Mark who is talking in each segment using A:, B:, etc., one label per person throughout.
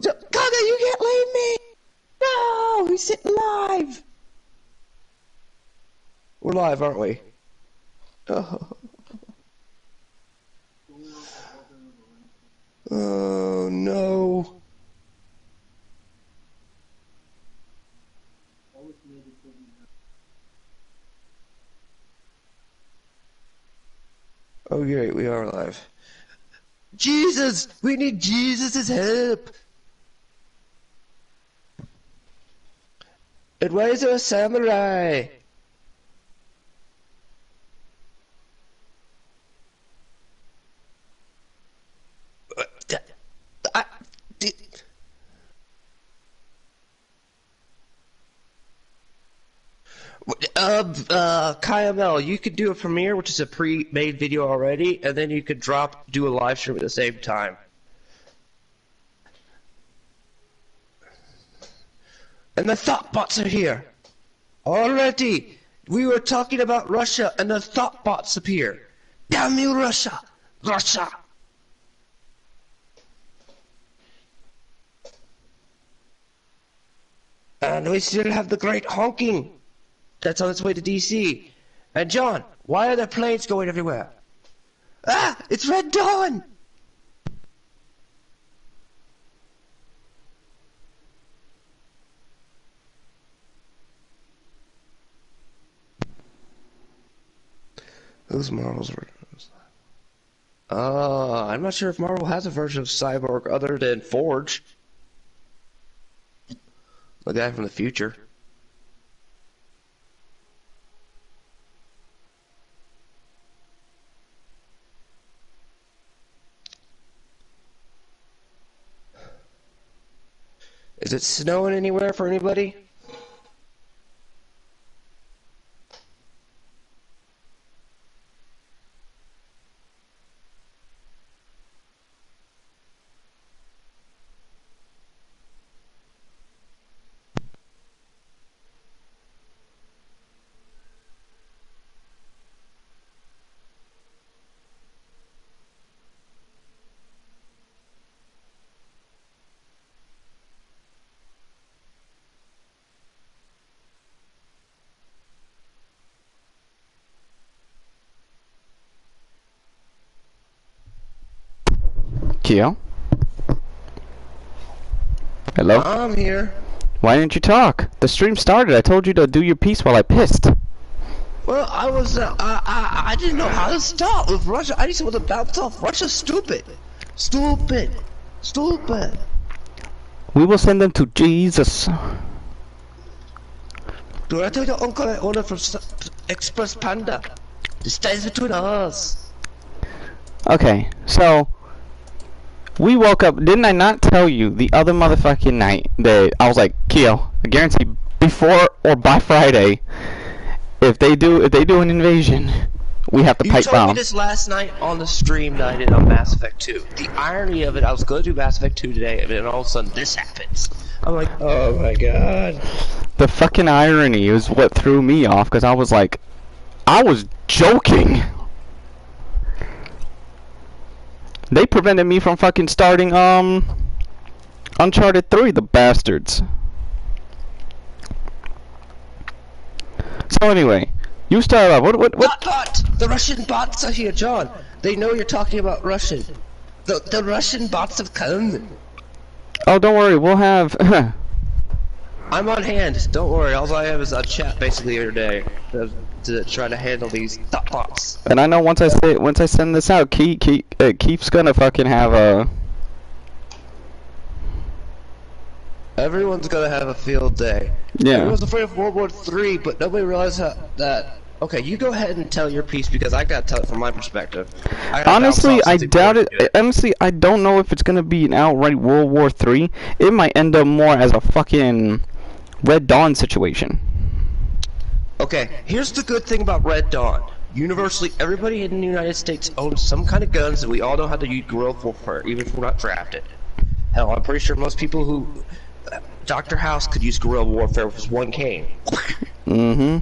A: Kaga, you can't leave me! No! He's sitting live! We're live, aren't we? Oh. Oh no. Oh great, we are live. Jesus! We need Jesus' help! And why is there a samurai? KML, you could do a premiere, which is a pre-made video already, and then you could do a live stream at the same time. And the thoughtbots are here. Already, we were talking about Russia, and the thoughtbots appear. Damn you, Russia! Russia! And we still have the great honking that's on its way to DC. And John, why are there planes going everywhere? Ah! It's Red Dawn! Who's Marvel's version of Cyborg? I'm not sure if Marvel has a version of Cyborg other than Forge. The guy from the future. Is it snowing anywhere for anybody?
B: Keo? Hello?
A: I'm here.
B: Why didn't you talk? The stream started. I told you to do your piece while I pissed.
A: Well, I didn't know how to start with Russia. I just want to bounce off. Russia's stupid. Stupid. Stupid.
B: We will send them to Jesus.
A: Do I tell your uncle I ordered from Express Panda? This stays between us.
B: Okay, so we woke up. Didn't I not tell you the other motherfucking night that I was like, Keo, I guarantee before or by Friday, if they do an invasion, we have to pipe down.
A: You told me this last night on the stream that I did on Mass Effect 2. The irony of it, I was going to do Mass Effect 2 today, and then all of a sudden this happens. I'm like, oh my god.
B: The fucking irony is what threw me off, because I was like, I was joking. They prevented me from fucking starting Uncharted 3, the bastards. So anyway, you start off. What?
A: Bot! The Russian bots are here, John. They know you're talking about Russian. The Russian bots have come.
B: Oh, don't worry. We'll have.
A: I'm on hand. Don't worry. All I have is a chat basically every day to try to handle these bots.
B: And I know once I send this out, Keith's gonna fucking have a.
A: Everyone's gonna have a field day.
B: Yeah.
A: Everyone's afraid of World War III, but nobody realized that. Okay, you go ahead and tell your piece because I gotta tell it from my perspective.
B: Honestly, I doubt it. Honestly, I don't know if it's gonna be an outright World War III. It might end up more as a fucking Red Dawn situation.
A: Okay, here's the good thing about Red Dawn. Universally, everybody in the United States owns some kind of guns, and we all know how to use guerrilla warfare, even if we're not drafted. Hell, I'm pretty sure most people who... Dr. House could use guerrilla warfare with his one cane.
B: Mm-hmm.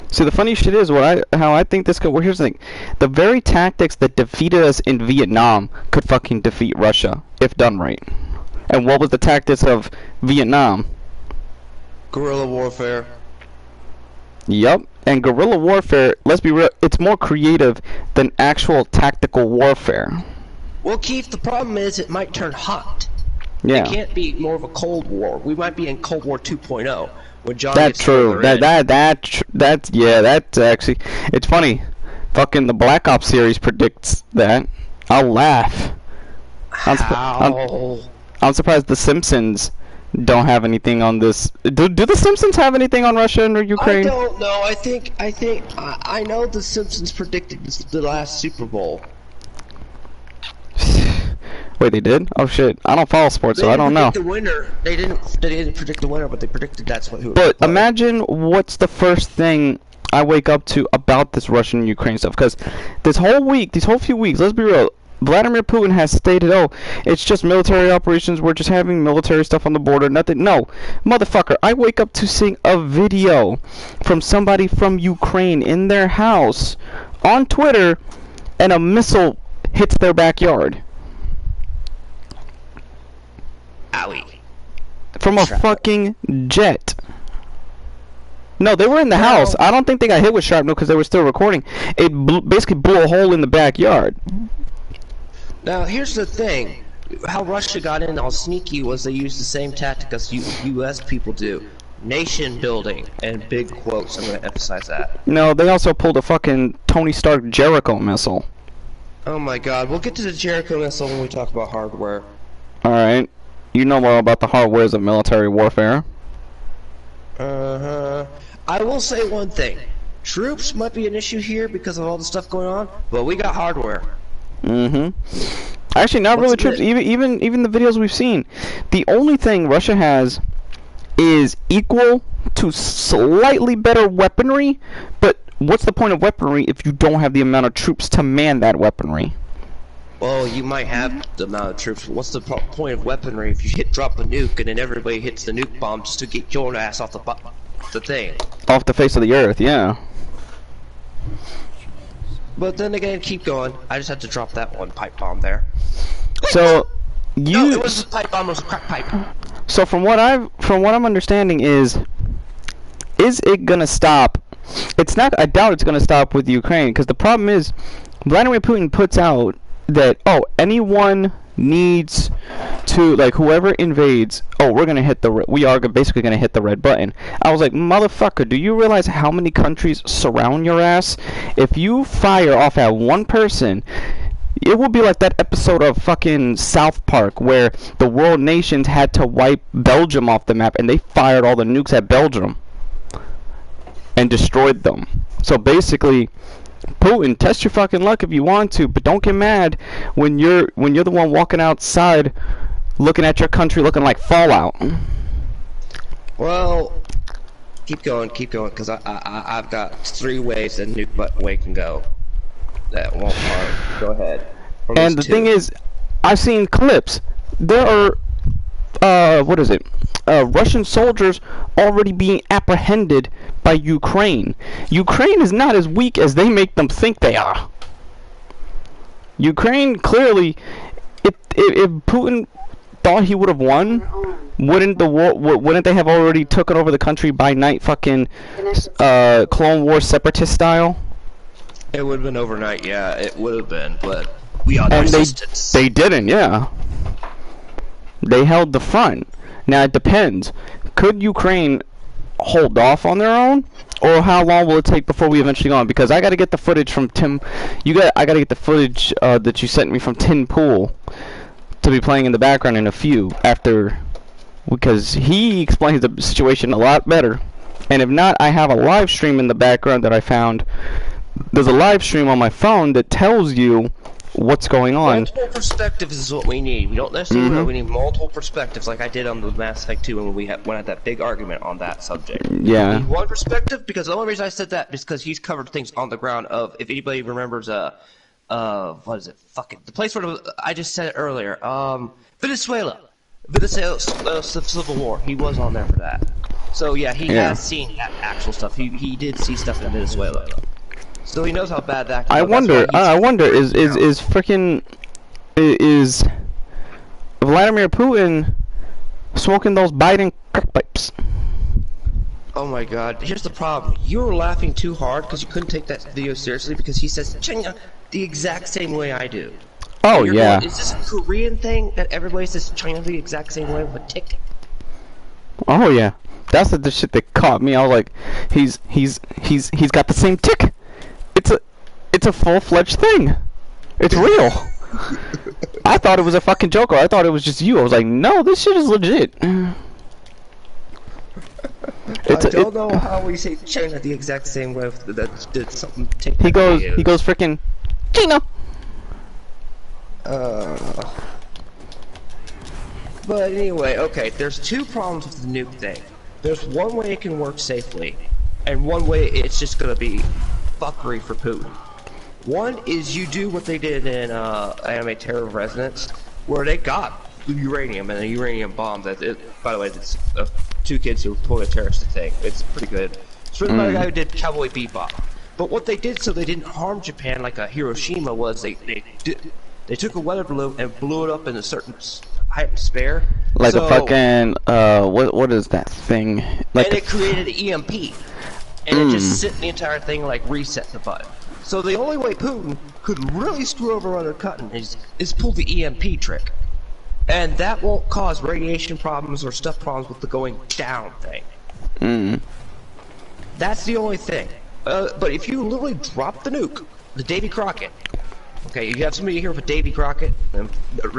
B: See, the funny shit is, how I think this could... Well, here's the thing. The very tactics that defeated us in Vietnam could fucking defeat Russia. if done right. And what was the tactics of Vietnam?
A: Guerrilla warfare.
B: Yup. And guerrilla warfare, let's be real, it's more creative than actual tactical warfare.
A: Well, Keith, the problem is it might turn hot.
B: Yeah.
A: It can't be more of a Cold War. We might be in Cold War 2.0 when John
B: That's
A: gets
B: true. That's actually, it's funny. Fucking the Black Ops series predicts that. I'll laugh. I'm surprised the Simpsons don't have anything on this. Do the Simpsons have anything on Russia and Ukraine?
A: I don't know. I know the Simpsons predicted the last Super Bowl.
B: Wait, they did? Oh shit! I don't follow sports, so I don't know.
A: The winner. They didn't predict the winner, but they predicted that's what.
B: But imagine what's the first thing I wake up to about this Russian Ukraine stuff? Because this whole week, these whole few weeks, let's be real. Vladimir Putin has stated, oh, it's just military operations, we're just having military stuff on the border, nothing. No, motherfucker, I wake up to seeing a video from somebody from Ukraine in their house on Twitter, and a missile hits their backyard.
A: Owie.
B: From a fucking jet. No, they were in the house. I don't think they got hit with shrapnel because they were still recording. It basically blew a hole in the backyard.
A: Now, here's the thing. How Russia got in all sneaky was they used the same tactic as U.S. people do. Nation building, and big quotes, I'm going to emphasize that.
B: No, they also pulled a fucking Tony Stark Jericho missile.
A: Oh my god, we'll get to the Jericho missile when we talk about hardware.
B: Alright. You know more about the hardwares of military warfare.
A: Uh-huh. I will say one thing. Troops might be an issue here because of all the stuff going on, but we got hardware.
B: Actually, not really troops. Even the videos we've seen, the only thing Russia has is equal to slightly better weaponry. But what's the point of weaponry if you don't have the amount of troops to man that weaponry?
A: Well, you might have the amount of troops. But what's the point of weaponry if you drop a nuke and then everybody hits the nuke bomb just to get your ass off the thing? Off
B: the face of the earth, yeah.
A: But then again, keep going. I just had to drop that one pipe bomb there.
B: So,
A: no, it was a pipe bomb. It was a crack pipe.
B: So from what I'm understanding is it gonna stop? It's not. I doubt it's gonna stop with Ukraine, because the problem is Vladimir Putin puts out that anyone needs to, like, whoever invades, we're gonna hit we are basically gonna hit the red button. I was like, motherfucker, do you realize how many countries surround your ass? If you fire off at one person, it will be like that episode of fucking South Park where the world nations had to wipe Belgium off the map and they fired all the nukes at Belgium and destroyed them. So basically, Putin, test your fucking luck if you want to, but don't get mad when you're the one walking outside looking at your country looking like Fallout.
A: Well, keep going, because I've got 3 ways that nuke button way can go. That won't harm. Go ahead.
B: And the thing is, I've seen clips. There are Russian soldiers already being apprehended by Ukraine. Ukraine is not as weak as they make them think they are. Ukraine clearly, if Putin thought he would have won, wouldn't they have already taken over the country by night, fucking Clone Wars separatist style?
A: It would have been overnight, yeah, it would have been, but we are the resistance.
B: They didn't, yeah. They held the front. Now it depends. Could Ukraine hold off on their own, or how long will it take before we eventually go on? Because I got to get the footage from Tim. I got to get the footage that you sent me from Tin Pool to be playing in the background in a few after, because he explains the situation a lot better. And if not, I have a live stream in the background that I found. There's a live stream on my phone that tells you what's going on.
A: Multiple perspectives is what we need. We don't necessarily know. We need multiple perspectives, like I did on the Mass Effect 2 when we went at that big argument on that subject.
B: Yeah.
A: We need one perspective, because the only reason I said that is because he's covered things on the ground of, if anybody remembers, what is it? Fuck it. The place where I just said it earlier. Venezuela, Civil War. He was on there for that. So yeah, he has seen that actual stuff. He did see stuff in Venezuela. So he knows how bad that can
B: I wonder is Vladimir Putin smoking those Biden crack pipes.
A: Oh my god, here's the problem. You were laughing too hard because you couldn't take that video seriously because he says China the exact same way I do.
B: Oh yeah.
A: Going, is this a Korean thing that everybody says China the exact same way with a tick?
B: Oh yeah. That's the shit that caught me. I was like, he's got the same tick. It's a full-fledged thing. It's real. I thought it was a fucking joke, or I thought it was just you. I was like, no, this shit is legit.
A: I don't know how we say China the exact same way. That did something.
B: He goes freaking China.
A: But anyway, okay. There's two problems with the nuke thing. There's one way it can work safely, and one way it's just gonna be fuckery for Putin. One is you do what they did in Anime Terror of Resonance, where they got uranium and a uranium bomb. By the way, it's two kids who pulled a terroristic thing. It's pretty good. It's written by a guy who did Cowboy Bebop. But what they did so they didn't harm Japan like a Hiroshima was they took a weather balloon and blew it up in a certain height of despair.
B: Like a fucking what is that thing? Like
A: and it created an EMP, and it just sent the entire thing like reset the button. So the only way Putin could really screw over undercutting is pull the EMP trick, and that won't cause radiation problems or stuff problems with the going down thing. That's the only thing. But if you literally drop the nuke, the Davy Crockett. Okay, you have somebody here for Davy Crockett.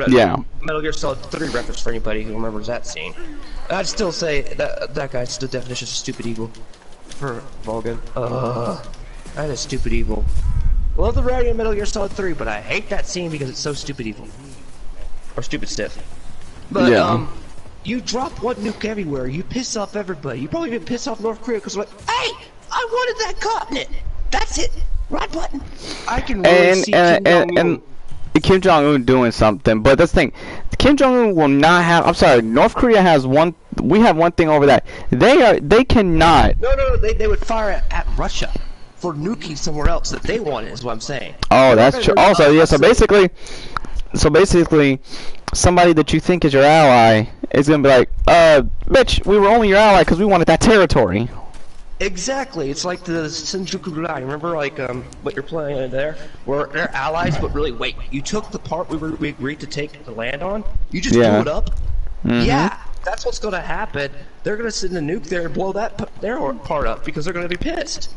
B: Yeah.
A: Metal Gear Solid 3 reference for anybody who remembers that scene. I'd still say that guy's the definition of stupid evil. For Vulcan. That is stupid evil. Love the writing of Metal Gear Solid 3, but I hate that scene because it's so stupid evil. Or stupid stiff. But, you drop one nuke everywhere, you piss off everybody. You probably even piss off North Korea because like, hey, I wanted that continent. That's it. Right button. I can really see Kim Jong-un.
B: Kim Jong-un doing something, but that's the thing. Kim Jong-un will not have. I'm sorry. North Korea has one. We have one thing over that. They cannot.
A: No. They would fire at Russia for nuking somewhere else that they wanted. Is what I'm saying.
B: Oh, that's true. Also, yeah. So basically, somebody that you think is your ally is gonna be like, bitch, we were only your ally because we wanted that territory.
A: Exactly, it's like the Senjuku-Rai. Remember, like what you're playing there, where they're allies, but really, wait, you took the part we agreed to take the land on. You just blew it up. Yeah, that's what's gonna happen. They're gonna send a nuke there and blow their part up because they're gonna be pissed.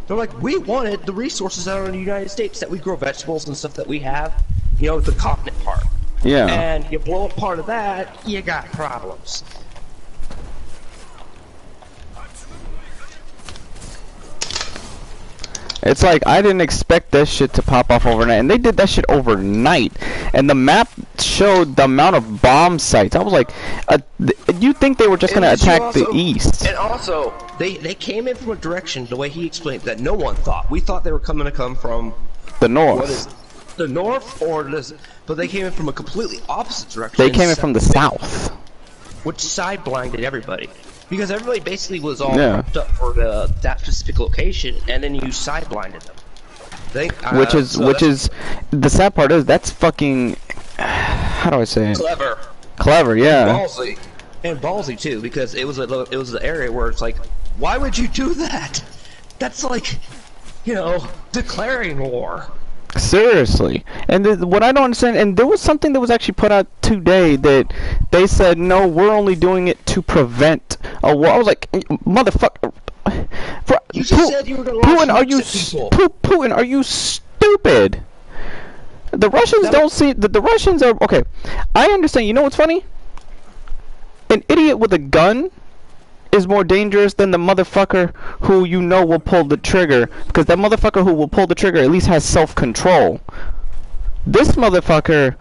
A: They're like, we wanted the resources out in the United States that we grow vegetables and stuff that we have, you know, the continent part.
B: Yeah.
A: And you blow up part of that, you got problems.
B: It's like, I didn't expect that shit to pop off overnight, and they did that shit overnight, and the map showed the amount of bomb sites. I was like, you think they were just gonna attack the east?
A: And also, they came in from a direction, the way he explained, that no one thought. We thought they were come from
B: the north.
A: What is the north, or this? But they came in from a completely opposite direction.
B: They came in from the south,
A: which side blinded everybody. Because everybody basically was all hooked up for that specific location, and then you side blinded them.
B: Which is the sad part is that's fucking. How do I say it?
A: Clever.
B: Clever, yeah.
A: And ballsy too, because it was the area where it's like, why would you do that? That's like, you know, declaring war.
B: Seriously, and what I don't understand, and there was something that was actually put out today that they said, no, we're only doing it to prevent a war. I was like, motherfucker.
A: You just said you were going to
B: Putin, Putin, are you stupid? The Russians don't see the Russians are okay. I understand. You know what's funny? An idiot with a gun is more dangerous than the motherfucker who you know will pull the trigger, because that motherfucker who will pull the trigger at least has self-control. This motherfucker,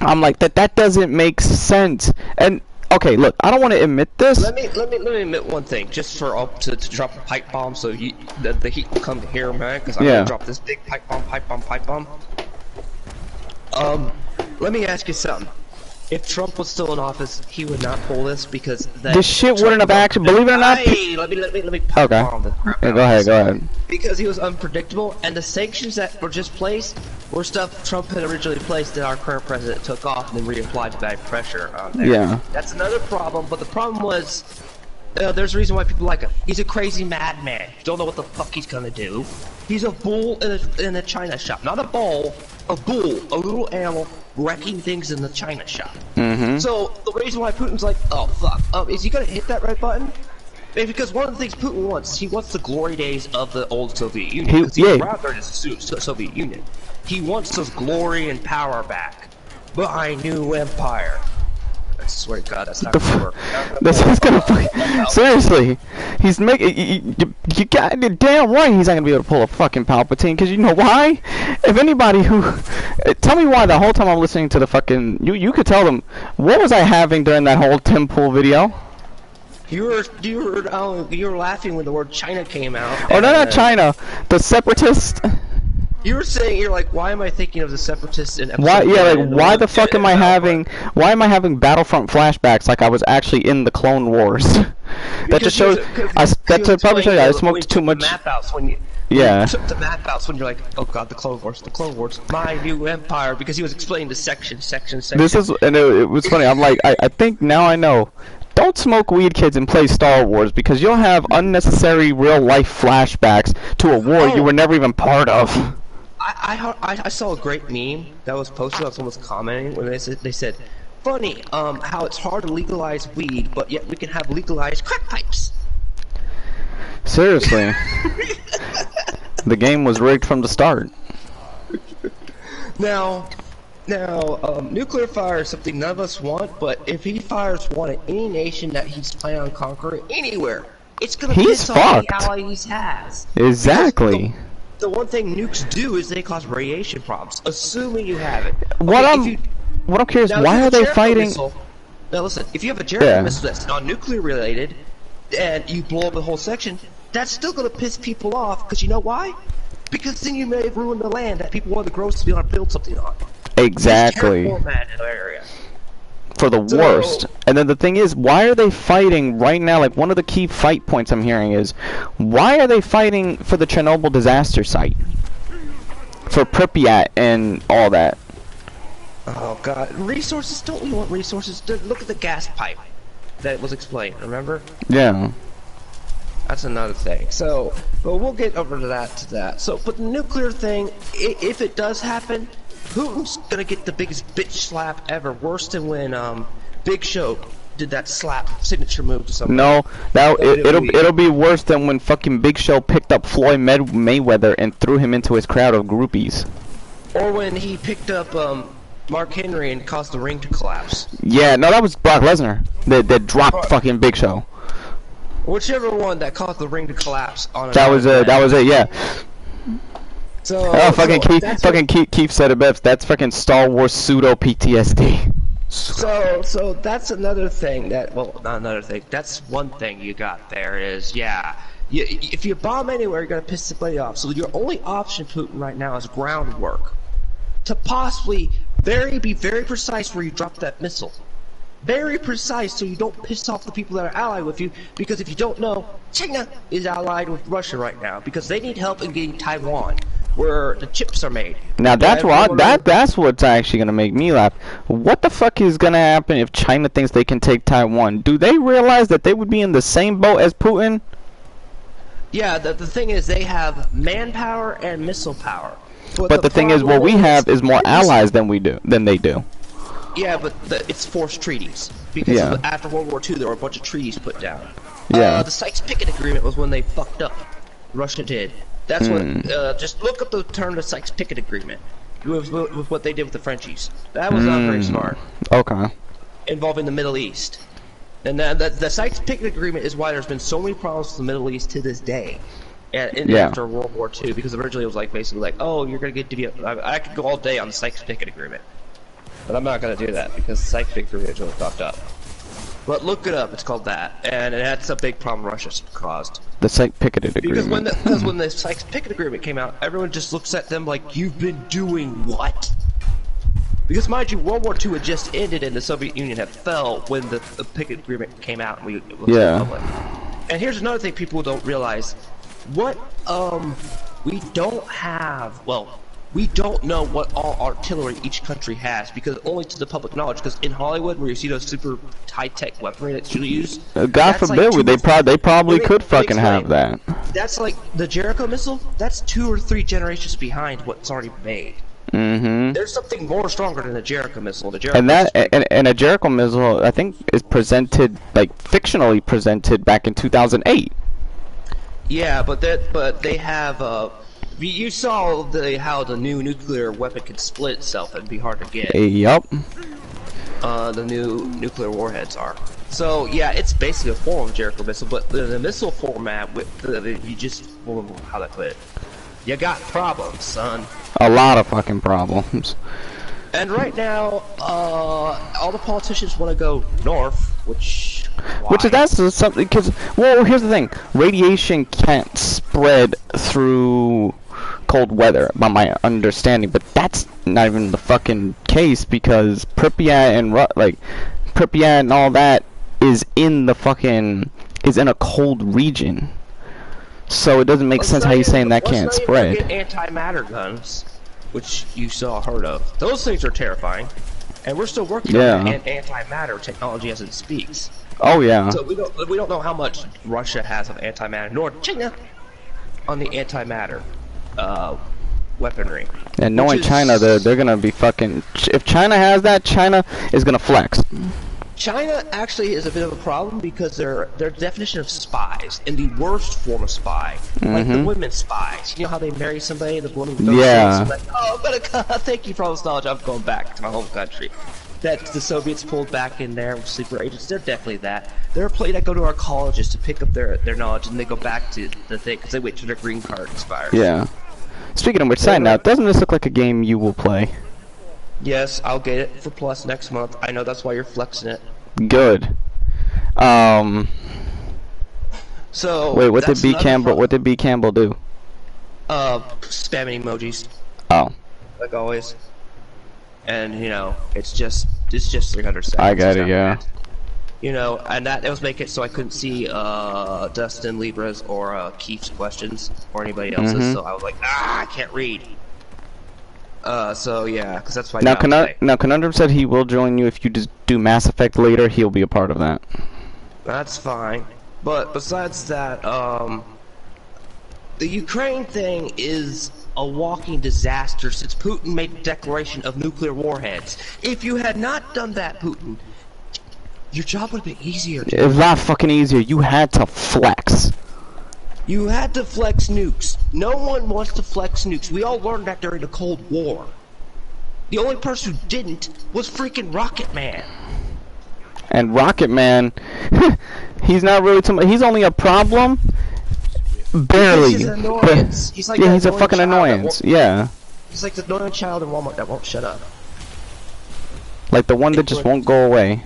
B: I'm like, that doesn't make sense. And okay, look, I don't want to admit this.
A: Let me admit one thing, just for to drop a pipe bomb, so the heat will come to here, man. Because I'm gonna drop this big pipe bomb. Let me ask you something. If Trump was still in office, he would not pull this because
B: this shit wouldn't have actually. Believe it or not.
A: Hey, let me.
B: Okay. Yeah, go ahead.
A: Because he was unpredictable, and the sanctions that were just placed were stuff Trump had originally placed that our current president took off and then reapplied by pressure on there.
B: Yeah.
A: That's another problem, but the problem was, there's a reason why people like him. He's a crazy madman. You don't know what the fuck he's gonna do. He's a bull in a china shop. Not a bull, a bull, a little animal wrecking things in the china shop. So the reason why Putin's like, oh fuck, is he gonna hit that red button? Because one of the things Putin wants, he wants the glory days of the old Soviet Union. He was proud during the Soviet Union. He wants those glory and power back. My new empire. I swear to God, that's not gonna work.
B: This is gonna seriously. He's making you got it damn right. He's not gonna be able to pull a fucking Palpatine, because you know why? If anybody who tell me why the whole time I'm listening to the fucking you could tell them what was I having during that whole Tim Pool video.
A: You were laughing when the word China came out.
B: Oh no, not China. The separatists.
A: You were saying, you're like, why am I thinking of the separatists in episode
B: why? Yeah, like why the fuck am I
A: having?
B: Why am I having Battlefront flashbacks like I was actually in the Clone Wars? That just shows. That probably shows you I smoked too much.
A: You took the map outs when you're like, oh god, the Clone Wars, my new empire, because he was explaining the section.
B: This is, and it was funny. I'm like, I think now I know. Don't smoke weed, kids, and play Star Wars, because you'll have unnecessary real-life flashbacks to a war you were never even part of.
A: I saw a great meme that was posted on someone's commenting when they said, funny, how it's hard to legalize weed, but yet we can have legalized crack pipes.
B: Seriously. The game was rigged from the start.
A: Now, nuclear fire is something none of us want, but if he fires one at any nation that he's planning on conquering anywhere, it's gonna piss off the allies he has.
B: Exactly.
A: The one thing nukes do is they cause radiation problems, assuming you have it.
B: What I'm curious, why are they fighting?
A: Now listen, if you have a Jericho missile that's non-nuclear related, and you blow up the whole section, that's still gonna piss people off, because you know why? Because then you may have ruined the land that people want the growth to be able to build something on.
B: Exactly. For the worst. And then the thing is, why are they fighting right now? Like, one of the key fight points I'm hearing is, why are they fighting for the Chernobyl disaster site? For Pripyat and all that.
A: Oh god, resources, don't we want resources? Look at the gas pipe that was explained, remember?
B: Yeah.
A: That's another thing. So, but we'll get over to that. So, but the nuclear thing, if it does happen, Putin's gonna get the biggest bitch slap ever, worse than when Big Show did that slap signature move to somebody.
B: No, it'll be worse than when fucking Big Show picked up Floyd Mayweather and threw him into his crowd of groupies.
A: Or when he picked up Mark Henry and caused the ring to collapse.
B: Yeah, no, that was Brock Lesnar that dropped fucking Big Show.
A: Whichever one that caused the ring to collapse on.
B: That was it, yeah.
A: So,
B: Keith said it best. That's fucking Star Wars pseudo PTSD.
A: So that's another thing that, well, not another thing. That's one thing you got there is, if you bomb anywhere, you're gonna piss somebody off. So your only option, Putin, right now is groundwork, to possibly be very precise where you drop that missile. Very precise, so you don't piss off the people that are allied with you, because if you don't know, China is allied with Russia right now, because they need help in getting Taiwan, where the chips are made.
B: Now that's what's actually gonna make me laugh. What the fuck is gonna happen if China thinks they can take Taiwan? Do they realize that they would be in the same boat as Putin?
A: Yeah, the thing is, they have manpower and missile power.
B: But the thing is, what we have is more allies than they do.
A: Yeah, but it's forced treaties, because after World War II there were a bunch of treaties put down.
B: Yeah.
A: The Sykes-Picot Agreement was when they fucked up. Russia did. That's what. Just look up the term, the Sykes-Picot Agreement, with what they did with the Frenchies. That was not very smart.
B: Okay.
A: Involving the Middle East, and the Sykes-Picot Agreement is why there's been so many problems with the Middle East to this day. After World War II, because originally it was like basically like, oh, you're gonna get to be. I could go all day on the Sykes-Picot Agreement. But I'm not going to do that, because the Sykes-Picot Agreement is really fucked up. But look it up, it's called that. And that's a big problem Russia's caused.
B: The Sykes-Picot Agreement.
A: Because when the Sykes-Picot Agreement came out, everyone just looks at them like, you've been doing what? Because mind you, World War II had just ended and the Soviet Union had fell when the Picot Agreement came out and it was public. And here's another thing people don't realize. We don't have, well, we don't know what all artillery each country has, because only to the public knowledge. Because in Hollywood, where you see those super high-tech weaponry that's usually used,
B: God forbid,
A: like
B: they probably could fucking have that.
A: That's like the Jericho missile. That's 2 or 3 generations behind what's already made. There's something more stronger than the Jericho missile. The Jericho
B: and a Jericho missile, I think, is presented, like, fictionally presented back in 2008.
A: Yeah, but they have you saw how the new nuclear weapon can split itself and be hard to get.
B: Yup.
A: The new nuclear warheads are. So yeah, it's basically a form of Jericho missile, but the missile format with you just how do I put it? You got problems, son.
B: A lot of fucking problems.
A: And right now, all the politicians want to go north, which
B: that's something, because, well, here's the thing. Radiation can't spread through cold weather, by my understanding, but that's not even the fucking case, because Pripyat and all that is in a cold region. So it doesn't make sense how you're saying that can't spread.
A: Antimatter guns, which you heard of. Those things are terrifying, and we're still working on antimatter technology as it speaks.
B: Oh yeah.
A: So we don't know how much Russia has of antimatter, nor China on the antimatter weaponry.
B: And knowing China, they're gonna be fucking. If China has that, China is gonna flex.
A: China actually is a bit of a problem because their definition of spies, in the worst form of spy, like the women spies. You know how they marry somebody, the woman goes like, oh, I'm gonna thank you for all this knowledge. I'm going back to my home country. That the Soviets pulled back in there with sleeper agents. They're definitely that. They're a play that go to our colleges to pick up their knowledge, and they go back to the thing because they wait till their green card expires.
B: Yeah. Speaking of which, side note, doesn't this look like a game you will play?
A: Yes, I'll get it for Plus next month. I know that's why you're flexing it.
B: Good.
A: So
B: wait, what did B Campbell? What did B Campbell do?
A: Spamming emojis.
B: Oh.
A: Like always. And you know, it's just 300 seconds.
B: I got it. Yeah.
A: You know, and that was make it so I couldn't see Dustin Libra's or Keith's questions or anybody else's. So I was like, I can't read. So yeah, because that's why.
B: Now Conundrum said he will join you if you just do Mass Effect later. He'll be a part of that.
A: That's fine. But besides that, the Ukraine thing is a walking disaster since Putin made the declaration of nuclear warheads. If you had not done that, Putin, your job would have been easier.
B: It was not fucking easier. You had to flex.
A: You had to flex nukes. No one wants to flex nukes. We all learned that during the Cold War. The only person who didn't was freaking Rocket Man.
B: And Rocket Man, he's not really he's only a problem. Barely.
A: He's an annoyance. He's like
B: he's a fucking annoyance. Yeah.
A: He's like the annoying child in Walmart that won't shut up.
B: Like the one that just won't go away.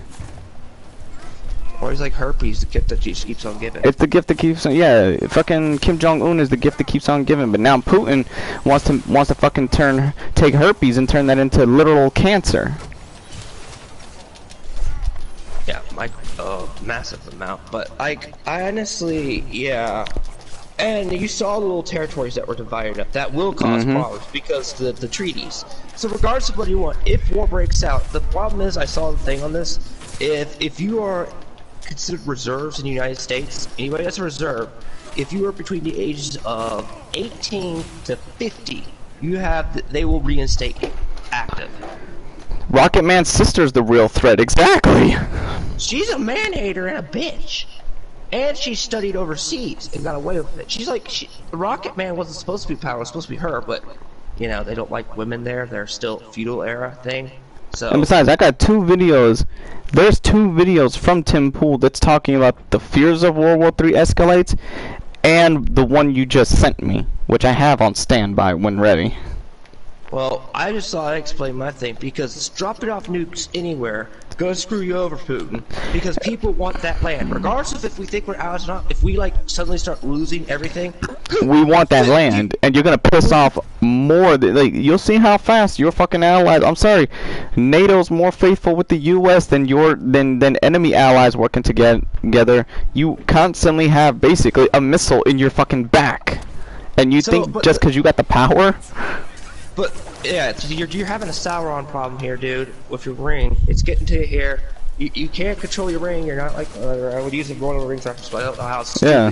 A: Or he's like herpes, the gift that just keeps on giving.
B: It's the gift that keeps on, yeah. Fucking Kim Jong-un is the gift that keeps on giving. But now Putin wants to fucking take herpes and turn that into literal cancer.
A: Yeah, massive amount. But I honestly, yeah. And you saw the little territories that were divided up. That will cause problems because the treaties. So regardless of what you want, if war breaks out, the problem is, I saw the thing on this. If you are considered reserves in the United States, anybody that's a reserve, if you are between the ages of 18 to 50, they will reinstate active.
B: Rocket Man's sister's the real threat, exactly.
A: She's a man-hater and a bitch. And she studied overseas and got away with it. She's like, Rocket Man wasn't supposed to be power, it was supposed to be her, but, you know, they don't like women there. They're still feudal era thing. So. And
B: besides, I got 2 videos. There's 2 videos from Tim Pool that's talking about the fears of World War III escalates, and the one you just sent me, which I have on standby when ready.
A: Well, I just thought I'd explain my thing, because dropping off nukes anywhere is going to screw you over, Putin. Because people want that land. Regardless of if we think we're allies or not, if we, like, suddenly start losing everything...
B: We want that land, and you're going to piss off more... Like, you'll see how fast your fucking allies... I'm sorry, NATO's more faithful with the U.S. than enemy allies working together. You constantly have, basically, a missile in your fucking back. And you think just because you got the power...
A: But yeah, you're having a Sauron problem here, dude. With your ring, it's getting to you here. You can't control your ring. You're not like I would use the Lord of the Rings reference, but I don't know how.
B: Yeah.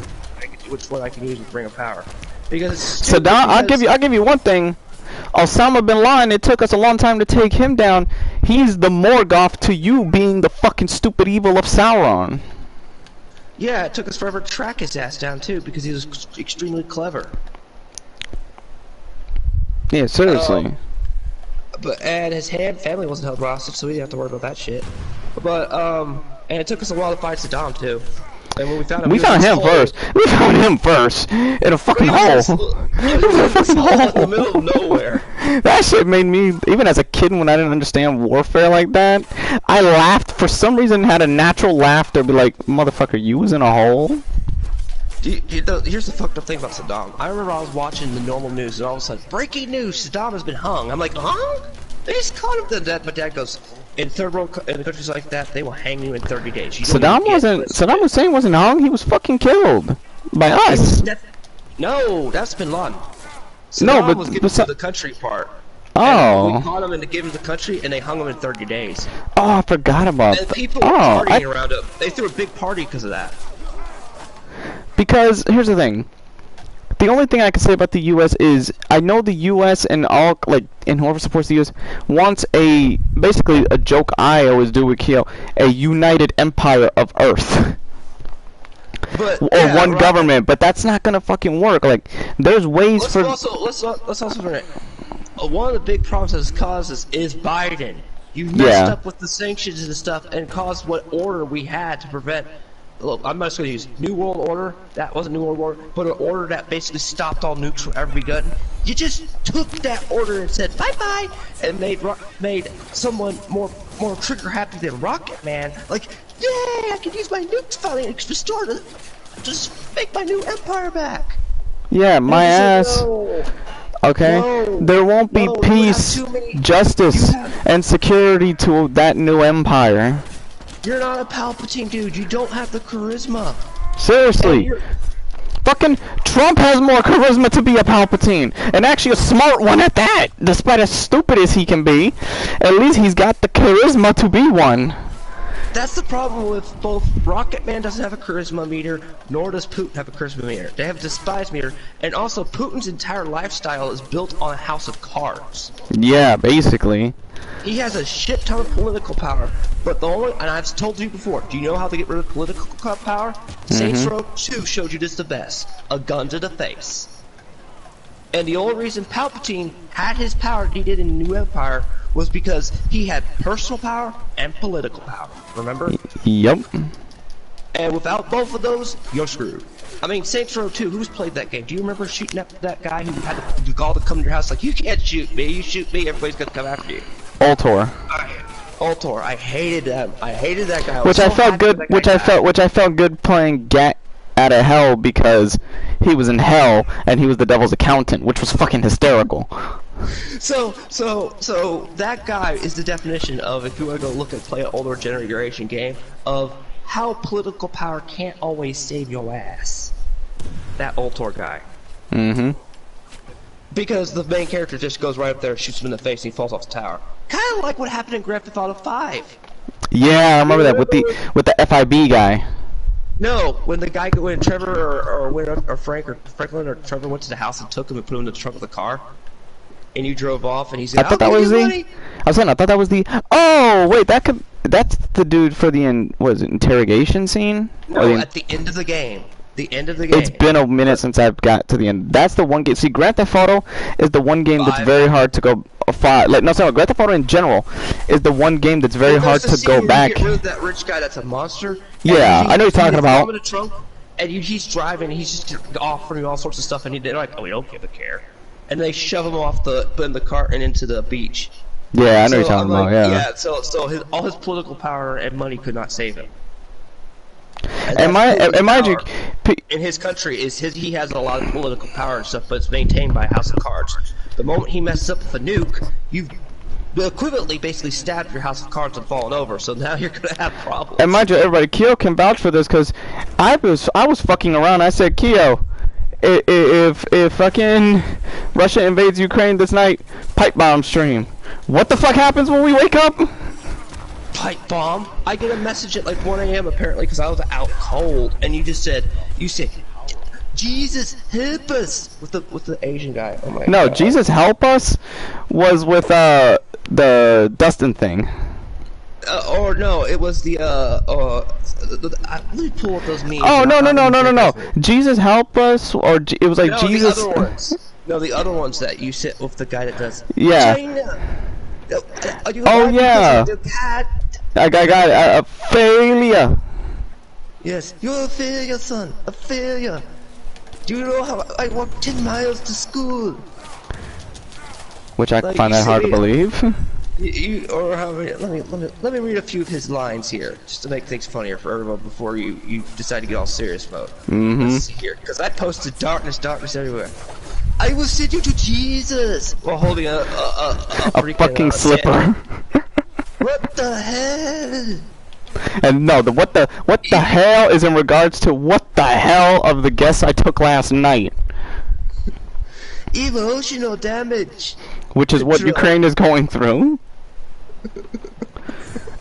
A: Which one I can use with Ring of Power? Because
B: Saddam, I'll give you one thing. Osama bin Laden, it took us a long time to take him down. He's the Morgoth to you being the fucking stupid evil of Sauron.
A: Yeah, it took us forever to track his ass down too because he was extremely clever.
B: Yeah, seriously.
A: And his family wasn't held hostage, so we didn't have to worry about that shit. But and it took us a while to find Saddam too. And when we found him,
B: we found him first. We found him first in a fucking hole.
A: In the middle of nowhere.
B: That shit made me, even as a kid when I didn't understand warfare like that, I laughed for some reason. Had a natural laughter, be like, "Motherfucker, you was in a hole."
A: Here's the fucked up thing about Saddam. I remember I was watching the normal news, and all of a sudden, breaking news: Saddam has been hung. I'm like, huh? They just caught him to death. My dad goes, in third world countries like that, they will hang you in 30 days.
B: Saddam Hussein wasn't hung. He was fucking killed by us.
A: No, that's Bin Laden. Saddam was given to the country part.
B: Oh.
A: And we caught him and gave him the country, and they hung him in 30 days.
B: Oh, I forgot about that.
A: And people were partying around him. They threw a big party because of that.
B: Because here's the thing. The only thing I can say about the U.S. is I know the U.S. and all and whoever supports the U.S. wants basically a joke I always do with Keo, a united empire of Earth. One government, but that's not gonna fucking work. Like, there's ways
A: let's also forget. One of the big problems that has caused this is Biden. You messed up with the sanctions and stuff and caused what order we had to prevent. Look, I'm not just going to use New World Order. That wasn't New World Order, but an order that basically stopped all nukes from ever begun. You just took that order and said bye-bye, and made someone more trigger happy than Rocket Man. Like, yay! I can use my nukes finally and restore just make my new empire back.
B: Yeah, my ass.
A: No.
B: Okay, there won't be peace, justice, and security to that new empire.
A: You're not a Palpatine, dude. You don't have the charisma.
B: Seriously. Fucking Trump has more charisma to be a Palpatine. And actually a smart one at that. Despite as stupid as he can be, at least he's got the charisma to be one.
A: That's the problem with both Rocket Man doesn't have a charisma meter, nor does Putin have a charisma meter. They have a despise meter, and also Putin's entire lifestyle is built on a house of cards.
B: Yeah, basically.
A: He has a shit ton of political power, but the only, and I've told you before, do you know how to get rid of political power? Saints Row 2 showed you this the best. A gun to the face. And the only reason Palpatine had his power that he did in the New Empire was because he had personal power and political power. Remember?
B: Yep.
A: And without both of those, you're screwed. I mean, Saints Row 2, who's played that game? Do you remember shooting at that guy who had the gall to come to your house like, you can't shoot me, you shoot me, everybody's gonna come after you.
B: Ultor.
A: Ultor, I hated that. I hated that guy.
B: Which I felt good. Which I felt good playing Gat out of hell because he was in hell and he was the devil's accountant, which was fucking hysterical.
A: So that guy is the definition of, if you want to go look and play an older generation game, of how political power can't always save your ass. That Ultor guy.
B: Mm-hmm.
A: Because the main character just goes right up there, shoots him in the face, and he falls off the tower. Kind of like what happened in Grand Theft Auto 5.
B: Yeah, I remember that with the FIB guy.
A: No, when the guy, when Trevor or Frank or Franklin or Trevor went to the house and took him and put him in the trunk of the car, and you drove off, and he said,
B: I thought that was the. Oh wait, that's the dude for the interrogation scene.
A: No, at the end of the game. The end of the game.
B: It's been a minute since I've got to the end. That's the one game. See, Grand Theft Auto is the one game that's very hard to go. Grand Theft Auto in general is the one game that's very hard to go back.
A: Get rid of that rich guy that's a monster.
B: Yeah, I know you're talking about.
A: And he's driving, he's just offering all sorts of stuff, and they're like, "Oh, we don't give a care," and they shove him off in the cart and into the beach.
B: Yeah, I know you're talking about. Yeah.
A: Yeah. So all his political power and money could not save him.
B: And mind you,
A: in his country he has a lot of political power and stuff, but it's maintained by a house of cards. The moment he messes up with a nuke, you've equivalently basically stabbed your house of cards and fallen over. So now you're gonna have problems.
B: And mind you, everybody, Keo can vouch for this because I was fucking around. I said, Keo, if fucking Russia invades Ukraine this night, pipe bomb stream. What the fuck happens when we wake up?
A: Pipe bomb? I get a message at like 1 a.m. apparently because I was out cold, and you said, Jesus help us with the Asian guy. Oh my God.
B: No, Jesus help us was with the Dustin thing.
A: Or no, it was the let me pull up those memes.
B: Oh no. Jesus help us, or it was like
A: no,
B: Jesus.
A: The other ones. No, the other ones that you sit with the guy that does.
B: Yeah.
A: China.
B: Oh yeah. I got it. A failure.
A: Yes, you're a failure, son. A failure. Do you know how I walked 10 miles to school?
B: Which I find that hard to believe.
A: Let me read a few of his lines here, just to make things funnier for everyone before you decide to get all serious mode. Let's see here, because I posted darkness everywhere. I will send you to Jesus while holding a freaking,
B: fucking slipper.
A: What the hell?
B: And no, what the hell is in regards to what the hell of the guess I took last night.
A: Emotional damage.
B: Which is what Ukraine is going through.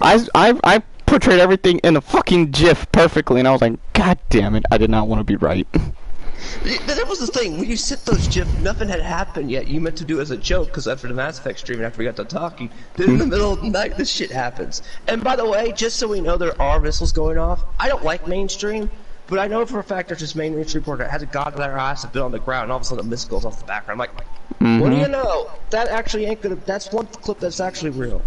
B: I portrayed everything in a fucking GIF perfectly, and I was like, God damn it, I did not want to be right.
A: But that was the thing, when you sent those GIFs, nothing had happened yet. You meant to do it as a joke, because after the Mass Effect stream, after we got done talking, then in the middle of the night, this shit happens. And by the way, just so we know there are missiles going off, I don't like mainstream, but I know for a fact there's this mainstream reporter that has a gun to their ass and been on the ground, and all of a sudden a missile goes off the background. I'm like, what do you know? That actually ain't gonna, that's one clip that's actually real.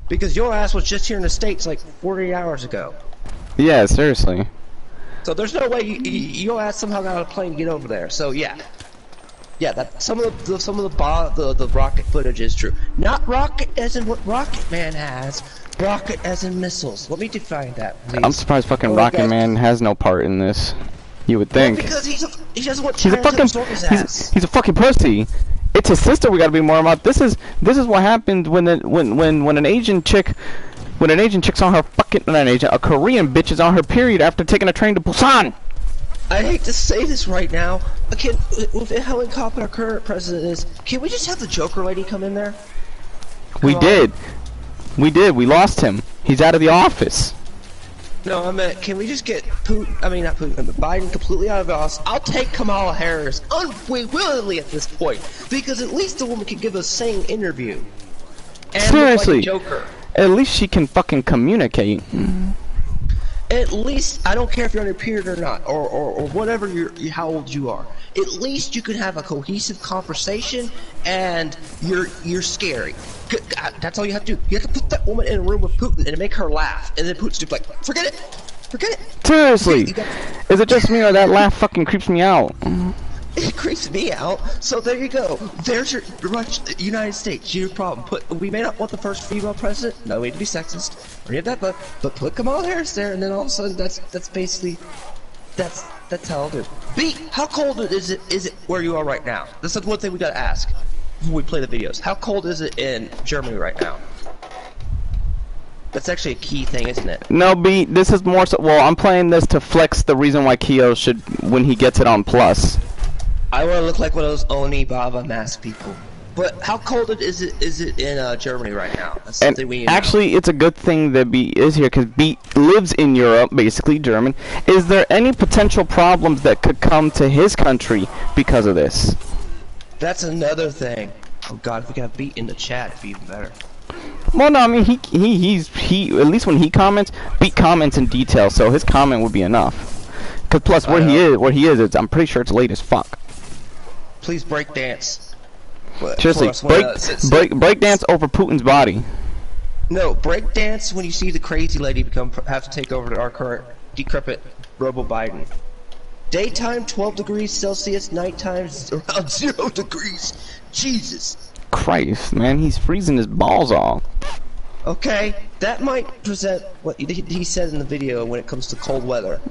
A: Because your ass was just here in the States like 40 hours ago.
B: Yeah, seriously.
A: So there's no way your ass somehow got on a plane to get over there. So yeah, that some of the rocket footage is true. Not rocket as in what Rocket Man has. Rocket as in missiles. Let me define that, please.
B: I'm surprised fucking Rocket Man has no part in this. You would think.
A: Well, because he doesn't want China to absorb his ass.
B: He's a fucking pussy. It's his sister we gotta be more about. This is what happened when an Asian chick. When an Asian chick's on her fucking, not an Asian, a Korean bitch is on her period after taking a train to Busan.
A: I hate to say this right now, with how incompetent our current president is, can we just have the Joker lady come in there?
B: We did. We lost him. He's out of the office.
A: No, I meant, can we just get Biden completely out of the office? I'll take Kamala Harris unwillingly at this point, because at least the woman can give a sane interview. And
B: seriously.
A: like Joker.
B: At least she can fucking communicate.
A: At least, I don't care if you're on your period or not, or whatever how old you are. At least you can have a cohesive conversation, and you're scary. That's all you have to do. You have to put that woman in a room with Putin and make her laugh, and then Putin's just like, forget it.
B: Seriously, is it just me or that laugh fucking creeps me out?
A: It creeps me out. So there you go. There's your United States. Your problem. We may not want the first female president. No need to be sexist or any of that, but put Kamala Harris there, and then all of a sudden that's basically that's how I'll do. B, how cold is it where you are right now? This is one thing we gotta ask before we play the videos. How cold is it in Germany right now? That's actually a key thing, isn't it?
B: No, B. This is more so. Well, I'm playing this to flex the reason why Keo should when he gets it on plus.
A: I want to look like one of those Oni Baba mask people. But how cold is it in Germany right now? That's something we need to know.
B: Actually, it's a good thing that B is here because B lives in Europe, basically German. Is there any potential problems that could come to his country because of this?
A: That's another thing. Oh God, if we got beat in the chat, it'd be even better.
B: Well, no, I mean he at least when he comments, Beat comments in detail, so his comment would be enough. Cause plus where he is, I'm pretty sure it's late as fuck.
A: Please break dance.
B: Seriously, break dance over Putin's body.
A: No, break dance when you see the crazy lady have to take over our current decrepit Robo Biden. Daytime 12 degrees Celsius, nighttime around 0 degrees. Jesus
B: Christ, man, he's freezing his balls off.
A: Okay, that might present what he said in the video when it comes to cold weather.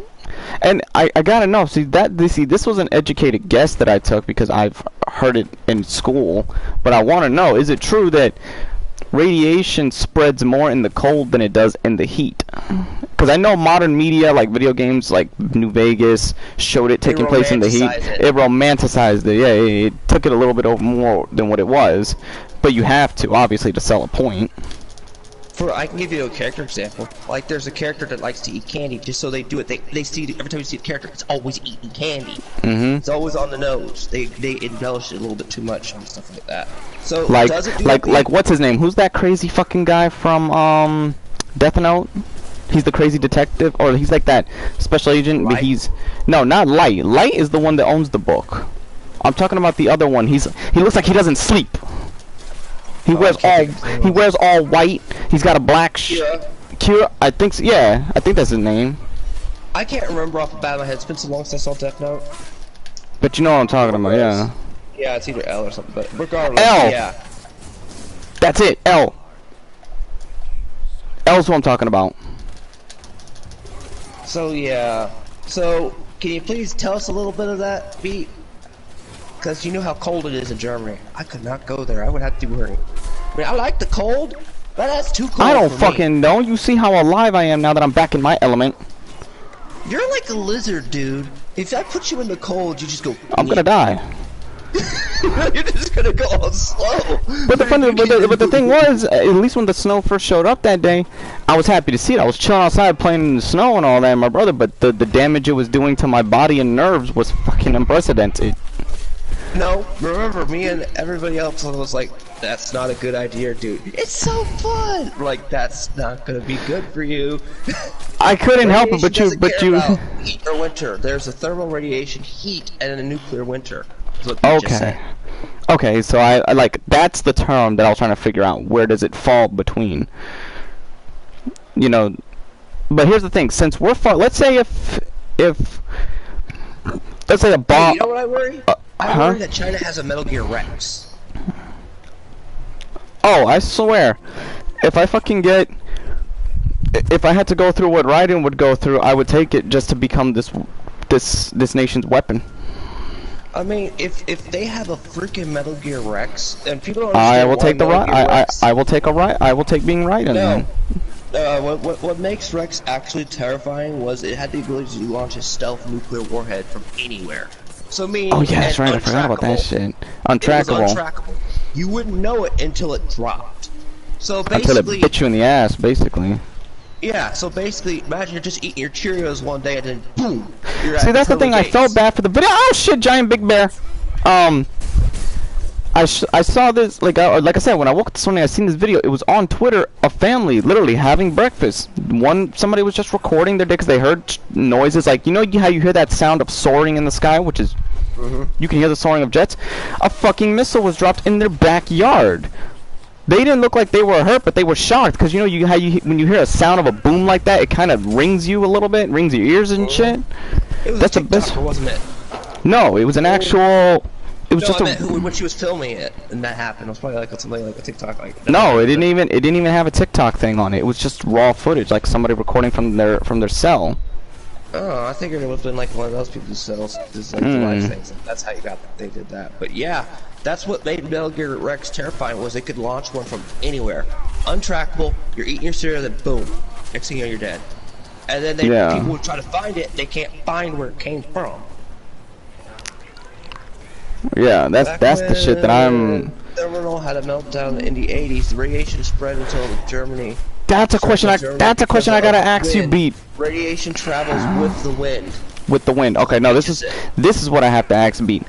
B: And I gotta know, this was an educated guess that I took because I've heard it in school, but I want to know, is it true that radiation spreads more in the cold than it does in the heat? Because I know modern media, like video games, like New Vegas, showed it taking place in the heat. It romanticized it. Yeah, it took it a little bit over more than what it was. But you have to, obviously, to sell a point.
A: I can give you a character example. Like, there's a character that likes to eat candy, just so they do it. They see every time you see a character, it's always eating candy. It's always on the nose. They embellish it a little bit too much and stuff like that. So like
B: what's his name? Who's that crazy fucking guy from Death Note? He's the crazy detective, or he's like that special agent, but no, not Light. Light is the one that owns the book. I'm talking about the other one. He looks like he doesn't sleep. He wears all white. He's got a black Kira, I think so, yeah, I think that's his name.
A: I can't remember off the bat of my head. It's been so long since I saw Death Note.
B: But you know what I'm talking about, yeah.
A: Yeah, it's either L or something, but regardless,
B: L.
A: Yeah.
B: That's it, L. L's what I'm talking about.
A: So yeah. So can you please tell us a little bit of that beat? Because you know how cold it is in Germany. I could not go there. I would have to worry. I mean, I like the cold, but that's too cold.
B: I don't fucking know. You see how alive I am now that I'm back in my element.
A: You're like a lizard, dude. If I put you in the cold, you just go.
B: I'm gonna die.
A: You're just gonna go all slow.
B: But the thing was, at least when the snow first showed up that day, I was happy to see it. I was chilling outside playing in the snow and all that, my brother. But the damage it was doing to my body and nerves was fucking unprecedented.
A: No, remember, me and everybody else was like, that's not a good idea, dude. It's so fun! Like, that's not gonna be good for you.
B: I couldn't help it, but you...
A: Heat or winter. There's a thermal radiation heat and a nuclear winter.
B: Okay. Okay, so I like, that's the term that I was trying to figure out. Where does it fall between? You know, but here's the thing, since we're let's say if let's say a bomb...
A: Hey, you know what I worry? I worry that China has a Metal Gear Rex.
B: Oh, I swear, if I fucking get, if I had to go through what Raiden would go through, I would take it just to become this nation's weapon.
A: I mean, if they have a freaking Metal Gear Rex, and people don't
B: I will take the I will take I will take being Raiden.
A: No. What makes Rex actually terrifying was it had the ability to launch a stealth nuclear warhead from anywhere. So
B: oh yeah, that's right. I forgot about that shit. Untrackable.
A: It was untrackable. You wouldn't know it until it dropped. So basically,
B: until it bit you in the ass, basically.
A: Yeah. So basically, imagine you're just eating your Cheerios one day and then boom.
B: See, that's the thing. I felt bad for the video. Oh shit! Giant Big Bear. I saw this like I said, when I woke up this morning, I seen this video. It was on Twitter. A family literally having breakfast. Somebody was just recording their day because they heard noises like, you know how you hear that sound of soaring in the sky, which is you can hear the soaring of jets. A fucking missile was dropped in their backyard. They didn't look like they were hurt, but they were shocked because you know when you hear a sound of a boom like that, it kind of rings you a little bit, rings your ears and shit.
A: It was
B: that's
A: a TikTok, wasn't it?
B: No, it was an actual. It was just
A: when she was filming it and that happened. It was probably like something like a TikTok. Like
B: no, it didn't even have a TikTok thing on it. It was just raw footage, like somebody recording from their cell.
A: Oh, I figured it would have been like one of those people who sells just like live things. That's how they did that. But yeah, that's what made Metal Gear Rex terrifying, was they could launch one from anywhere, untrackable. You're eating your cereal, then boom, next thing you know you're dead. And then people would try to find it. They can't find where it came from.
B: Yeah, that's the shit that I'm.
A: Terminal had a meltdown in the 80s. The radiation spread until Germany.
B: That's a question. That's a question I gotta ask you, Beat.
A: Radiation travels with the wind.
B: With the wind. Okay, no, this is what I have to ask, Beat.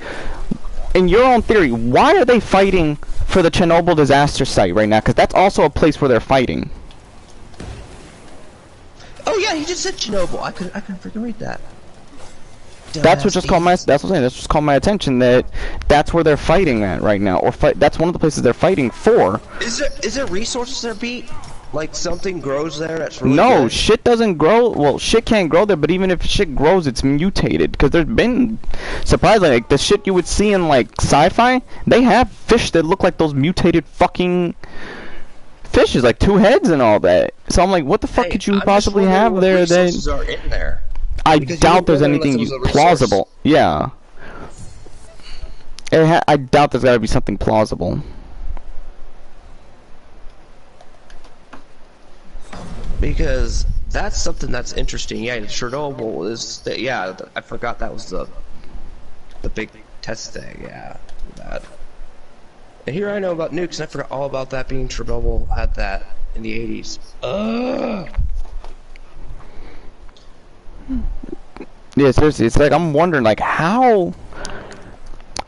B: In your own theory, why are they fighting for the Chernobyl disaster site right now? Because that's also a place where they're fighting.
A: Oh yeah, he just said Chernobyl. I couldn't freaking read that.
B: That's what just caught my. That's what I'm saying. That's just caught my attention. That's where they're fighting at right now, or that's one of the places they're fighting for.
A: Is there resources there, Beat? Like something grows there that's really
B: No,
A: good?
B: shit doesn't grow. Well, shit can't grow there. But even if shit grows, it's mutated. Because there's been, surprisingly, like the shit you would see in like sci-fi. They have fish that look like those mutated fucking fishes, like 2 heads and all that. So I'm like, what the fuck could you possibly have there?
A: That are in there.
B: I doubt there's anything plausible. Yeah. I doubt there's gotta be something plausible.
A: Because that's something that's interesting. Yeah, Chernobyl is. Yeah, I forgot that was the big test thing. Yeah, that. And here I know about nukes, and I forgot all about that being Chernobyl had that in the 80s.
B: Yeah, seriously, it's like I'm wondering, like, how.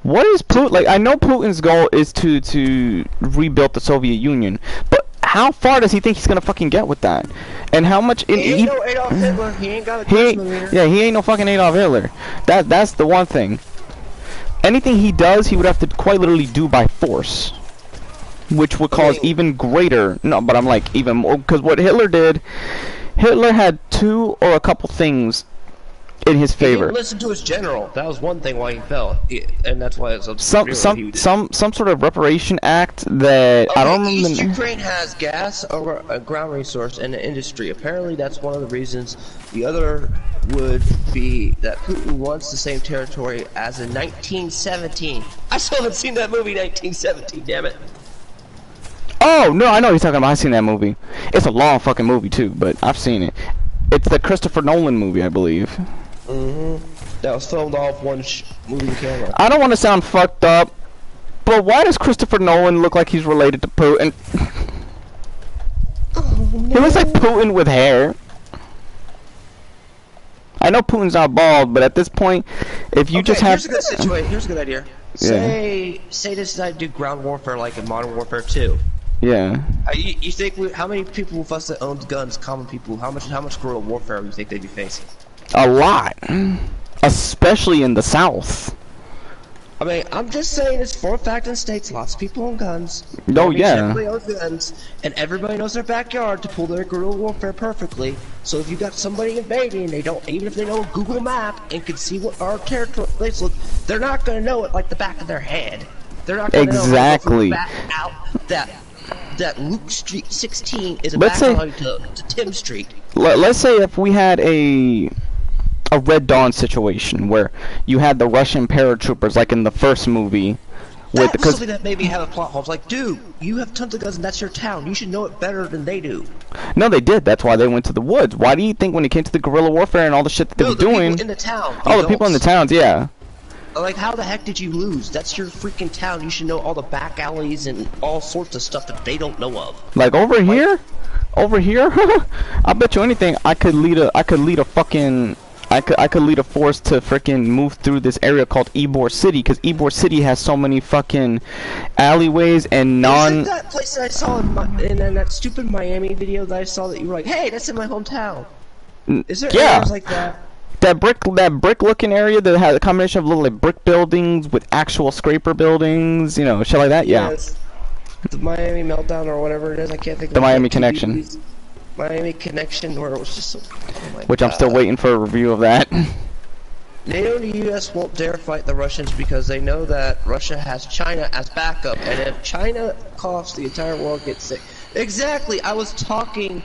B: What is Putin? Like, I know Putin's goal is to rebuild the Soviet Union, but how far does he think he's gonna fucking get with that? And how much?
A: He ain't no Adolf Hitler. He ain't got a charisma meter.
B: Yeah, he ain't no fucking Adolf Hitler. That's the one thing. Anything he does, he would have to quite literally do by force, which would cause even greater. No, but I'm like even more, because what Hitler did, Hitler had two or a couple things in his favor.
A: He didn't listen to his general. That was one thing why he fell, and that's why it's
B: some sort of reparation act that I don't remember.
A: East Ukraine has gas or a ground resource and an industry. Apparently, that's one of the reasons. The other would be that Putin wants the same territory as in 1917. I still haven't seen that movie, 1917. Damn it.
B: Oh no, I know what you're talking about. I've seen that movie. It's a long fucking movie too, but I've seen it. It's the Christopher Nolan movie, I believe.
A: That was filmed off one moving camera.
B: I don't want to sound fucked up, but why does Christopher Nolan look like he's related to Putin?
A: Oh, no.
B: He looks like Putin with hair. I know Putin's not bald, but at this point, if you just have...
A: Here's a good situation. Here's a good idea. Say this I do ground warfare like in Modern Warfare 2.
B: Yeah.
A: You think how many people with us that owns guns, common people, how much guerrilla warfare do you think they'd be facing?
B: A lot, especially in the South.
A: I mean, I'm just saying it's for a fact in the States. Lots of people own guns.
B: Oh yeah.
A: Everybody owns guns, and everybody knows their backyard to pull their guerrilla warfare perfectly. So if you got somebody invading, they don't, even if they know a Google map and can see what our territory place look, they're not gonna know it like the back of their head. They're not gonna know back out that Luke Street 16 is a back alley to Tim Street.
B: Let's say if we had a Red Dawn situation where you had the Russian paratroopers like in the first movie with
A: that's something that maybe have a plot hole. It's like, dude, you have tons of guns and that's your town. You should know it better than they do.
B: No, they did. That's why they went to the woods. Why do you think when it came to the guerrilla warfare and all the shit that they were doing?
A: People in the town.
B: Oh, the people in the towns, yeah.
A: Like, how the heck did you lose? That's your freaking town. You should know all the back alleys and all sorts of stuff that they don't know of.
B: Like over here, I bet you anything. I could lead a fucking. I could lead a force to freaking move through this area called Ybor City, because Ybor City has so many fucking alleyways and
A: Isn't that place that I saw in that stupid Miami video that I saw that you were like, hey, that's in my hometown. Is there areas like that?
B: That brick looking area that has a combination of little like brick buildings with actual scraper buildings, you know, shit like that. Yeah.
A: Yes. The Miami Meltdown or whatever it is, I can't think of
B: the Miami Connection.
A: Miami Connection, where it was just so...
B: Which I'm still waiting for a review of that.
A: NATO and the U.S. won't dare fight the Russians because they know that Russia has China as backup, and if China coughs, the entire world gets sick. Exactly, I was talking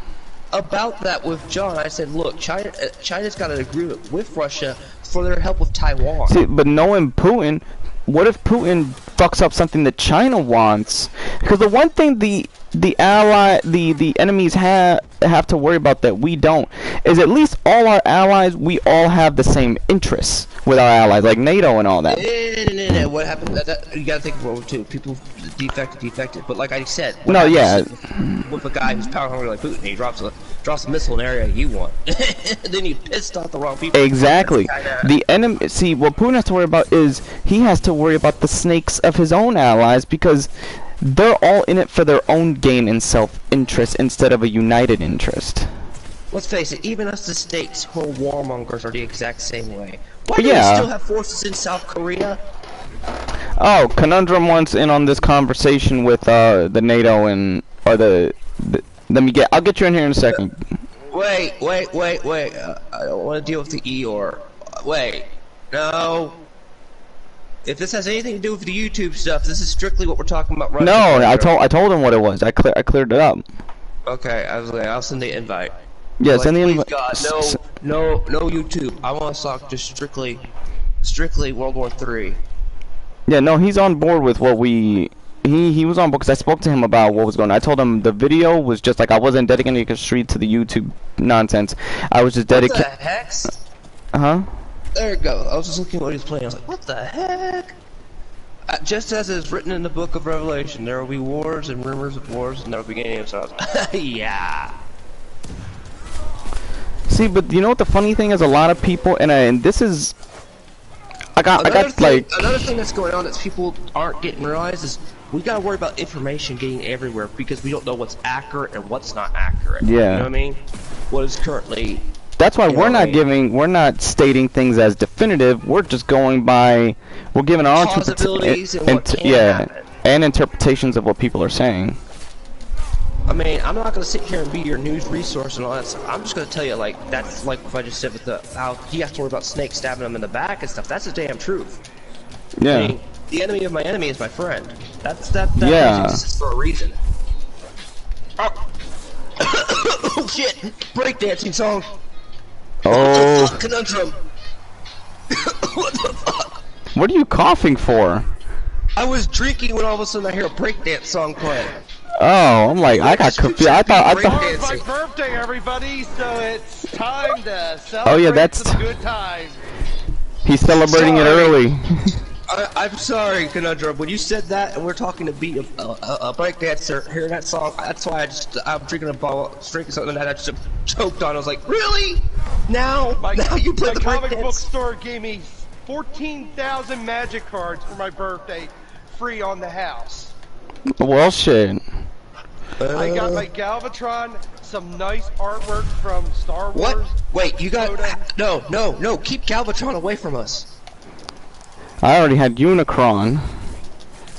A: about that with John. I said, look, China's got an agreement with Russia for their help with Taiwan.
B: See, but knowing Putin, what if Putin fucks up something that China wants? Because the one thing the enemies have to worry about that we don't is at least all our allies, we all have the same interests with our allies, like NATO and all that.
A: No. What happened? You gotta think of World War II. People defected. But like I said,
B: no, yeah.
A: With a guy who's power hungry like Putin, he drops a missile in an area you want. Then you pissed off the wrong people.
B: Exactly. The enemy. See, what Putin has to worry about is he has to worry about the snakes of his own allies, because they're all in it for their own gain and self-interest instead of a united interest.
A: Let's face it, even us the states who are warmongers are the exact same way. Why do we still have forces in South Korea?
B: Oh, Conundrum wants in on this conversation with the NATO and I'll get you in here in a second.
A: Wait. I don't want to deal with the Eeyore. Wait. No. If this has anything to do with the YouTube stuff, this is strictly what we're talking about right now.
B: No, I told him what it was. I cleared it up.
A: Okay, I'll send the invite.
B: Yeah, send the invite.
A: God, no YouTube. I want to talk just strictly World War III.
B: Yeah, no, he's on board with what we he was on board because I spoke to him about what was going on. I told him the video was just like I wasn't dedicating a street to the YouTube nonsense. I was just dedicating.
A: What the heck?
B: Huh?
A: There you go. I was just looking at what he was playing. I was like, what the heck? Just as is written in the book of Revelation, there will be wars and rumors of wars, and there will be games. So I was like, yeah.
B: See, but you know what the funny thing is? A lot of people, and this is, I got like
A: another thing that's going on that people aren't getting realized is we gotta worry about information getting everywhere because we don't know what's accurate and what's not accurate.
B: Yeah.
A: You know what I mean? What is currently.
B: That's why we're not stating things as definitive. We're just going by, we're giving our
A: possibilities and what can happen.
B: And interpretations of what people are saying.
A: I mean, I'm not gonna sit here and be your news resource and all that stuff. I'm just gonna tell you, like, that's like what I just said with how he has to worry about snakes stabbing him in the back and stuff. That's the damn truth.
B: Yeah.
A: I mean, the enemy of my enemy is my friend. That
B: Yeah.
A: exists for a reason. Oh shit! Breakdancing song.
B: Oh.
A: What the fuck, conundrum? What the fuck?
B: What are you coughing for?
A: I was drinking when all of a sudden I hear a breakdance song play.
B: Oh, I'm like, I got confused. I thought.
C: It's my birthday, everybody, so it's time to celebrate.
B: Oh yeah, that's
C: some good times.
B: He's celebrating it early.
A: I'm sorry, Conundrum. When you said that, and we're talking to beat a breakdancer, hearing that song, that's why I'm drinking something that I just choked on. I was like, really? Now you play the
C: comic
A: breakdance?
C: book store gave me 14,000 magic cards for my birthday, free on the house.
B: Well, shit.
C: I got my Galvatron, some nice artwork from Star Wars.
A: What? Wait, you got... No, keep Galvatron away from us.
B: I already had Unicron.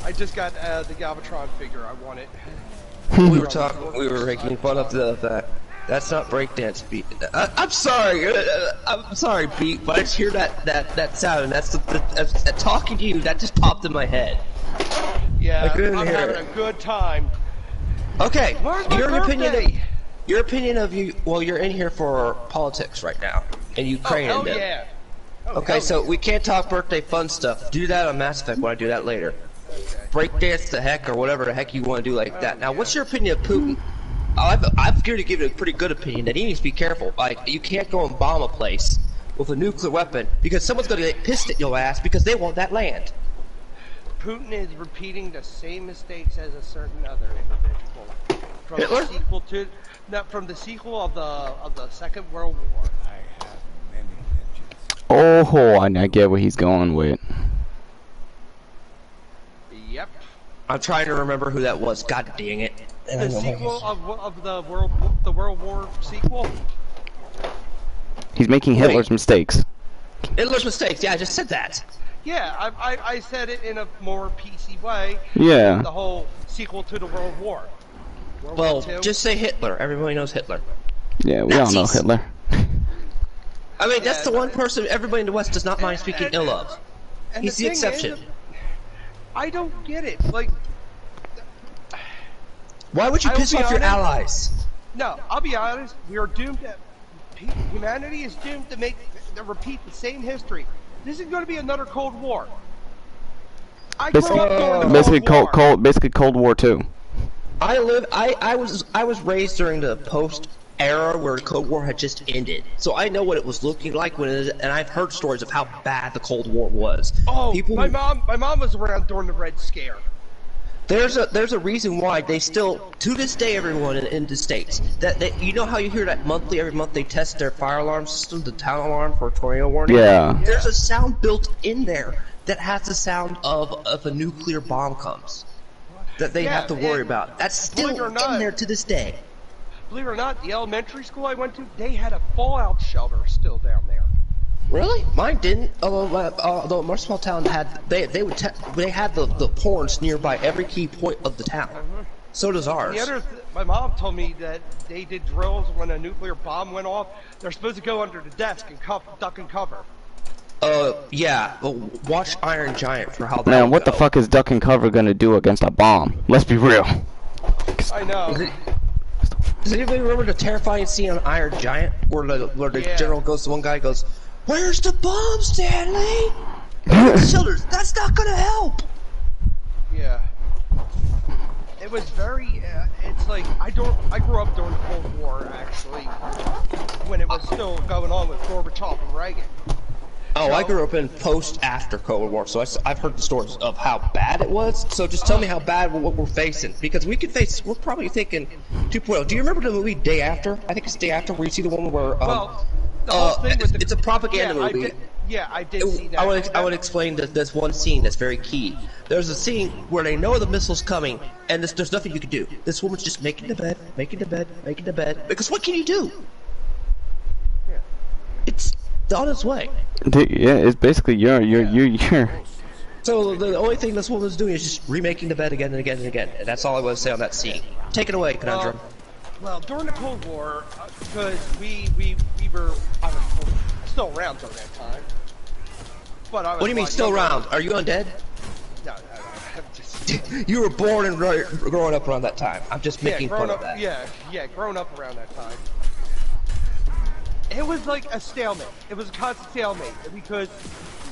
C: I just got the Galvatron figure, I want it.
A: We were making fun of that. That's not breakdance beat. I'm sorry, beat, but I just hear that sound, and that's talking to you, that just popped in my head.
C: Yeah, I'm having a good time.
A: Okay,
C: Birthday?
A: your opinion of you. Well, you're in here for politics right now in Ukraine.
C: Oh, hell yeah.
A: Okay, so we can't talk birthday fun stuff. Do that on Mass Effect when I do that later. Okay. Breakdance the heck or whatever the heck you want to do like that. Now, what's your opinion of Putin? I've here to give it a pretty good opinion that he needs to be careful. Like, you can't go and bomb a place with a nuclear weapon because someone's going to get pissed at your ass because they want that land.
C: Putin is repeating the same mistakes as a certain other individual. From
A: Hitler?
C: The sequel to, from the sequel of the Second World War.
D: I have many legends.
B: Oh, I get where he's going with.
C: Yep.
A: I'm trying to remember who that was. God dang it.
C: The sequel of the World War sequel.
B: He's making Hitler's mistakes.
A: Hitler's mistakes. Yeah, I just said that.
C: Yeah, I said it in a more PC way.
B: Yeah.
C: The whole sequel to the World War.
A: Well, just say Hitler. Everybody knows Hitler.
B: Yeah, we all know Hitler.
A: I mean, that's the one person everybody in the West does not mind speaking ill of. He's the exception.
C: I don't get it. Like,
A: why would you piss off your allies?
C: No, I'll be honest. We are doomed to. Humanity is doomed to repeat the same history. This is going to be another Cold War.
B: Basically Cold War 2.
A: I was raised during the post era where the Cold War had just ended, so I know what it was looking like and I've heard stories of how bad the Cold War was.
C: Oh, my mom was around during the Red Scare.
A: There's a reason why they still, to this day, everyone in the States, you know how you hear that every month they test their fire alarm system, the town alarm for a tornado warning?
B: Yeah.
A: There's a sound built in there that has the sound of a nuclear bomb comes. That they have to worry about. That's still in there to this day.
C: Believe it or not, the elementary school I went to, they had a fallout shelter still down there.
A: Really? Mine didn't. Although a more small town had, they had the porns nearby every key point of the town. So does ours.
C: My mom told me that they did drills when a nuclear bomb went off. They're supposed to go under the desk and duck and cover.
A: Yeah. Well, watch Iron Giant for how that.
B: Man, what the fuck is duck and cover gonna do against a bomb? Let's be real.
C: I know.
A: Does anybody remember the terrifying scene on Iron Giant where the general goes to one guy goes, "Where's the bomb, Stanley?" Shoulders. That's not gonna help.
C: Yeah. it was very. It's like I grew up during the Cold War actually, when it was still going on with Gorbachev and Reagan.
A: Oh,
C: So,
A: I grew up in post-after Cold War, so I've heard the stories of how bad it was. So just tell me how bad what we're facing, because we're probably thinking 2.0. Do you remember the movie Day After? I think it's Day After, where you see the one where
C: well, the whole thing with
A: it's a propaganda movie.
C: I did see that.
A: I would explain this one scene that's very key. There's a scene where they know the missile's coming, and there's nothing you can do. This woman's just making the bed, because what can you do?
C: Yeah.
A: It's on its way.
B: Yeah, it's basically you're.
A: So the only thing this woman's doing is just remaking the bed again and again and again. And that's all I want to say on that scene. Take it away, Conundrum.
C: Well, during the Cold War, because we were still around during that time. But I was
A: What do you mean still around? Are you undead?
C: No. Just,
A: You were born and growing up around that time. I'm just making fun of that.
C: Yeah, growing up around that time. It was like a stalemate. It was a constant stalemate because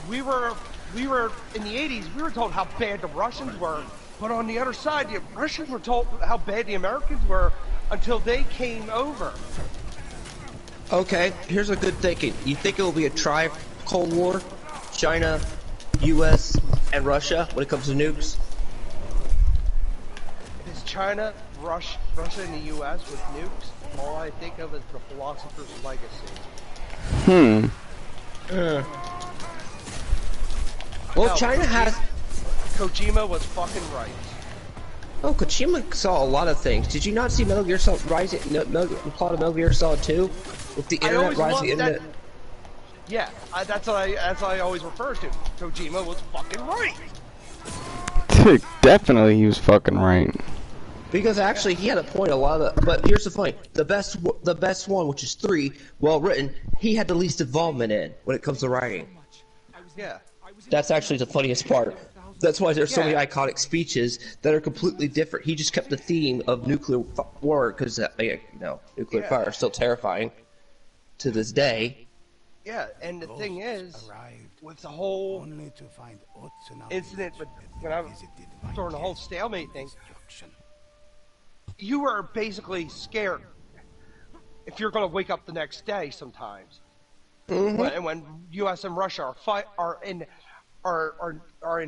C: we were in the 80s. We were told how bad the Russians were, but on the other side, the Russians were told how bad the Americans were until they came over.
A: Okay, here's a good thinking. You think it will be a tri-Cold War? China, U.S., and Russia when it comes to nukes?
C: It's China, Russia, and the U.S. with nukes. All I think of is the philosopher's legacy.
A: Well, China has...
C: Kojima was fucking right.
A: Oh, Kojima saw a lot of things. Did you not see Metal Gear Solid Rising? The plot of Metal Gear Solid 2? With the internet rising, the internet...
C: Yeah, that's what I always refer to. Kojima was fucking right.
B: Dude, definitely he was fucking right.
A: Because actually, he had a point. But here's the point: the best one, which is 3, well written, he had the least involvement in when it comes to writing.
C: Yeah,
A: that's actually the funniest part. That's why there's so many iconic speeches that are completely different. He just kept the theme of nuclear war because nuclear fire is still terrifying to this day.
C: Yeah, and the thing is, with the whole incident when I was during the whole stalemate thing. You were basically scared if you're going to wake up the next day sometimes. When U.S. and Russia are in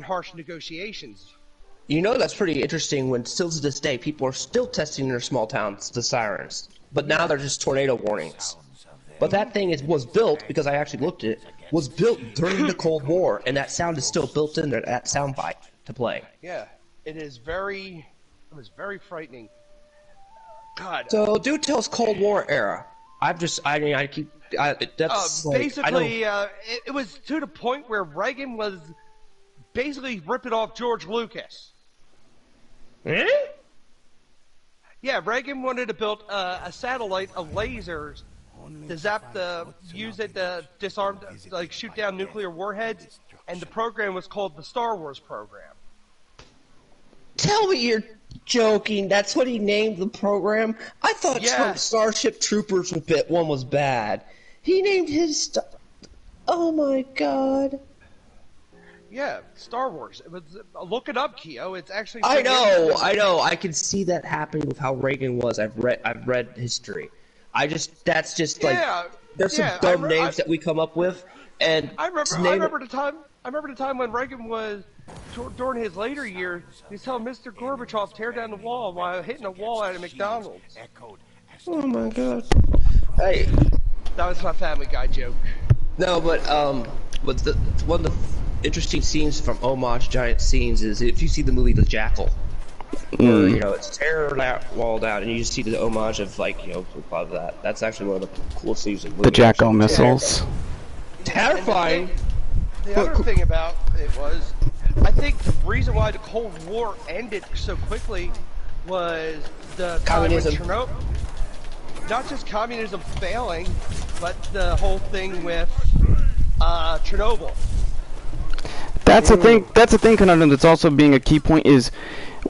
C: harsh negotiations.
A: You know that's pretty interesting when still to this day people are still testing in their small towns the sirens, but now they're just tornado warnings. But that thing was built, because I actually looked at it, was built during the Cold War, and that sound is still built in there, that sound bite to play.
C: Yeah, it was very frightening. God.
A: So, do tell us Cold War era. That's
C: basically, it was to the point where Reagan was basically ripping off George Lucas.
A: Eh?
C: Yeah, Reagan wanted to build a satellite of lasers use it to disarm, shoot down nuclear warheads, and the program was called the Star Wars program.
A: Tell me you're joking. That's what he named the program? I thought Starship Troopers one was bad. He named his Oh my god.
C: Yeah, Star Wars. It was, look it up, Keo. It's actually...
A: I know. I can see that happening with how Reagan was. I've read history. There's some dumb names that we come up with, and
C: I remember the time when Reagan was during his later years. He's telling Mr. Gorbachev tear down the wall while hitting a wall at a McDonald's.
A: Oh my god! Hey,
C: that was my Family Guy joke.
A: No, but one of the interesting scenes from homage giant scenes is if you see the movie The Jackal. Where, it's tear that wall down, and you just see the homage of, a lot of that. That's actually one of the coolest scenes in the movie.
B: The Jackal missiles.
A: Terrifying!
C: The other thing about it was, I think the reason why the Cold War ended so quickly was the
A: communism.
C: Chernobyl. Not just communism failing, but the whole thing with Chernobyl.
B: That's the thing. That's the thing, Conundrum. That's also being a key point is.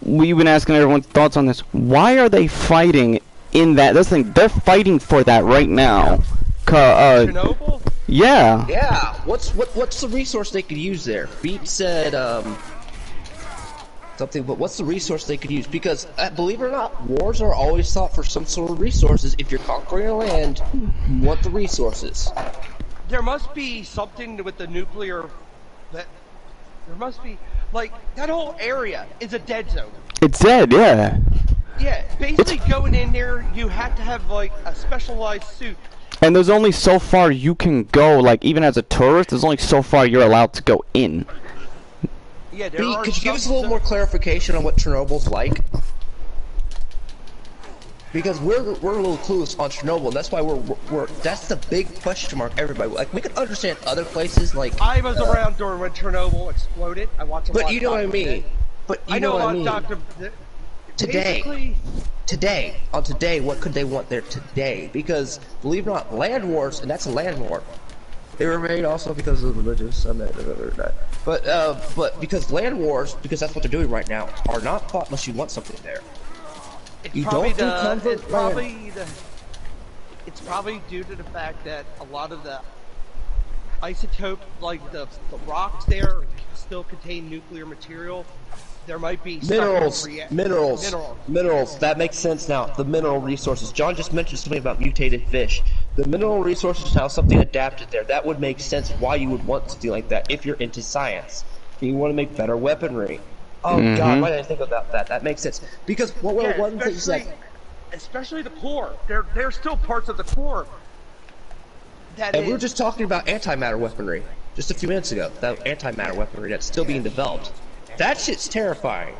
B: We've been asking everyone's thoughts on this. Why are they fighting in that? That's the thing. They're fighting for that right now.
C: Chernobyl?
B: Yeah.
A: Yeah. What's the resource they could use there? Beat said something, but what's the resource they could use? Because, believe it or not, wars are always sought for some sort of resources. If you're conquering a land, you want the resources.
C: There must be something with the nuclear that there must be, like, that whole area is a dead zone.
B: It's dead, yeah.
C: Yeah, basically going in there, you have to have like a specialized suit.
B: And there's only so far you can go, like even as a tourist, there's only so far you're allowed to go in.
C: Yeah,
A: Could you give us a little more clarification on what Chernobyl's like? Because we're a little clueless on Chernobyl, and that's why that's the big question mark. Everybody, like, we can understand other places like.
C: I was around during when Chernobyl exploded. I watched a lot.
A: But you know what I mean. But you know what I mean. Today, what could they want there today? Because believe it or not, land wars, and that's a land war. They were made also because of religious, but because land wars, because that's what they're doing right now, are not fought unless you want something there.
C: It's probably due to the fact that a lot of the isotope, like the rocks there, still contain nuclear material. There might be
A: minerals. That makes sense now. The mineral resources. John just mentioned something about mutated fish. The mineral resources, now something adapted there. That would make sense why you would want something like that if you're into science. You want to make better weaponry. Oh God, why did I think about that? That makes sense. Because one thing is that,
C: especially the core, they're still parts of the core.
A: And we were just talking about antimatter weaponry just a few minutes ago. That antimatter weaponry that's still being developed. That shit's terrifying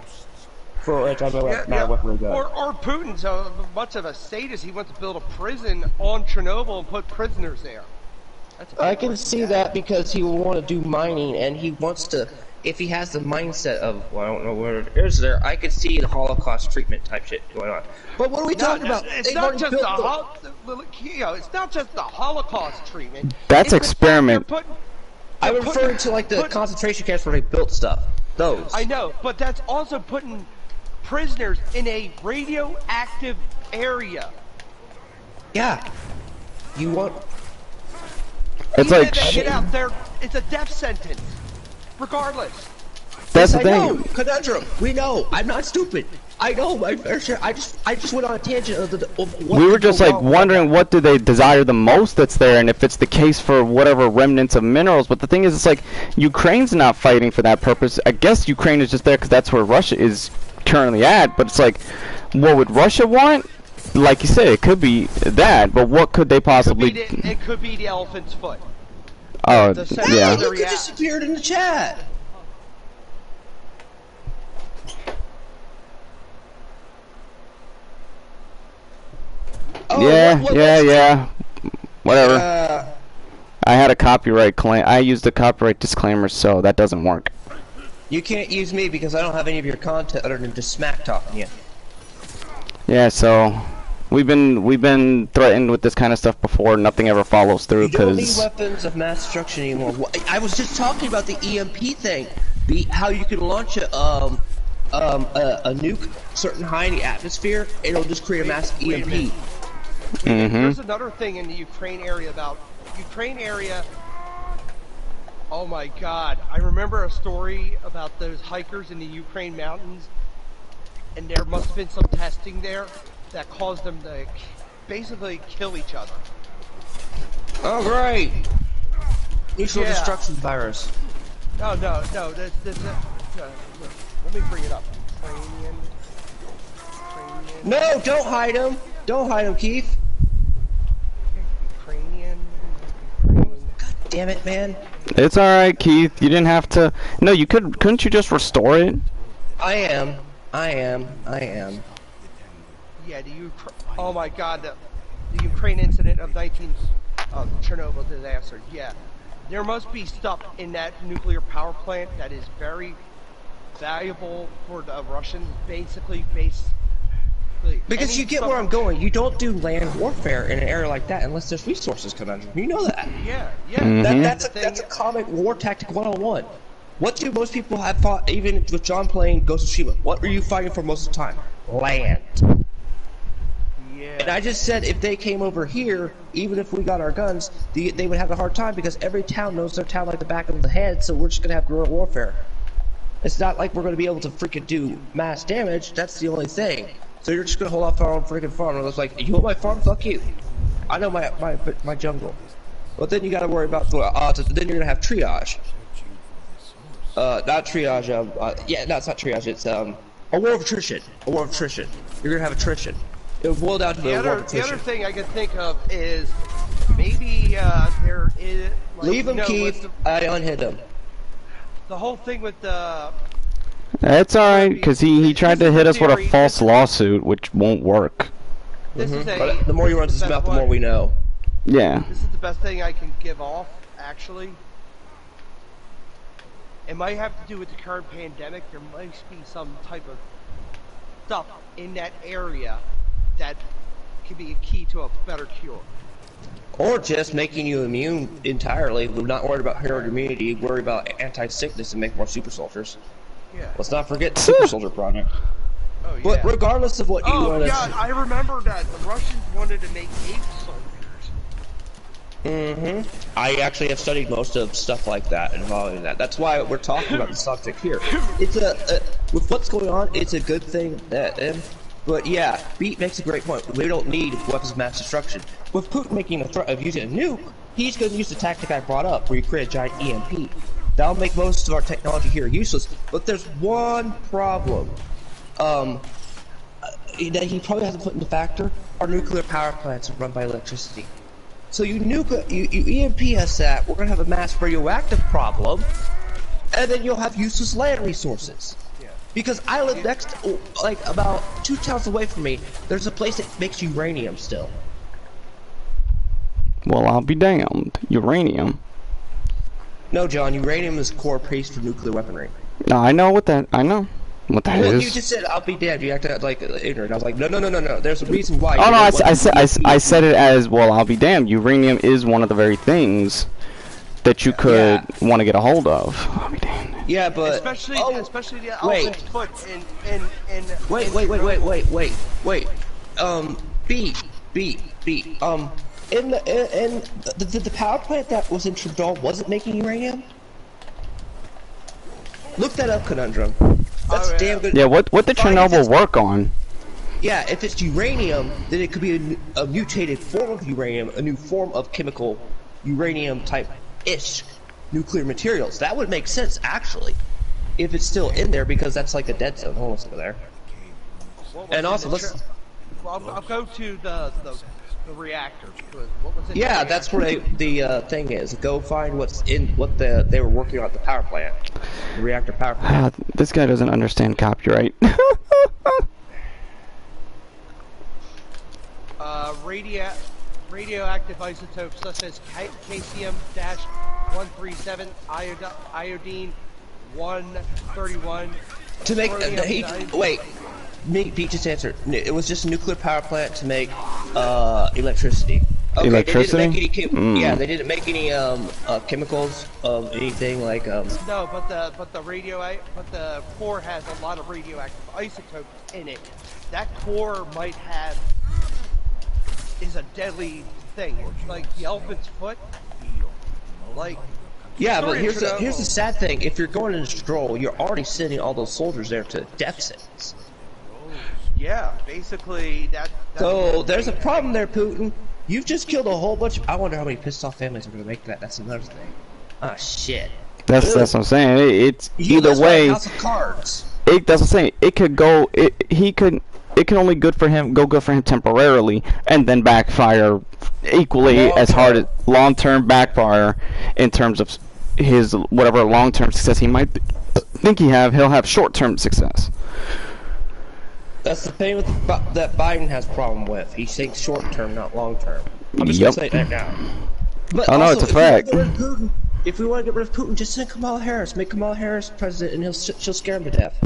A: for antimatter weaponry gun.
C: Or Putin's so much of a sadist. He wants to build a prison on Chernobyl and put prisoners there.
A: I can see that because he will want to do mining, and he wants to. If he has the mindset of, well, I don't know where it is there, I could see the Holocaust treatment type shit going on. But what are we talking about?
C: It's not just the Holocaust treatment.
B: That's experiment.
A: I'm referring to like the concentration camps where they built stuff. Those.
C: I know, but that's also putting prisoners in a radioactive area.
A: Yeah. You want...
B: It's
C: even
B: like...
C: if they get out there, it's a death sentence. Regardless.
B: That's the thing.
A: I know, conundrum. We know. I'm not stupid. I know. I just went on a tangent of what
B: we were just like wondering what do they desire the most that's there, and if it's the case for whatever remnants of minerals. But the thing is, it's like Ukraine's not fighting for that purpose. I guess Ukraine is just there because that's where Russia is currently at. But it's like, what would Russia want? Like you said, it could be that. But what could they possibly?
C: It could be the elephant's foot.
B: Oh, yeah.
A: Look, it just appeared in the chat. Oh,
B: yeah. Whatever. I had a copyright claim. I used a copyright disclaimer, so that doesn't work.
A: You can't use me because I don't have any of your content other than just smack talking you.
B: Yeah, so we've been threatened with this kind of stuff before. Nothing ever follows through because.
A: You don't need weapons of mass destruction anymore. I was just talking about the EMP thing. How you can launch a nuke certain high in the atmosphere, it'll just create a mass EMP.
C: There's another thing in the Ukraine area about Ukraine area. Oh my God! I remember a story about those hikers in the Ukraine mountains, and there must have been some testing there that caused them to basically kill each other.
A: Oh great! Mutual destruction virus.
C: No. Let me bring it up. Ukrainian.
A: No, don't hide him. Don't hide him, Keith.
C: Ukrainian.
A: God damn it, man.
B: It's alright, Keith. You didn't have to. No, you couldn't you just restore it?
A: I am.
C: Yeah, oh my God, the Ukraine incident of Chernobyl disaster. Yeah, there must be stuff in that nuclear power plant that is very valuable for the Russians. Basically,
A: because you get where I'm going. You don't do land warfare in an area like that unless there's resources coming under. You know that.
C: Yeah.
A: That's a common war tactic 101. What do most people have fought, even with John playing Ghost of Tsushima? What are you fighting for most of the time? Land.
C: Yeah.
A: And I just said if they came over here, even if we got our guns, they would have a hard time because every town knows their town like the back of the head, so we're just going to have guerrilla warfare. It's not like we're gonna be able to freaking do mass damage. That's the only thing. So you're just gonna hold off our own freaking farm. And it's like, you want my farm? Fuck you. I know my jungle. But then you gotta worry about the odds. Then you're gonna have triage. Not triage. Yeah, no, it's not triage. It's a war of attrition. A war of attrition. You're gonna have attrition. It'll boil down to the war of attrition.
C: The other thing I can think of is maybe there is. Like,
A: Leave him, Keith. I unhit him.
C: The whole thing with the.
B: That's alright, because he tried to hit us with a false lawsuit, which won't work.
A: But the more you run to this map, the more we know.
B: Yeah.
C: This is the best thing I can give off, actually. It might have to do with the current pandemic. There might be some type of stuff in that area that could be a key to a better cure.
A: Or just making you immune entirely. We're not worried about herd immunity. Worry about anti-sickness and make more super soldiers.
C: Yeah.
A: Let's not forget the super soldier project.
C: Oh, yeah.
A: But regardless of what you want to...
C: Oh, yeah, I remember that the Russians wanted to make ape soldiers.
A: I actually have studied most of stuff like that involving that. That's why we're talking about the subject here. It's with what's going on, it's a good thing that... but yeah, Beat makes a great point. We don't need weapons of mass destruction. With Putin making a threat of using a nuke, he's going to use the tactic I brought up, where you create a giant EMP. That'll make most of our technology here useless. But there's one problem. That he probably hasn't put into factor. Our nuclear power plants are run by electricity. So you EMP us that, we're going to have a mass radioactive problem, and then you'll have useless land resources. Because I live next, like, about 2 towns away from me, there's a place that makes uranium still.
B: Well, I'll be damned. Uranium.
A: No, John, uranium is core piece for nuclear weaponry.
B: No, I know what that is.
A: You just said, I'll be damned. You acted like ignorant. I was like, no. There's a reason why.
B: Oh, no, I said it as, well, I'll be damned. Uranium is one of the very things that you could want to get a hold of. I'll be damned.
A: Yeah, but
C: especially the elephant's foot in
A: wait. In the power plant that was in Trudol wasn't making uranium. Look that up, Conundrum. That's damn good.
B: Yeah, what did Chernobyl work on?
A: Yeah, if it's uranium, then it could be a mutated form of uranium, a new form of chemical uranium type-ish nuclear materials. That would make sense, actually, if it's still in there, because that's like a dead zone almost over there. And also,
C: I'll go to the reactor. What was it?
A: Yeah, that's where the thing is. Go find what they were working on at the power plant, the reactor power plant.
B: This guy doesn't understand copyright.
C: Radioactive isotopes such as Caesium-137, iodine-131.
A: To make wait. Pete just answered. It was just a nuclear power plant to make electricity. Okay,
B: electricity?
A: They didn't make any yeah, they didn't make any chemicals of anything like
C: No, but the core has a lot of radioactive isotopes in it. That core might have is a deadly thing. It's like the elephant's foot. Like
A: yeah, but here's the sad thing. If you're going in a stroll, you're already sending all those soldiers there to death sentence.
C: Yeah, basically that.
A: So there's a problem there, Putin. You've just killed a whole bunch. I wonder how many pissed off families are going to make that. That's another thing. Ah, shit.
B: That's what I'm saying. It's either way.
A: House of Cards.
B: That's what I'm saying. It could go. It can only good for him temporarily, and then backfire equally as hard as long-term backfire in terms of his whatever long-term success he might think he'll have short-term success.
A: That's the thing that Biden has a problem with. He thinks short-term, not long-term. I'm just gonna say that now. But
B: oh no, it's a fact.
A: If we want to get rid of Putin, just send Kamala Harris. Make Kamala Harris president, and she'll scare him to death.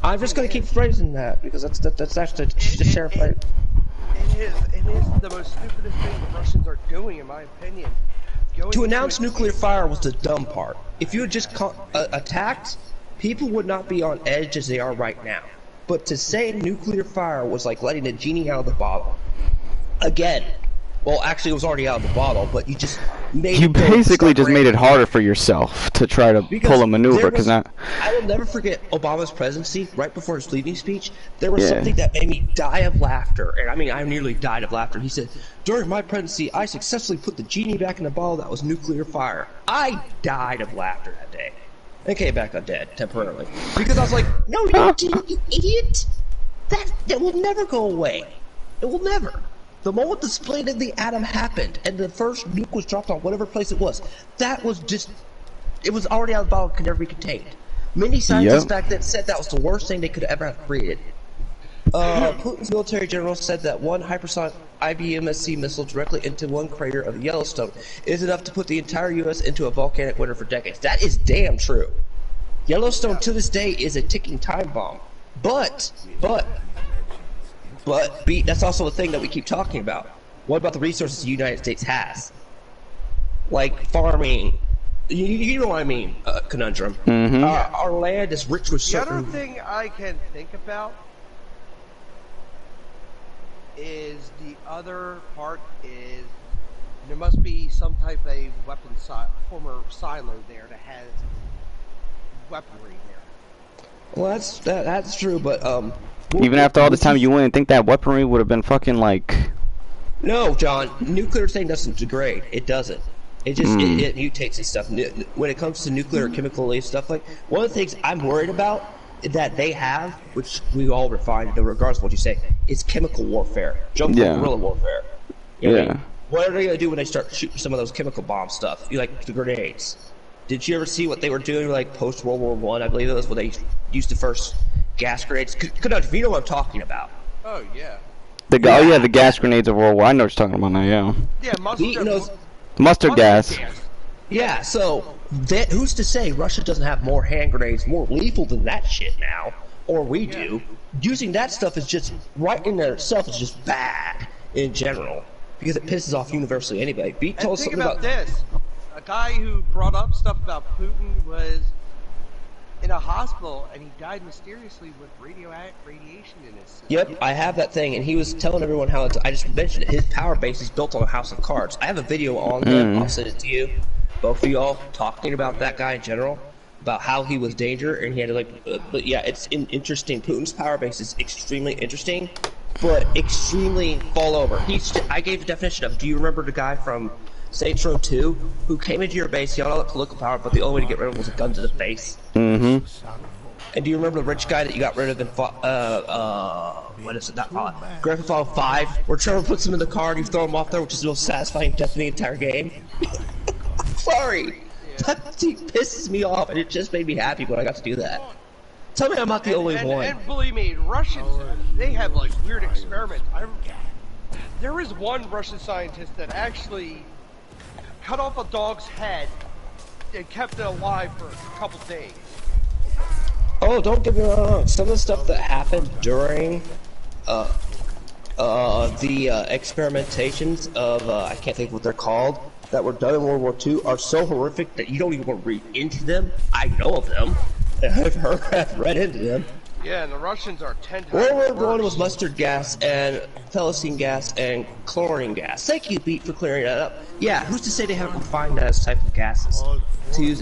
A: I'm just gonna keep phrasing that because that's actually the sheriff.
C: It is the most stupidest thing the Russians are doing, in my opinion.
A: To announce nuclear fire was the dumb part. If you had just attacked, people would not be on edge as they are right now. But to say nuclear fire was like letting a genie out of the bottle. Again, Well, actually, it was already out of the bottle, but you just made
B: You
A: it go
B: basically
A: start
B: just made it
A: raining.
B: harder for yourself to try to pull a maneuver,
A: there
B: because
A: was-
B: not.
A: I will never forget Obama's presidency, right before his leaving speech, there was
B: Yeah.
A: something that made me die of laughter, and I mean, I nearly died of laughter. He said, during my presidency, I successfully put the genie back in the bottle that was nuclear fire. I died of laughter that day. And came back undead, temporarily. Because I was like, no, you didn't, you idiot! That will never go away. It will never. The moment the split of the atom happened, and the first nuke was dropped on whatever place it was, that was just... It was already out of the bottle, could never be contained. Many scientists back then said that was the worst thing they could ever have created. Putin's military general said that one hypersonic IBMSC missile directly into one crater of the Yellowstone is enough to put the entire U.S. into a volcanic winter for decades. That is damn true. Yellowstone to this day is a ticking time bomb. But, that's also a thing that we keep talking about. What about the resources the United States has? Like farming. You know what I mean, conundrum.
B: Mm-hmm.
A: Our land is rich with
C: The
A: certain...
C: other thing I can think about is there must be some type of weapon former silo there that has weaponry there.
A: Well, that's true, but
B: Even after all this time, you wouldn't think that weaponry would have been fucking like.
A: No, John. Nuclear thing doesn't degrade. It doesn't. It just it mutates and stuff. When it comes to nuclear chemical stuff, like one of the things I'm worried about that they have, which we all refine, regardless of what you say, is chemical warfare, guerrilla warfare. You know what I mean? What are they gonna do when they start shooting some of those chemical bomb stuff? You like the grenades? Did you ever see what they were doing like post World War I? I believe it was when they used the first gas grenades. If you know what I'm talking about.
C: Oh yeah.
B: The gas grenades of World War. I know what you're talking about now. Yeah.
C: Yeah,
B: Mustard gas.
A: Yeah. So who's to say Russia doesn't have more hand grenades, more lethal than that shit now, or we do? Using that stuff is just right in there itself is just bad in general because it pisses off universally anybody. Beat told us
C: think
A: something
C: about this. A guy who brought up stuff about Putin was in a hospital and he died mysteriously with radiation in his system.
A: Yep, I have that thing, and he was telling everyone how I just mentioned it, his power base is built on a house of cards. I have a video on him, I'll send it to you, both of y'all, talking about that guy in general, about how he was danger, and he had to like, but yeah, it's interesting. Putin's power base is extremely interesting, but extremely fall over. I gave the definition of, do you remember the guy from Saints Row 2 who came into your base, he had all that political power, but the only way to get rid of him was a gun to the face?
B: Mm-hmm.
A: And do you remember the rich guy that you got rid of in what is it, not Grand Theft Auto 5, where Trevor puts him in the car and you throw him off there, which is the most satisfying death in the entire game? Sorry! That pisses me off, and it just made me happy when I got to do that. Tell me I'm not the only one.
C: And believe me, Russians, they have like weird experiments. There is one Russian scientist that actually cut off a dog's head and kept it alive for a couple days.
A: Oh, don't get me wrong. Some of the stuff that happened during the experimentations of I can't think of what they're called, that were done in World War II are so horrific that you don't even want to read into them. I know of them. I've read into them.
C: Yeah, and the Russians are 10 times
A: World War I
C: worse.
A: was mustard gas and phthalocene gas and chlorine gas. Thank you, Pete, for clearing that up. Yeah, who's to say they haven't refined that as type of gases to use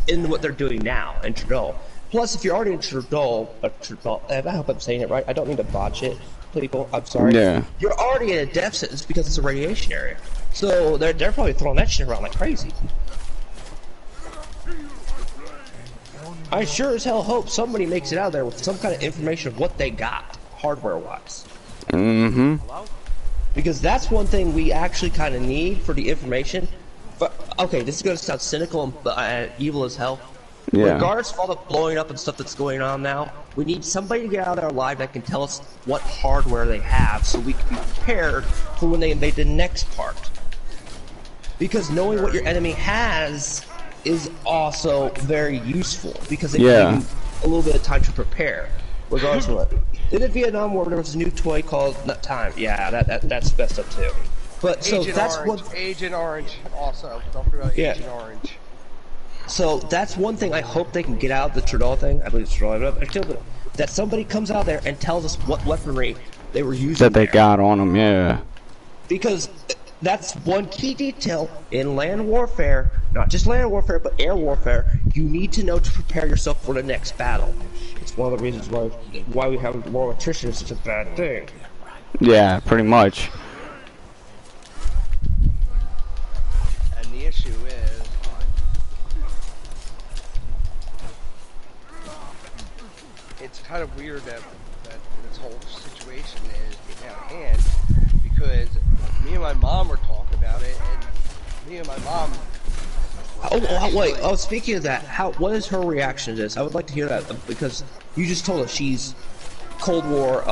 A: in what they're doing now in Chernobyl? Plus, if you're already in Chernobyl, I hope I'm saying it right. I don't mean to botch it, people. I'm sorry.
B: Yeah.
A: You're already in a death sentence because it's a radiation area. So they're probably throwing that shit around like crazy. I sure as hell hope somebody makes it out of there with some kind of information of what they got, hardware-wise.
B: Mm-hmm.
A: Because that's one thing we actually kind of need for the information. But, okay, this is going to sound cynical and evil as hell.
B: Yeah.
A: Regardless of all the blowing up and stuff that's going on now, we need somebody to get out there alive that can tell us what hardware they have so we can be prepared for when they invade the next part. Because knowing what your enemy has is also very useful because it gives you a little bit of time to prepare, regardless of what. In the Vietnam War, there was a new toy called Nut Time. Yeah, that's messed up too. But so that's
C: Orange, Agent Orange also. Don't forget about Agent Orange.
A: So that's one thing I hope they can get out of the Chernobyl thing. I believe it's Chernobyl. That somebody comes out there and tells us what weaponry they were using.
B: That they got on them, yeah.
A: Because That's one key detail in land warfare, not just land warfare, but air warfare. You need to know to prepare yourself for the next battle. It's one of the reasons why we have war attrition is such a bad thing.
B: Yeah, pretty much.
C: And the issue is, it's kind of weird that this whole situation is out of hand, because me and my mom were talking about it, and me and my mom.
A: Wait. Oh, speaking of that, what is her reaction to this? I would like to hear that because you just told us she's Cold War.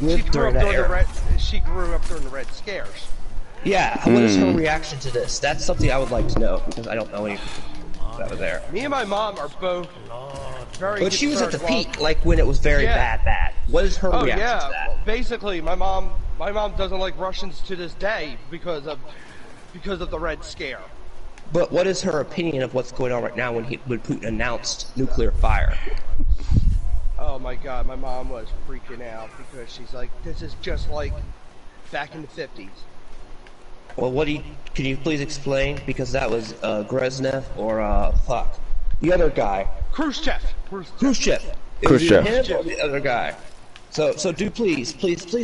A: Lived during that era.
C: She grew up during the Red Scares.
A: Yeah. What is her reaction to this? That's something I would like to know because I don't know anything that was there.
C: Me and my mom are both very.
A: But she was at the peak, like when it was very bad. What is her reaction to that?
C: Well, basically, my mom doesn't like Russians to this day because of the Red Scare.
A: But what is her opinion of what's going on right now when Putin announced nuclear fire?
C: Oh my God, my mom was freaking out because she's like, this is just like back in the 50s.
A: Well, can you please explain? Because that was Brezhnev or the other guy.
C: Khrushchev.
A: It was either him or the other guy. So do please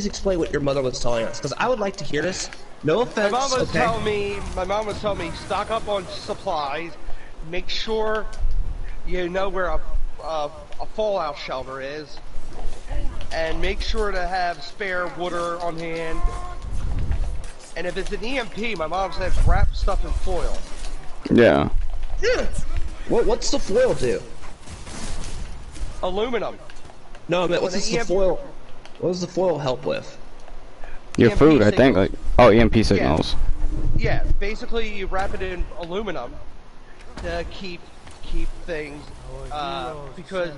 A: explain what your mother was telling us, because I would like to hear this. No offense.
C: My mom was telling me, stock up on supplies, make sure you know where a fallout shelter is, and make sure to have spare water on hand. And if it's an EMP, my mom says wrap stuff in foil.
B: Yeah.
A: Yeah. What's the foil do?
C: Aluminum.
A: No, I meant what's the foil? What does the foil help with?
B: Your
C: EMP
B: food,
C: signals.
B: I think. Like, oh, EMP signals.
C: Yeah, basically you wrap it in aluminum to keep things, because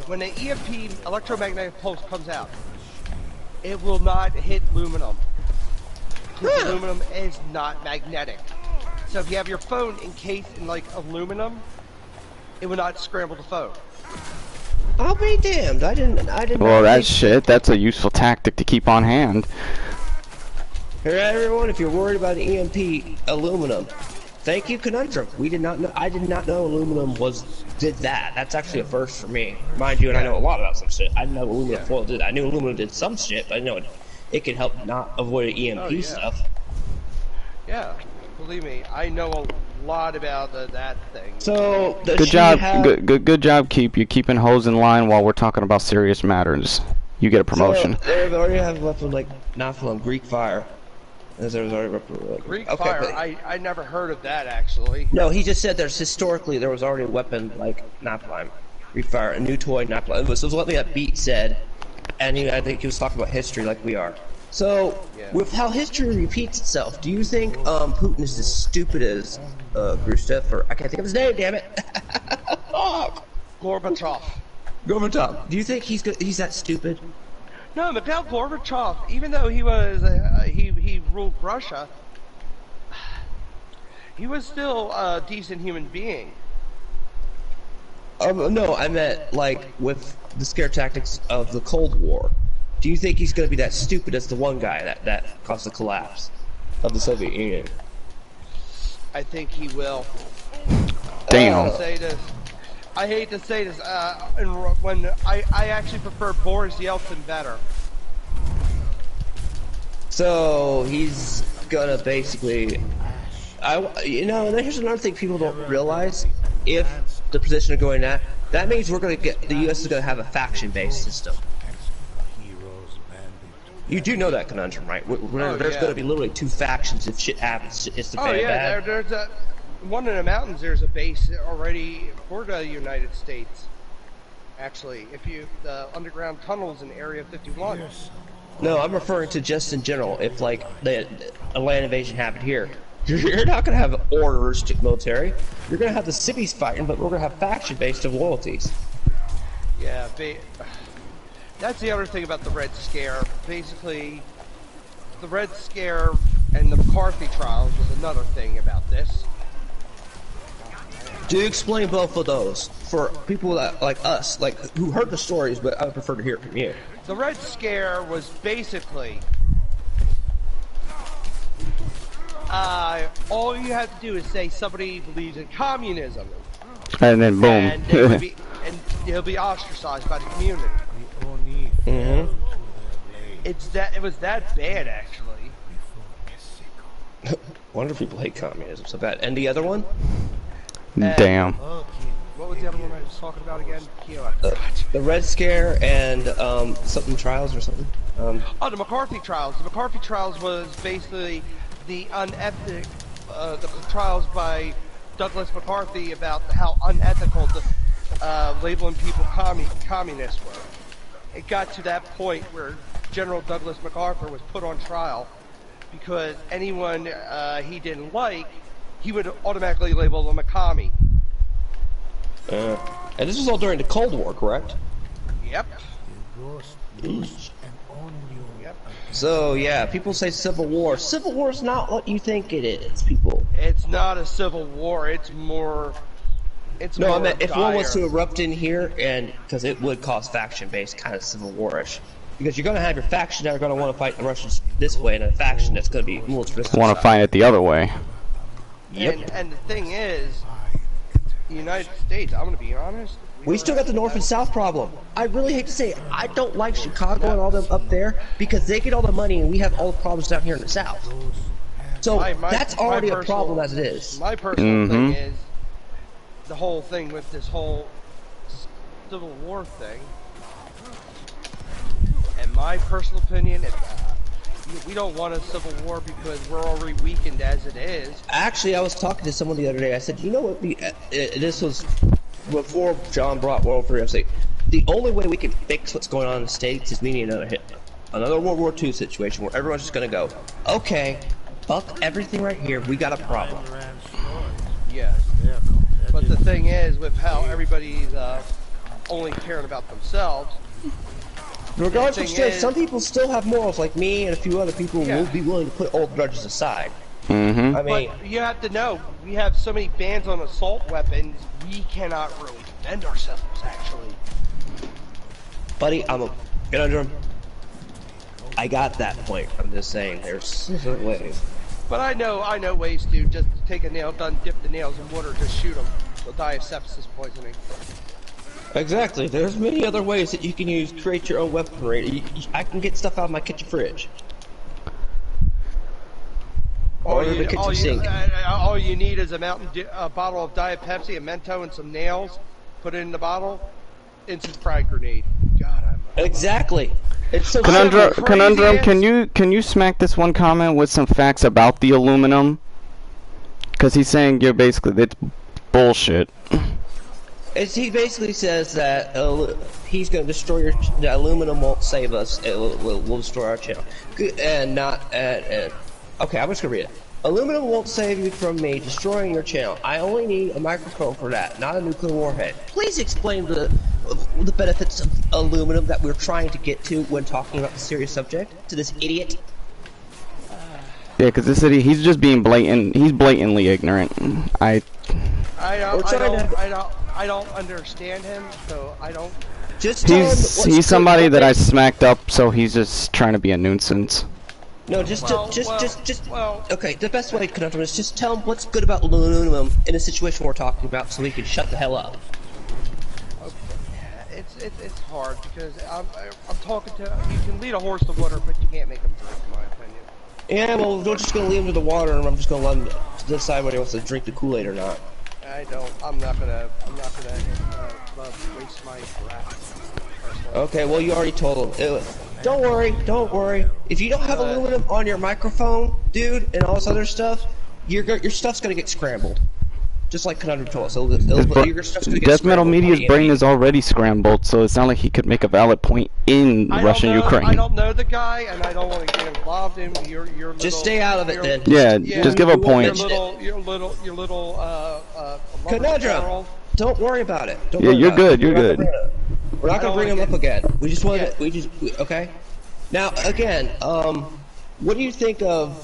C: when the EMP electromagnetic pulse comes out, it will not hit aluminum. Because aluminum is not magnetic. So if you have your phone encased in like aluminum, it will not scramble the phone.
A: I'll be damned. I didn't.
B: Well, that's shit. That's a useful tactic to keep on hand.
A: Here, everyone, if you're worried about the EMP, aluminum. Thank you, Conundrum. We did not know. I did not know aluminum did that. That's actually a first for me, mind you. And I know a lot about some shit. I didn't know aluminum foil did. I knew aluminum did some shit, but I know it can help not avoid EMP stuff.
C: Yeah, believe me, I know a lot about that thing.
A: So
B: good job, good job. You're keeping hoes in line while we're talking about serious matters. You get a promotion.
A: So they already have a weapon like Napalm, Greek fire.
C: Greek fire. I never heard of that actually.
A: No, he just said historically there was already a weapon like Napalm, Greek fire, a new toy Napalm. It was what that beat said, and I think he was talking about history like we are. So, with how history repeats itself, do you think Putin is as stupid as Khrushchev, or I can't think of his name, damn it.
C: Gorbachev.
A: Gorbachev. Do you think he's that stupid?
C: No, Mikhail Gorbachev, even though he was he ruled Russia, he was still a decent human being.
A: No, I meant like with the scare tactics of the Cold War. Do you think he's going to be that stupid as the one guy that caused the collapse of the Soviet Union?
C: I think he will.
B: Damn.
C: I hate to say this, when I actually prefer Boris Yeltsin better.
A: So he's gonna basically, here's another thing people don't realize. If the position of going that means we're gonna the U.S. is gonna have a faction-based system. You do know that, Conundrum, right? There's going to be literally two factions if shit happens. It's the bad.
C: There's one in the mountains. There's a base already for the United States. Actually, the underground tunnels in Area 51.
A: No, I'm referring to just in general. If like a land invasion happened here, you're not going to have orders to military. You're going to have the cities fighting, but we're going to have faction-based of loyalties.
C: Yeah, that's the other thing about the Red Scare. Basically, the Red Scare and the McCarthy trials was another thing about this.
A: Do explain both of those for people that like us, who heard the stories, but I would prefer to hear it from you.
C: The Red Scare was basically all you have to do is say somebody believes in communism,
B: And then boom.
C: and they would be, and he'll be ostracized by the community.
D: We only fell to the blade
C: It was that bad, actually.
D: before Mexico.
A: Wonder if people hate communism so bad. And the other one?
B: Damn.
D: Okay.
C: What was the other one I was talking about again?
A: The Red Scare and something trials or something.
C: Oh, the McCarthy trials. The McCarthy trials was basically the unethical, the trials by Douglas McCarthy about how unethical the labeling people communists were. It got to that point where General Douglas MacArthur was put on trial because anyone he didn't like, he would automatically label them a commie.
A: And this was all during the Cold War, correct?
C: Yep.
D: And on you.
C: Yep.
A: So yeah, people say Civil War. Civil War is not what you think it is, people.
C: It's not a civil war. It's more. It's
A: No,
C: more
A: I meant if one was to
C: dire.
A: erupt in here, and because it would cause faction-based kind of Civil War-ish. Because you're going to have your faction that are going to want to fight the Russians this way, and a faction that's going to be militaristic.
B: Want to find it the other way.
A: Yep.
C: And the thing is, the United States, I'm going to be honest.
A: We still got the North and South problem. I really hate to say it. I don't like Chicago and all them up there because they get all the money and we have all the problems down here in the South. So that's already a problem as it is.
C: My personal thing is the whole thing with this whole Civil War thing. And my personal opinion, we don't want a civil war because we're already weakened as it is.
A: Actually, I was talking to someone the other day. I said, you know what? This was before John brought World War III. I was like, the only way we can fix what's going on in the States is we need another World War II situation where everyone's just going to go, okay, fuck everything right here. We got a problem.
C: Yeah. But the thing is, with how everybody's only caring about themselves.
A: Regardless of strength, some people still have morals, like me and a few other people who will be willing to put old grudges aside. I mean,
C: But you have to know, we have so many bans on assault weapons, we cannot really defend ourselves, actually.
A: buddy, I'm a conundrum. I got that point. I'm just saying, there's certain ways.
C: But I know ways to just take a nail gun, dip the nails in water, just shoot them. They'll die of sepsis poisoning.
A: Exactly. There's many other ways that you can use create your own weaponry. I can get stuff out of my kitchen fridge. Or the kitchen sink.
C: All you need is a bottle of Diet Pepsi, a Mento, and some nails. Put it in the bottle. Instant frag grenade. God,
A: Exactly. It's so
B: Conundrum,
A: simple.
B: Conundrum, can you smack this one comment with some facts about the aluminum? Because he's saying you're basically it's bullshit.
A: He basically says that he's going to destroy the aluminum won't save us. It will destroy our channel. And not okay, I'm just going to read it. Aluminum won't save you from me destroying your channel. I only need a microphone for that, not a nuclear warhead. Please explain the benefits of aluminum that we're trying to get to when talking about the serious subject to this idiot.
B: Yeah, because this idiot, he's just being blatant. He's blatantly ignorant. I
C: don't understand him, so I don't.
A: Just tell him what's
B: he's somebody
A: good.
B: that I smacked up, so he's just trying to be a nuisance.
A: No, okay, the best way to connect him is just tell him what's good about aluminum in a situation we're talking about so he can shut the hell up.
C: Okay. It's hard because I'm talking to. You can lead a horse to water, but you can't make him drink, in my opinion.
A: Yeah, well, we're just gonna leave him to the water, and I'm just gonna let him decide whether he wants to drink the Kool-Aid or not.
C: I'm not gonna waste my breath. Personally.
A: Okay, well, you already told him. Don't worry. If you don't have aluminum on your microphone, dude, and all this other stuff, your stuff's gonna get scrambled. Just like Conundrum told us, your stuff's gonna get
B: Death Metal
A: scrambled
B: Media's
A: by the
B: brain
A: enemy.
B: is already scrambled, so it's not like he could make a valid point in Russia-Ukraine.
C: I don't know the guy, and I don't want to get involved in your little.
A: Just stay out of it, then.
B: Yeah, just give a point.
C: Your little
A: Conundrum. Don't worry about it. Don't
B: Yeah,
A: worry
B: you're
A: about it.
B: good. You're good.
A: We're not gonna bring him up again. We just wanted.
C: Yeah.
A: Okay. Now again, what do you think of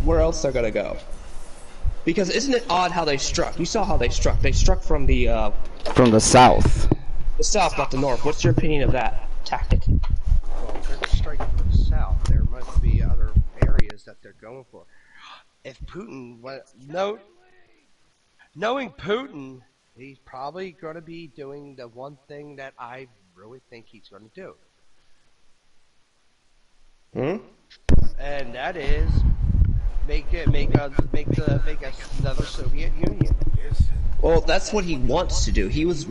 A: where else they're gonna go? Because isn't it odd how they struck? You saw how they struck. They struck from the
B: south.
A: the south, not the north. What's your opinion of that tactic?
C: Well, they're striking from the south. There must be other areas that they're going for. if Putin, knowing Putin, he's probably going to be doing the one thing that I really think he's going to do. And that is make us another Soviet Union.
A: Well, that's what he wants to do. He was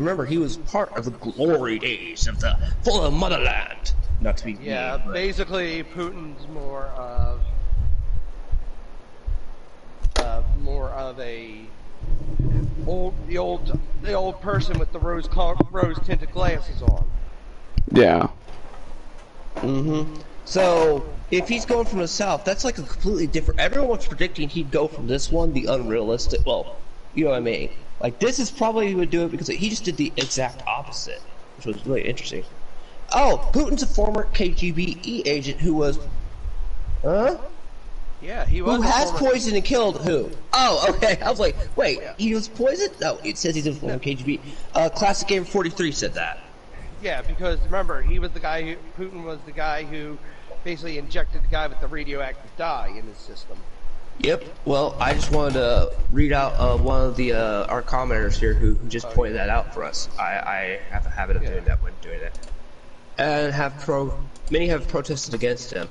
A: part of the glory days of the full motherland. Not to be
C: Yeah,
A: mean, but...
C: basically Putin's more of the old person with the rose tinted glasses on.
B: Yeah.
A: So if he's going from the south, that's like a completely different. Everyone was predicting he'd go from this one, the unrealistic. Well, you know what I mean. Like this is probably he would do it because he just did the exact opposite, which was really interesting. Oh, Putin's a former KGB agent who was,
C: Yeah, he was.
A: Who has poisoned and killed who? Oh, okay. I was like, wait, he was poisoned? No, it says he's a former KGB. Classic Gamer 43 said that.
C: Yeah, because remember, Putin was the guy who basically injected the guy with the radioactive dye in his system.
A: Yep. Well, I just wanted to read out one of the our commenters here who just pointed that out for us. I have a habit of doing that when doing it, and many have protested against him.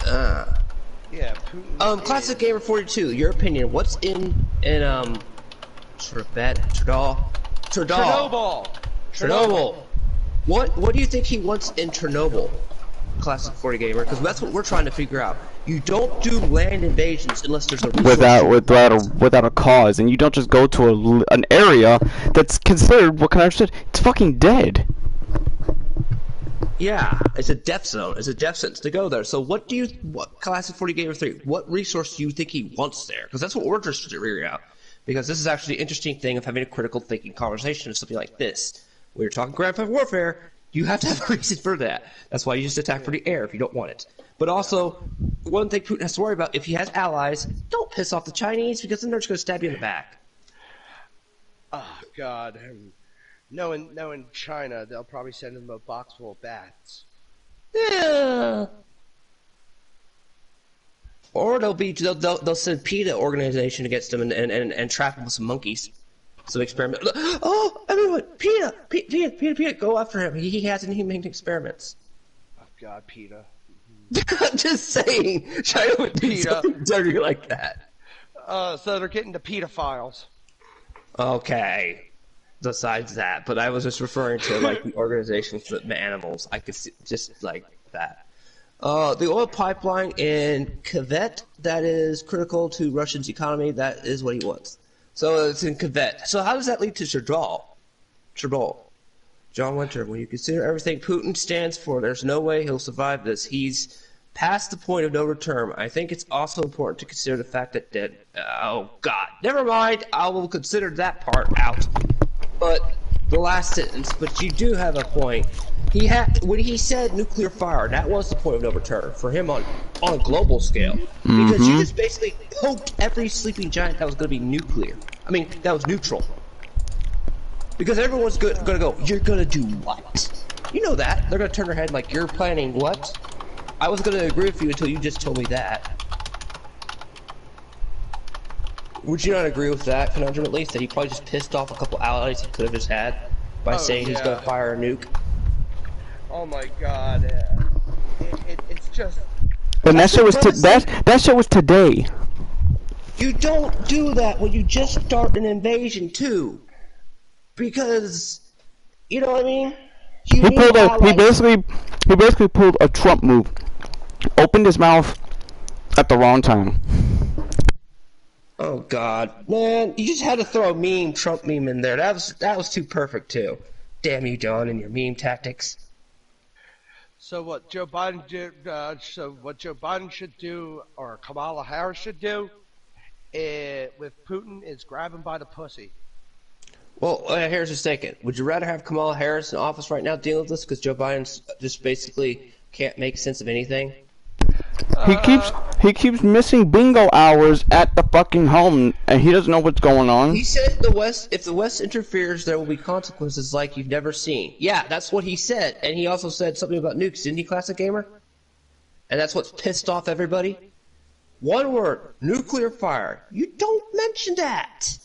C: Yeah, Putin.
A: Classic Gamer 42. Your opinion? What's in Chernobyl. What do you think he wants in Chernobyl? Classic 40 Gamer, because that's what we're trying to figure out. You don't do land invasions unless there's a resource.
B: without a cause, and you don't just go to an area that's considered, what can I understand? It's fucking dead.
A: Yeah, it's a death zone. It's a death sentence to go there. So what Classic 40 Gamer 3, what resource do you think he wants there? Because that's what we're interested to figure out. Because this is actually an interesting thing of having a critical thinking conversation of something like this. When you're talking ground fight warfare, you have to have a reason for that. That's why you just attack from the air if you don't want it. But also, one thing Putin has to worry about, if he has allies, don't piss off the Chinese, because then they're just going to stab you in the back.
C: Oh, God. Knowing China, they'll probably send him a box full of bats.
A: Yeah. Or they'll send PETA organization against him and trap him with some monkeys. Some experiment. Oh, everyone! PETA, go after him. He has inhumane experiments.
C: Oh God, PETA.
A: I'm just saying, China would do something dirty like that.
C: So they're getting the PETA files.
A: Okay. Besides that, but I was just referring to like the organization for the animals. I could see just like that. The oil pipeline in Kvet, that is critical to Russia's economy. That is what he wants. So it's in Kvet. So how does that lead to Chernobyl? John Winter, when you consider everything Putin stands for, there's no way he'll survive this. He's past the point of no return. I think it's also important to consider the fact that oh God, never mind. I will consider that part out. But the last sentence. But you do have a point. When he said nuclear fire, that was the point of no return for him on a global scale. Because you just basically poked every sleeping giant that was going to be nuclear. I mean, that was neutral. Because everyone's going to go, you're going to do what? You know that. They're going to turn their head like, you're planning what? I was going to agree with you until you just told me that. Would you not agree with that conundrum at least? That he probably just pissed off a couple allies he could have just had by saying he's going to fire a nuke?
C: Oh my God. It's just...
B: And that shit was today.
A: You don't do that when you just start an invasion too. Because, you know what I mean? He basically pulled a Trump move.
B: Opened his mouth at the wrong time.
A: Oh God, man! You just had to throw a Trump meme in there. That was too perfect too. Damn you, John, and your meme tactics.
C: So what Joe Biden did? So what Joe Biden should do, or Kamala Harris should do, with Putin, is grab him by the pussy.
A: Well, here's a second. Would you rather have Kamala Harris in office right now dealing with this because Joe Biden just basically can't make sense of anything?
B: He keeps missing bingo hours at the fucking home, and he doesn't know what's going on.
A: He said if the West interferes, there will be consequences like you've never seen. Yeah, that's what he said, and he also said something about nukes, didn't he, Classic Gamer? And that's what's pissed off everybody. One word, nuclear fire. You don't mention that.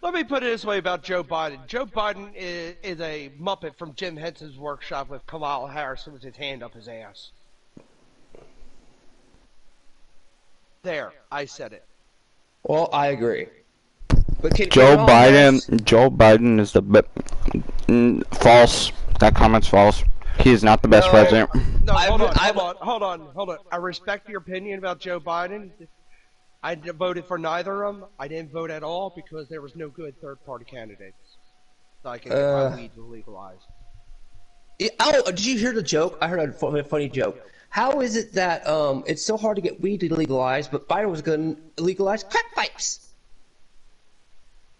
C: Let me put it this way about Joe Biden. Joe Biden is a Muppet from Jim Henson's workshop with Kamala Harris with his hand up his ass. There, I said it.
A: Well, I agree. But
B: Joe Biden is the false. That comment's false. He is not the best president.
C: No, hold on. I respect your opinion about Joe Biden. I voted for neither of them. I didn't vote at all because there was no good third-party candidates. So I can get my weed legalized.
A: Oh, did you hear the joke? I heard a funny joke. How is it that it's so hard to get weed legalized, but Biden was going to legalize crack pipes?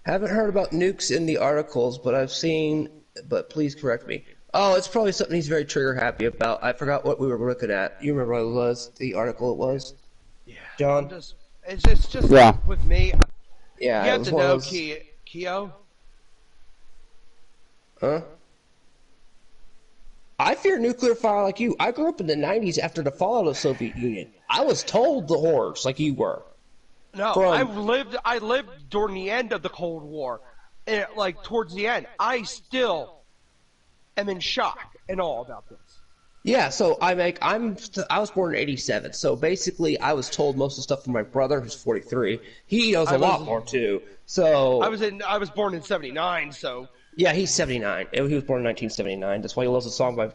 A: Haven't heard about nukes in the articles, but I've seen. But please correct me. Oh, it's probably something he's very trigger happy about. I forgot what we were looking at. You remember what it was? The article it was?
C: Yeah.
A: John?
C: It's just
B: Yeah.
C: with me.
A: Yeah.
C: You have to know, Keo.
A: Huh? I fear nuclear fire like you. I grew up in the 90s after the fallout of the Soviet Union. I was told the horrors like you were.
C: No, I lived during the end of the Cold War. And, like, towards the end. I still am in shock and all about this.
A: Yeah, so I was born in '87, so basically I was told most of the stuff from my brother, who's 43. He knows a lot more too. So
C: I was born in '79, so
A: yeah, he's 79. He was born in 1979. That's why he loves the song by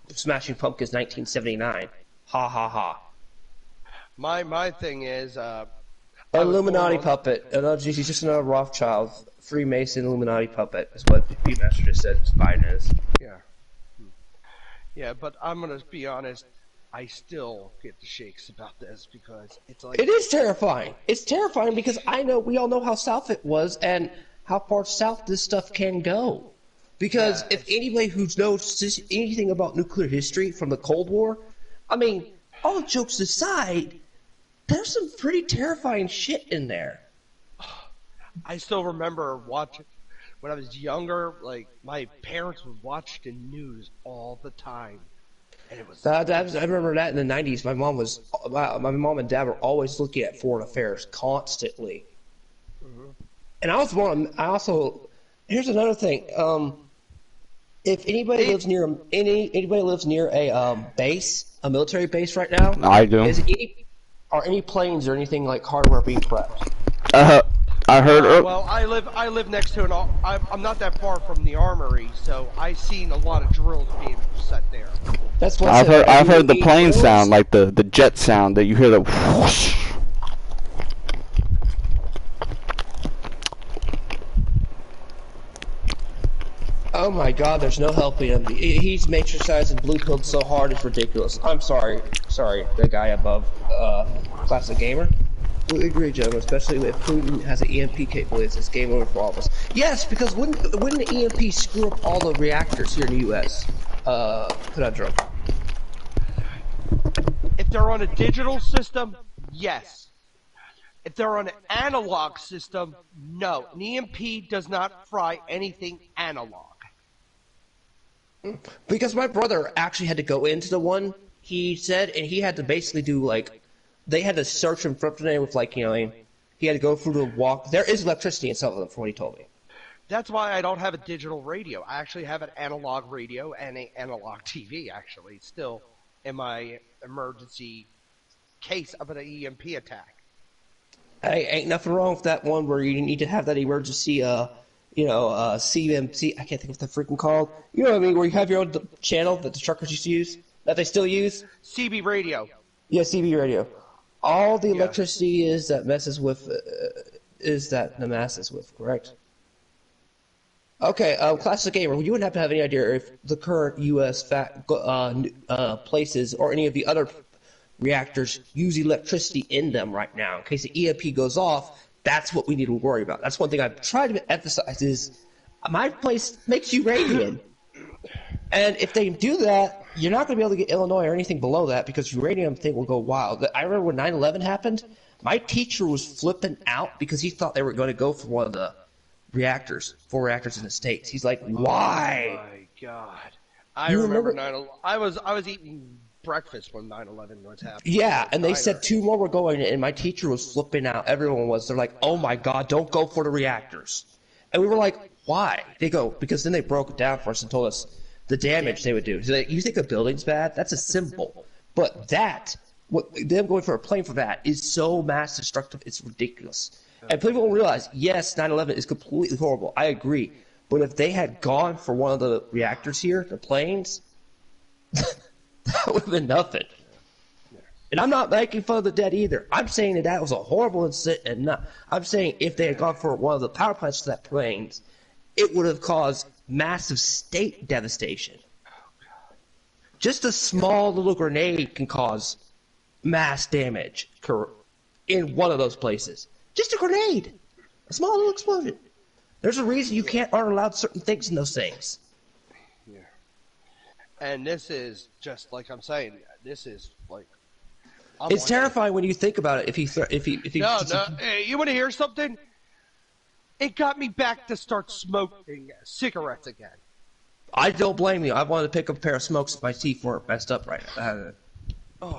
A: Smashing Pumpkins, 1979. Ha ha ha.
C: My thing is
A: Illuminati puppet. He's just another Rothschild, Freemason Illuminati puppet. Is what the Master just said Biden is.
C: Yeah. Yeah, but I'm gonna be honest. I still get the shakes about this because it's like
A: it is terrifying. It's terrifying because we all know how south it was and how far south this stuff can go. Because if anybody who knows anything about nuclear history from the Cold War, I mean, all jokes aside, there's some pretty terrifying shit in there.
C: I still remember watching. When I was younger, like, my parents would watch the news all the time. And it was... I
A: remember that in the 90s. My mom and dad were always looking at foreign affairs constantly. Mm-hmm. And here's another thing. If anybody lives near a base, a military base right now,
B: I do.
A: Are any planes or anything like hardware being prepped?
B: I heard.
C: Well, I live next to I'm not that far from the armory, so I've seen a lot of drills being set there.
A: That's what
B: I've heard the plane sound, like the jet sound that you hear the whoosh.
A: Oh my God, there's no helping him. He's matrixized and blue pilled so hard it's ridiculous. I'm sorry, the guy above, Classic Gamer. We agree, gentlemen, especially if Putin has an EMP capability, it's game over for all of us. Yes, because wouldn't the EMP screw up all the reactors here in the U.S.? Pedro.
C: If they're on a digital system, yes. If they're on an analog system, no. An EMP does not fry anything analog.
A: Because my brother actually had to go into the one, he said, and he had to basically do, like, they had to search in front of them with, like, you know, he had to go through the walk. There is electricity in some of them, from what he told me.
C: That's why I don't have a digital radio. I actually have an analog radio and an analog TV, actually, still in my emergency case of an EMP attack.
A: Hey, ain't nothing wrong with that one where you need to have that emergency, CMC, I can't think of what the freaking called. You know what I mean, where you have your own channel that the truckers used to use, that they still use?
C: CB radio.
A: Yeah, CB radio. All the electricity is that messes with, the masses with, correct? Okay, Classic Gamer, you wouldn't have to have any idea if the current U.S. places or any of the other reactors use electricity in them right now. In case the EMP goes off, that's what we need to worry about. That's one thing I've tried to emphasize is my place makes uranium. And if they do that, you're not going to be able to get Illinois or anything below that because uranium thing will go wild. I remember when 9/11 happened, my teacher was flipping out because he thought they were going to go for one of the four reactors in the States. He's like, why?
C: Oh my God. I remember 9/11. I was eating breakfast when 9/11 was happening.
A: Yeah, and they said 2 more were going, and my teacher was flipping out. Everyone was. They're like, "Oh my God, don't go for the reactors." And we were like, "Why?" They go, because then they broke it down for us and told us the damage they would do. So you think a building's bad? That's a symbol. But them going for a plane for that is so mass destructive, it's ridiculous. And people don't realize, yes, 9/11 is completely horrible. I agree. But if they had gone for one of the reactors here, the planes, that would have been nothing. And I'm not making fun of the dead either. I'm saying that was a horrible incident, and I'm saying if they had gone for one of the power plants to that planes, it would have caused massive state devastation. Just a small little grenade can cause mass damage in one of those places. Just a grenade, a small little explosion. There's a reason you aren't allowed certain things in those things.
C: Yeah. And this is just like I'm saying. This is like.
A: It's terrifying when you think about it. If he
C: No. Hey, you want to hear something? It got me back to start smoking cigarettes again.
A: I don't blame you. I wanted to pick up a pair of smokes if my teeth weren't messed up right now.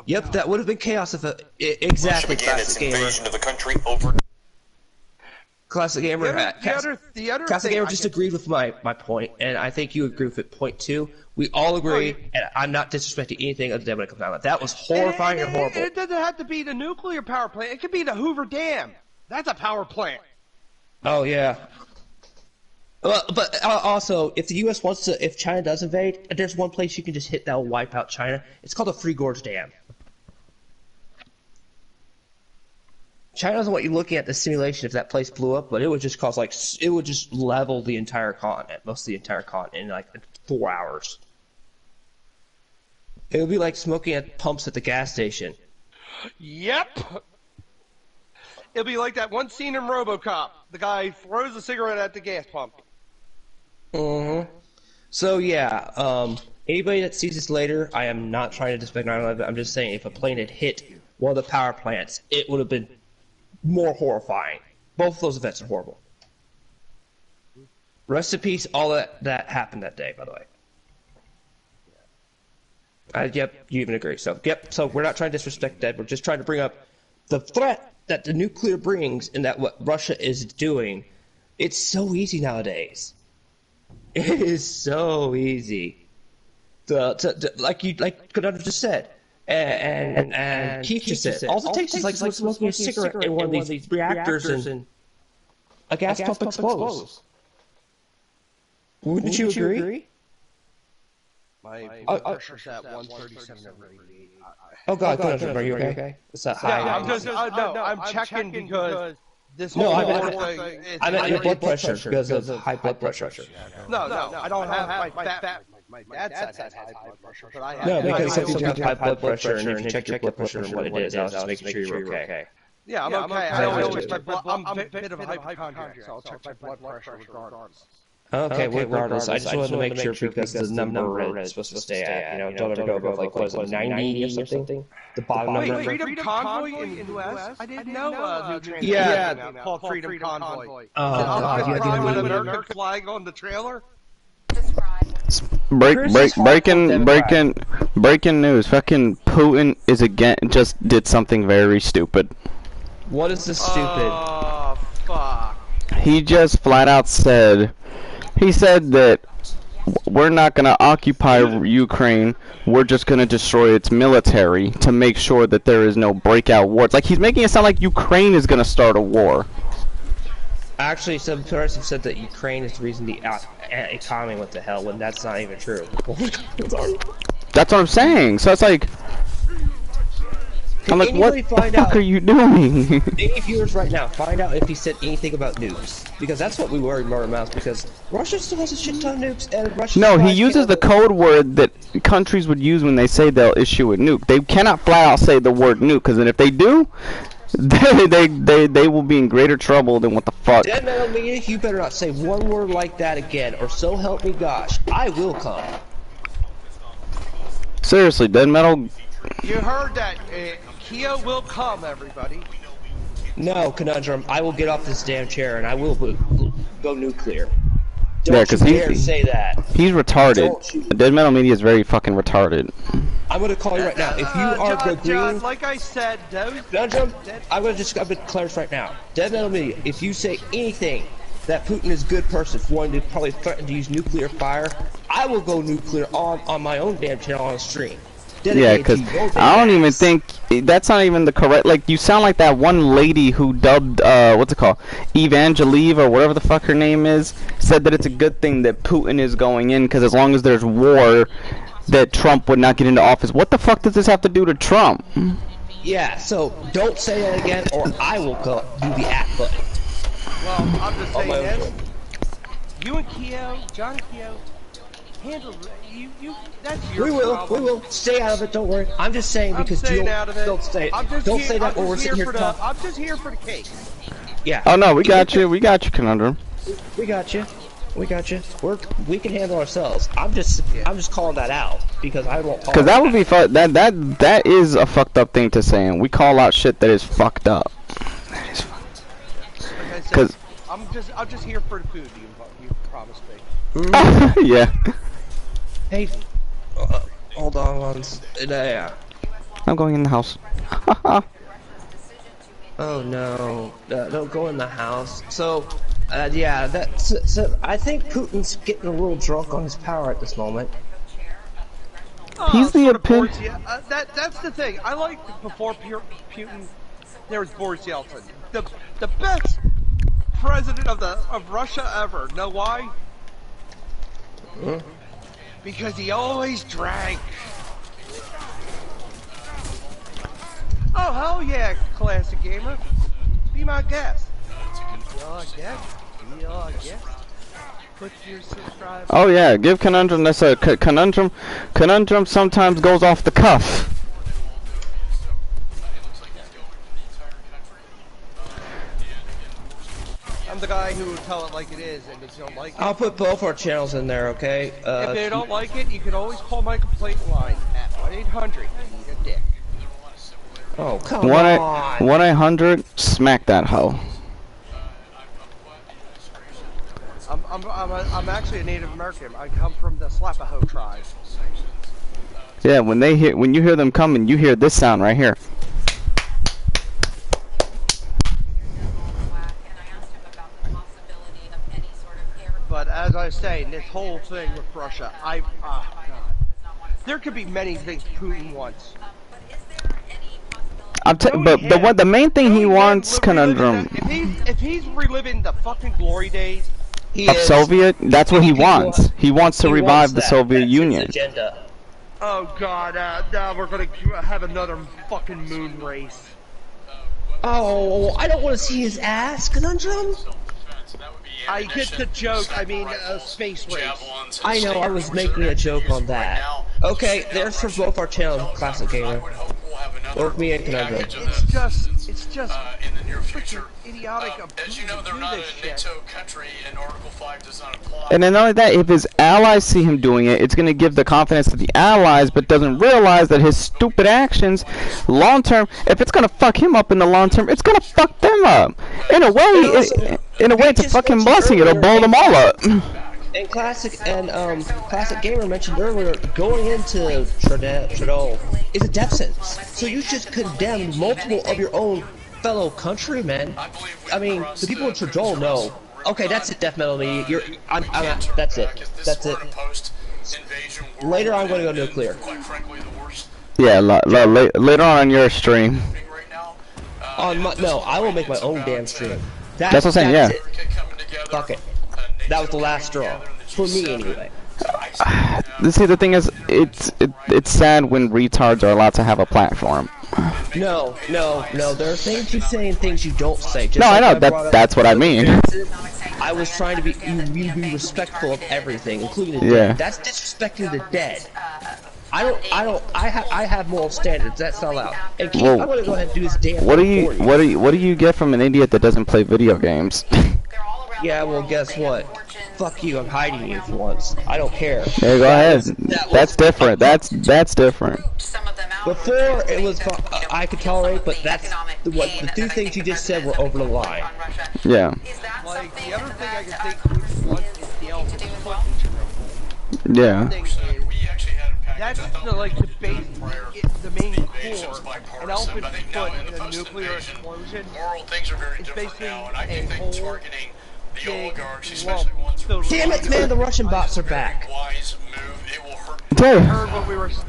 A: Yep, God. That would have been chaos if exactly.
E: Began its invasion of the country over.
A: Classic Gamer.
C: The other
A: Classic
C: thing
A: Gamer just agreed with my point, and I think you agree with it. Point 2. We all agree, and I'm not disrespecting anything other than when it comes down to that. That was horrifying and horrible.
C: It doesn't have to be the nuclear power plant. It could be the Hoover Dam. That's a power plant.
A: Oh yeah. But also, if the U.S. wants to, if China does invade, there's one place you can just hit that will wipe out China. It's called the Free Gorge Dam. China doesn't want you looking at the simulation if that place blew up, but it would just cause it would just level the entire continent, most of the entire continent, in like 4 hours. It would be like smoking at pumps at the gas station.
C: Yep. It'll be like that one scene in RoboCop. The guy throws a cigarette at the gas pump.
A: Mm-hmm. So yeah, anybody that sees this later, I am not trying to disrespect 9/11. I'm just saying if a plane had hit one of the power plants, it would have been more horrifying. Both of those events are horrible. Rest in peace, all that happened that day, by the way. Yep, you even agree. So, yep, so we're not trying to disrespect that. We're just trying to bring up the threat that the nuclear brings and that what Russia is doing. It's so easy nowadays. It is so easy. Like Conundrum just said. And Keith just said, all it takes is like smoking a cigarette in one of these reactors and a gas pump explodes. Wouldn't you agree?
C: My blood pressure's at 137 over 88.
A: Oh God, are you okay? It's that high.
C: I'm checking because this
A: whole
C: thing.
A: I meant your blood pressure because of high blood pressure.
C: No, I don't have my dad has high blood pressure, but I have.
A: No, because some people have high blood pressure, and if you check your blood pressure and what it is, I was just making sure you're okay.
C: Yeah, I'm okay. I always check my blood. I'm a bit of a hypochondriac, so I'll check my blood pressure regardless.
A: Okay, regardless, I just wanted to make sure because the number it's supposed to stay at, don't ever go above, like, what is it, 90 or something? The bottom number?
C: Freedom Convoy in the U.S.? I didn't know new transportation
A: yeah,
C: called Freedom Convoy.
A: Oh, God,
C: you have an American flag on the trailer?
B: Breaking news. Fucking Putin just did something very stupid.
A: What is this stupid?
C: Oh, fuck.
B: He just flat out said, that we're not going to occupy Ukraine, we're just going to destroy its military to make sure that there is no breakout war. It's like he's making it sound like Ukraine is going to start a war.
A: Actually, some person said that Ukraine is the reason the economy went to hell, when that's not even true.
B: That's what I'm saying. So it's like, I'm like, what the fuck are you doing?
A: Any viewers right now, find out if he said anything about nukes. Because that's what we worry more about, because Russia still has a shit ton of nukes, and Russia...
B: No, he uses the code word that countries would use when they say they'll issue a nuke. They cannot flat out say the word nuke, because then if they do, they will be in greater trouble than what the fuck.
A: Dead Metal Media, you better not say one word like that again, or so help me gosh, I will come.
B: Seriously, Dead Metal...
C: You heard that. Kia will come, everybody.
A: No, Conundrum, I will get off this damn chair and I will go nuclear.
B: Yeah, because
A: say that.
B: He's retarded. Dead Metal Media is very fucking retarded.
A: I'm gonna call you right now. If you are the green,
C: John, like I said, those...
A: Conundrum, I'm gonna declare this right now. Dead Metal Media, if you say anything that Putin is a good person for wanting to probably threaten to use nuclear fire, I will go nuclear on my own damn channel on a stream.
B: Yeah, because I don't even think that's not even the correct. Like, you sound like that one lady who dubbed what's it called, Evangelieve or whatever the fuck her name is, said that it's a good thing that Putin is going in because as long as there's war, that Trump would not get into office. What the fuck does this have to do to Trump?
A: Yeah, so don't say that again, or I will go do the at button.
C: Well, I'm just saying this. You and Keo, John and Keo, handle you. That's your problem.
A: We will. Stay out of it. Don't worry. I'm just saying because you don't say it. Don't say that when we're sitting here talking.
C: I'm just here for the cake.
A: Yeah.
B: Oh no, we got you. We got you, Conundrum.
A: We got you. We got you. We can handle ourselves. I'm just calling that out because I won't.
B: Because that would be fun. That is a fucked up thing to say, and we call out shit that is fucked up. That is fucked.
C: Like I said, I'm just here for the food. You promised me.
B: Yeah.
A: Hey, hold on. Yeah.
B: I'm going in the house.
A: Oh no! Don't go in the house. So. Yeah, so I think Putin's getting a little drunk on his power at this moment.
B: He's the opinion.
C: That's the thing. I like before Putin, there was Boris Yeltsin, the best president of Russia ever. Know why? Because he always drank. Oh hell yeah, classic gamer. Be my guest. Put your subscribe.
B: Oh yeah, give Conundrum. That's a Conundrum. Conundrum sometimes goes off the cuff.
C: I'm the guy who will tell it like it is, and if you don't like it,
A: I'll put both our channels in there, okay?
C: if they don't like it, you can always call my complaint line at 1-800-NEED-A-DICK.
A: Oh come on!
B: 1-800 smack that hoe.
C: I'm actually a Native American. I come from the Slapaho tribe.
B: Yeah, when you hear them coming, you hear this sound right here.
C: But as I say, this whole thing with Russia, God, there could be many things Putin wants.
B: But the main thing he wants, Conundrum.
C: If he's reliving the fucking glory days.
B: Of Soviet, that's what he wants. He wants to revive the Soviet Union.
A: Agenda.
C: Oh god, now we're gonna have another fucking moon race.
A: Oh, I don't want to see his ass, Conundrum.
C: I get the joke. I mean, space race.
A: I know. I was making a joke on that. Okay, there's for both our channels, Classic Gamer. Work me in, Conundrum.
C: It's just
E: in the near future.
C: idiotic.
E: As you know, they're not a NATO country, and Article 5 does not apply.
B: And then not only that, if his allies see him doing it, it's going to give the confidence to the allies, but doesn't realize that his stupid actions, long term, if it's going to fuck him up in the long term, it's going to fuck them up. In a way, it's a fucking blessing. It'll blow them all up.
A: And Classic Gamer mentioned earlier, going into Trudeau is a death sentence. So you just condemned multiple of your own fellow countrymen. I mean, the people in Trudeau know. Okay, that's it, Death Metal Me. That's it. That's it. Later, I'm going to go nuclear.
B: Yeah, later on your stream.
A: No, I will make my own damn stream.
B: That's what I'm saying. Yeah.
A: Fuck it. That was the last straw. For me, anyway.
B: See, the thing is, it's sad when retards are allowed to have a platform.
A: No. There are things you say and things you don't say. Just
B: no,
A: like
B: I know. That's what I mean.
A: I was trying to be respectful of everything, including the
B: dead.
A: Yeah. That's disrespecting the dead. I have moral standards. That's all out. And Keith, I'm gonna go ahead and do this damn.
B: What do you get from an idiot that doesn't play video games?
A: Yeah, well, guess what? Fuck you, I'm hiding you for once. I don't care.
B: Hey, go ahead. That's different. That's different.
A: Before, it was, I could tolerate, but that's, the two things you just said were over the line.
B: Yeah.
C: Like, the other thing I can think Putin wants is the elephant.
B: Yeah.
C: That's the base, the main core. An elephant's foot in a nuclear explosion.
E: Moral things are very
C: It's
E: different
C: basically
E: now, and I do
C: a
E: think
C: whole
E: targeting the
C: big
E: oligarchs,
C: lump
E: especially ones who are
C: filled
A: Damn it, man! The Russian bots are back.
E: wise move. It will hurt.
B: Dude.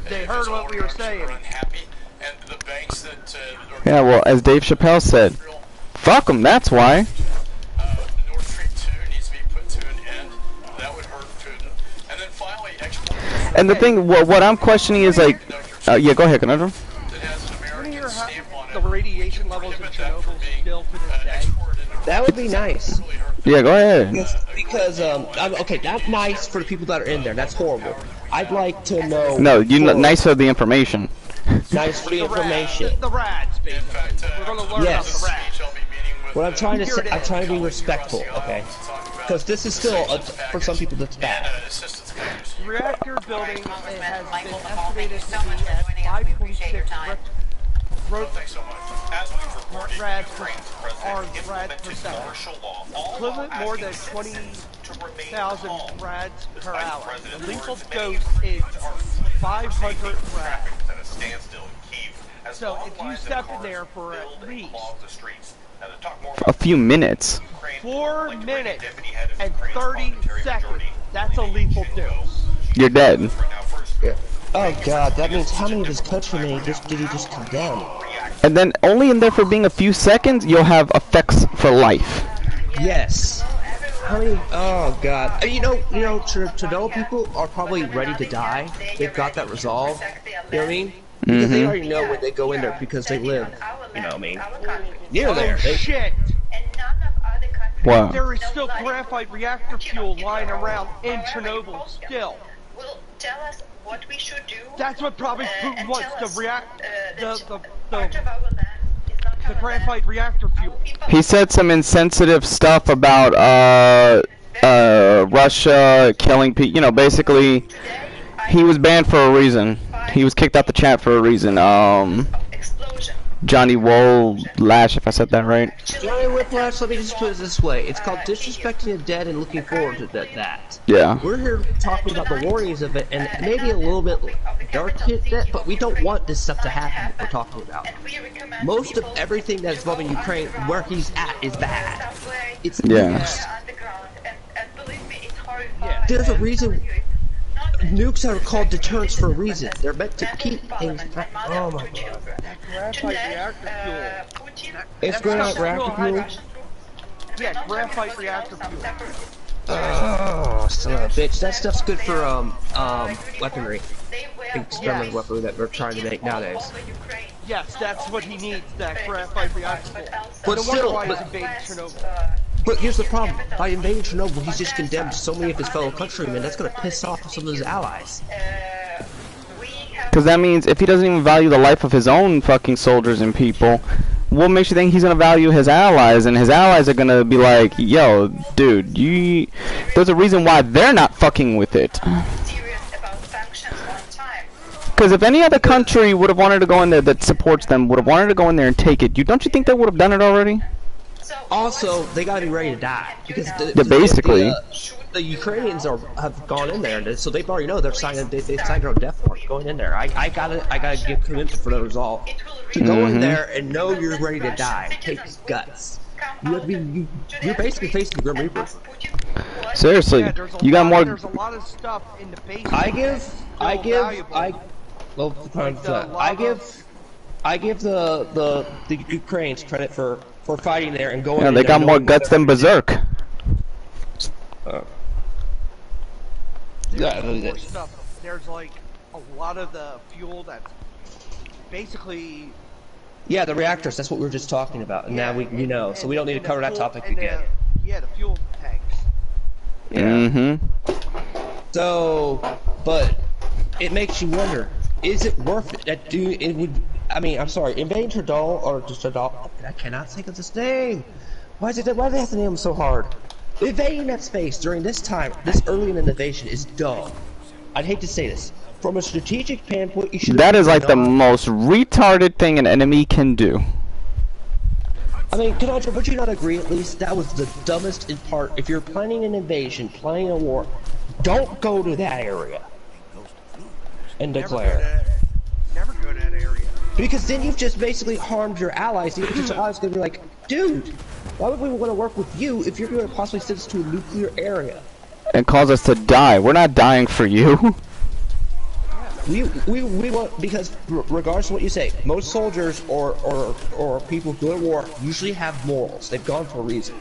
C: They heard what we were saying.
E: Unhappy, and the banks that
B: Yeah, well, as Dave Chappelle said, fuck them, that's why.
E: Nord Stream 2 needs to be put to an end. That would hurt Putin. And then finally, export.
B: And the thing, what I'm questioning is like, yeah, go ahead, Conundrum.
E: That has an American stamp on
C: The
E: it.
C: radiation levels in Chernobyl still to this day.
A: That would be nice.
B: Yeah, go ahead.
A: Because okay, not nice for the people that are in there. That's horrible. I'd like to know.
B: No, nice for the information.
A: Nice for the information.
C: The rads, basically. We're gonna learn
A: Yes.
C: about the rads.
A: What I'm trying to say, I'm trying to be respectful, okay? Because this is still, for some people, that's bad.
C: Reactor building has been estimated to be at 5.6 rads per second. Equivalent more than 20,000 rads per hour. The lethal dose is 500 rads. So if you step in there for at least
B: A few minutes.
C: 4 minutes and 30 seconds, that's a lethal dose.
B: You're dead.
A: Oh god, that means how many of his countrymen did he just condemn?
B: And then only in there for being a few seconds, you'll have effects for life.
A: Yes. How many? Oh god. You know, Chernobyl people are probably ready to die. They've got that resolved. You know what I mean? Because they already know when they go in there because they live. You know what I mean? Near there.
C: Oh shit!
B: Wow.
C: There is still graphite reactor fuel lying around in Chernobyl still.
F: Will tell us what we should do.
C: That's what probably Putin
F: and
C: wants,
F: tell
C: the
F: us, part of our land is not
C: the
F: our
C: graphite
F: land.
C: reactor fuel.
B: He said some insensitive stuff about Russia killing people. You know, basically, he was banned for a reason. He was kicked out the chat for a reason.
F: Explosion.
B: Johnny Lash, if I said that right.
A: Johnny Whiplash, let me just put it this way. It's called disrespecting the dead and looking forward to that.
B: Yeah.
A: We're here talking about the worries of it and maybe a little bit dark hit that, but we don't want this stuff to happen that we're talking about. Most of everything that's involving Ukraine, where he's at, is bad. It's There's a reason nukes are called deterrents for a reason. They're meant to keep things back. Oh my god.
C: Graphite reactor fuel.
A: It's graphite reactor fuel?
C: Yeah, graphite reactor fuel.
A: Oh, son of a bitch. That stuff's good for, weaponry. Experimental weaponry that we're trying to make nowadays.
C: Yes, that's what he needs, that graphite reactor fuel.
A: But
C: No
A: still,
C: wonder why he's
A: but-
C: invading Chernobyl.
A: But here's the problem. By invading Chernobyl, he's just condemned so many of his fellow countrymen. That's gonna piss off some of his allies.
B: Because that means if he doesn't even value the life of his own fucking soldiers and people, what makes you think he's gonna value his allies? And his allies are gonna be like, yo, dude, there's a reason why they're not fucking with it. Because if any other country would have wanted to go in there that supports them, would have wanted to go in there and take it, don't you think they would have done it already?
A: Also, they gotta be ready to die because
B: basically.
A: The Ukrainians have gone in there, and so they already know they're signing. They signed their own death warrant going in there. I gotta give commitment for the resolve to go in there and know you're ready to die. It takes guts. You're basically facing the Grim Reaper.
B: Seriously,
C: Yeah,
B: you got more.
C: There's a lot of stuff in the basement.
A: I give the Ukrainians credit for fighting there and going.
B: Yeah,
A: in
B: they
A: there
B: got more
A: knowing
B: guts than Berserk.
C: More stuff. There's like a lot of the fuel that's basically.
A: Yeah, the reactors. That's what we were just talking about, and now we know, so we don't need to cover that topic again.
C: Yeah, the fuel tanks.
B: Mm-hmm.
A: So, but it makes you wonder: is it worth it? That it would. I mean, I'm sorry, invading Chernobyl or just Chernobyl. I cannot think of this name. Why do they have to name them so hard? Invading that space during this time, this early in the invasion, is dumb. I'd hate to say this. From a strategic standpoint, you should.
B: That is like the most retarded thing an enemy can do.
A: I mean, Conundrum, would you not agree at least? That was the dumbest in part. If you're planning an invasion, planning a war, don't go to that area. and
C: Never go
A: declare.
C: never go to that area.
A: Because then you've just basically harmed your allies. Your allies gonna be like, dude, why would we want to work with you if you're going to possibly send us to a nuclear area?
B: And cause us to die. We're not dying for you.
A: We want, because regardless of what you say, most soldiers or people who go to war usually have morals. They've gone for a reason.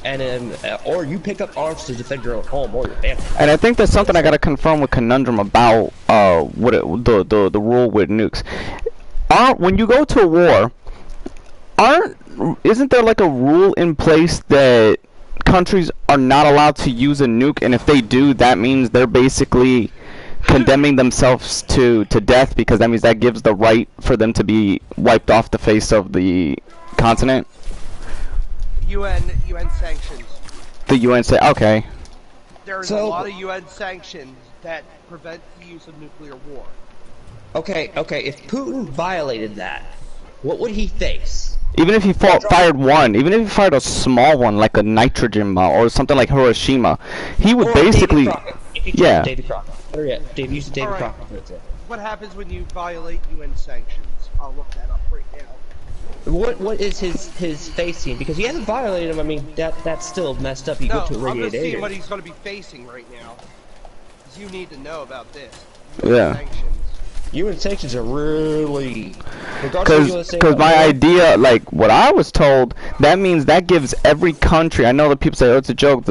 A: And then, or you pick up arms to defend your own home or your family.
B: And I think that's something I gotta confirm with Conundrum about the rule with nukes. When you go to a war, isn't there like a rule in place that countries are not allowed to use a nuke, and if they do, that means they're basically condemning themselves to death, because that means that gives the right for them to be wiped off the face of the continent?
C: UN sanctions.
B: The UN say, okay.
C: There's a lot of UN sanctions that prevent the use of nuclear war.
A: Okay, if Putin violated that, what would he face?
B: Even if he fired one, even if he fired a small one, like a nitrogen or something like Hiroshima, he would basically... Yeah.
A: David Crockett. Dave used David Crockett for example.
C: What happens when you violate UN sanctions? I'll look that up right now.
A: What is his facing? Because he hasn't violated them. I mean, that's still messed up. He
C: No,
A: go to a
C: I'm just
A: radiator.
C: seeing what he's going to be facing right now. Because you need to know about this.
B: Yeah.
C: Sanctions.
A: UN sanctions are really...
B: Because my idea, like, what I was told, that means that gives every country... I know that people say, oh, it's a joke,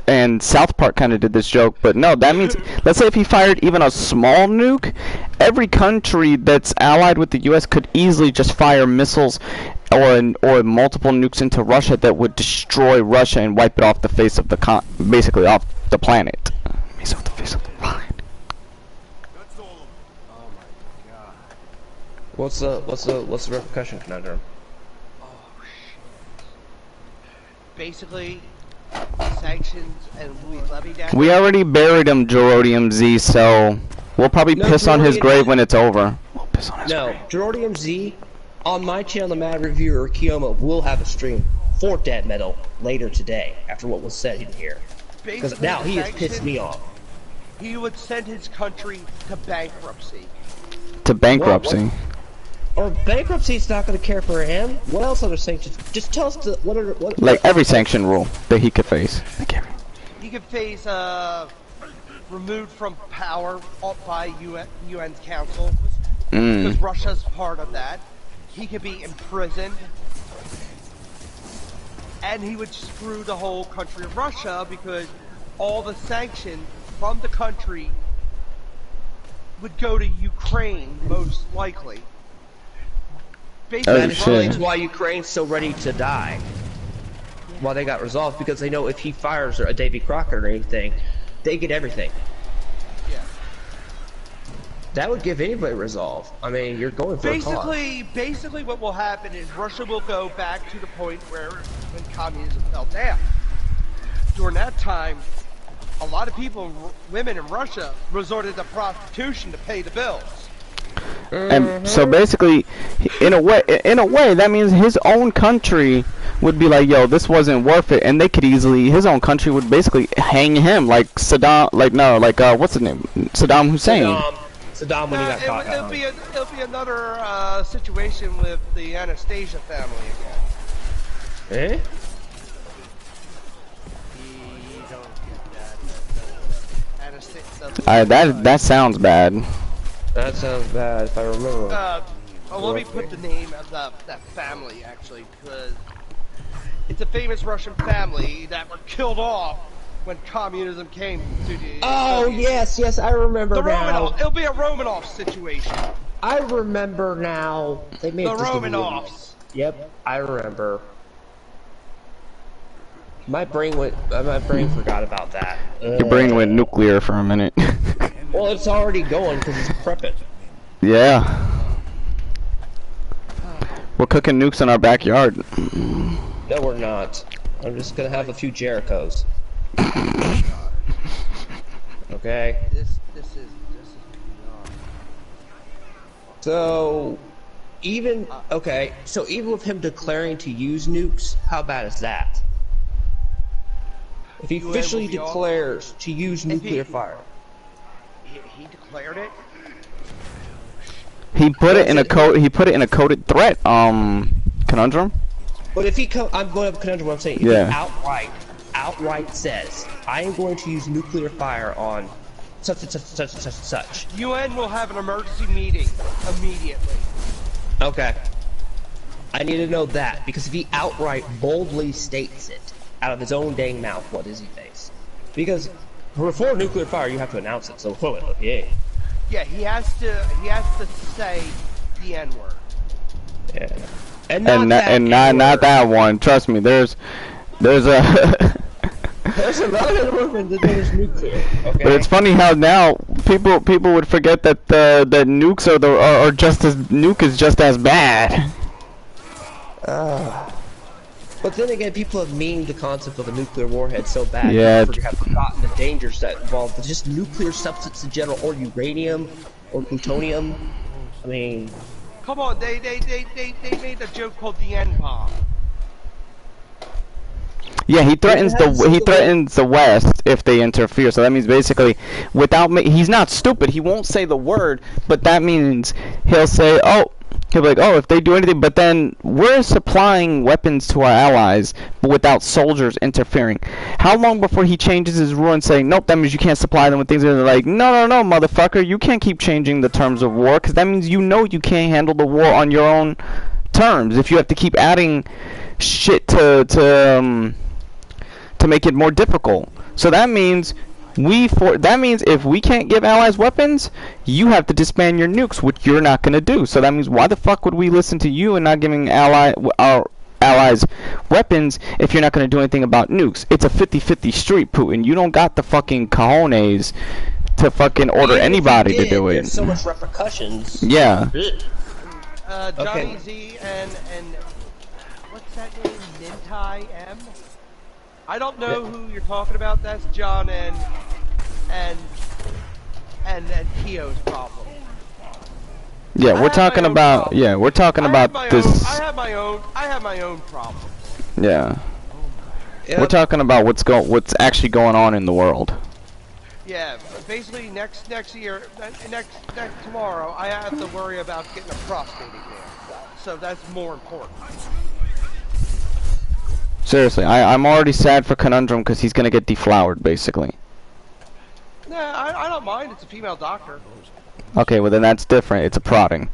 B: and South Park kind of did this joke, but no, that means... Let's say if he fired even a small nuke, every country that's allied with the U.S. could easily just fire missiles or multiple nukes into Russia that would destroy Russia and wipe it off the face of the basically off the planet. Off the face of the planet.
A: What's the repercussion, Conundrum?
C: Oh shit. Basically, sanctions and we levied that.
B: We already buried him, Gerodium Z, so we'll probably piss on his grave when it's over. We'll piss on his grave.
A: Gerodium Z, on my channel, the Mad Reviewer, Kiyoma, will have a stream for Dead Metal later today, after what was said in here. Because now he has pissed me off.
C: He would send his country to bankruptcy.
B: To bankruptcy.
A: Or bankruptcy's not going to care for him. What else are the sanctions? Just tell us what
B: like every sanction rule that he could face.
C: He could face removed from power by UN's council because Russia's part of that. He could be imprisoned, and he would screw the whole country of Russia because all the sanctions from the country would go to Ukraine most likely.
A: That explains why Ukraine's so ready to die. Why they got resolved, because they know if he fires a Davy Crockett or anything, they get everything.
C: Yeah.
A: That would give anybody resolve. I mean, you're going for a cause.
C: Basically what will happen is Russia will go back to the point where when communism fell down. During that time, a lot of people, women in Russia, resorted to prostitution to pay the bills.
B: And so basically, in a way, that means his own country would be like, "Yo, this wasn't worth it," and they could easily, his own country would basically hang him, like Saddam, what's his name, Saddam Hussein.
A: Saddam when he got caught.
C: It'll be another situation with the Anastasia family again.
A: Eh?
C: You don't get that.
B: That sounds bad.
A: That sounds bad if I remember.
C: Let me put the name of that family, actually, because it's a famous Russian family that were killed off when communism came to the...
A: Oh, yes, I remember now.
C: It'll be a Romanov situation.
A: I remember now. They made
C: the Romanovs.
A: Yep, I remember. My brain forgot about that.
B: Your brain went nuclear for a minute.
A: Well, it's already going because it's prepping.
B: Yeah. We're cooking nukes in our backyard.
A: No, we're not. I'm just gonna have a few Jerichos. Okay.
C: This is beyond.
A: So, even with him declaring to use nukes, how bad is that? If he officially declares to use nuclear fire.
C: He declared it?
B: He put it in a coded threat. Conundrum.
A: But if he I'm going up conundrum. What I'm saying, if he outright says, I am going to use nuclear fire on such and such and such and such and such.
C: UN will have an emergency meeting immediately.
A: Okay. I need to know that, because if he outright boldly states it out of his own dang mouth, what does he face? Because before nuclear fire, you have to announce it. So, yeah.
C: Yeah, he has to say the N-word.
A: Yeah.
B: And not that one. Trust me, there's a
A: there's another movement that there's nuclear. Okay.
B: But it's funny how now people would forget that the nukes are just as nuke is just as bad.
A: But then again, people have memed the concept of a nuclear warhead so bad.
B: Yeah.
A: People have forgotten the dangers that involve just nuclear substance in general, or uranium, or plutonium. I mean,
C: come on, they made a joke called the N-bomb.
B: Yeah, he threatens the West if they interfere. So that means basically, he's not stupid. He won't say the word, but that means he'll say, he'll be like, if they do anything. But then we're supplying weapons to our allies, but without soldiers interfering. How long before he changes his rule and saying, nope, that means you can't supply them with things? And they're like, no, motherfucker, you can't keep changing the terms of war, because that means you can't handle the war on your own terms. If you have to keep adding shit to make it more difficult. So that means if we can't give allies weapons, you have to disband your nukes, which you're not gonna do. So that means why the fuck would we listen to you and not giving our allies weapons if you're not gonna do anything about nukes? It's a 50-50 street, Putin. You don't got the fucking cojones to fucking order anybody to do it.
A: There's so much repercussions.
B: Yeah.
C: Johnny Z and what's that name? Nintai M. I don't know who you're talking about. That's John and Keo's problem.
B: Yeah, we're talking about this.
C: I have my own problem.
B: Yeah. We're talking about what's actually going on in the world.
C: Yeah, basically next tomorrow I have to worry about getting a prostate exam. So that's more important.
B: Seriously, I'm already sad for Conundrum because he's gonna get deflowered, basically.
C: Nah, I don't mind. It's a female doctor.
B: Okay, well then that's different. It's a prodding.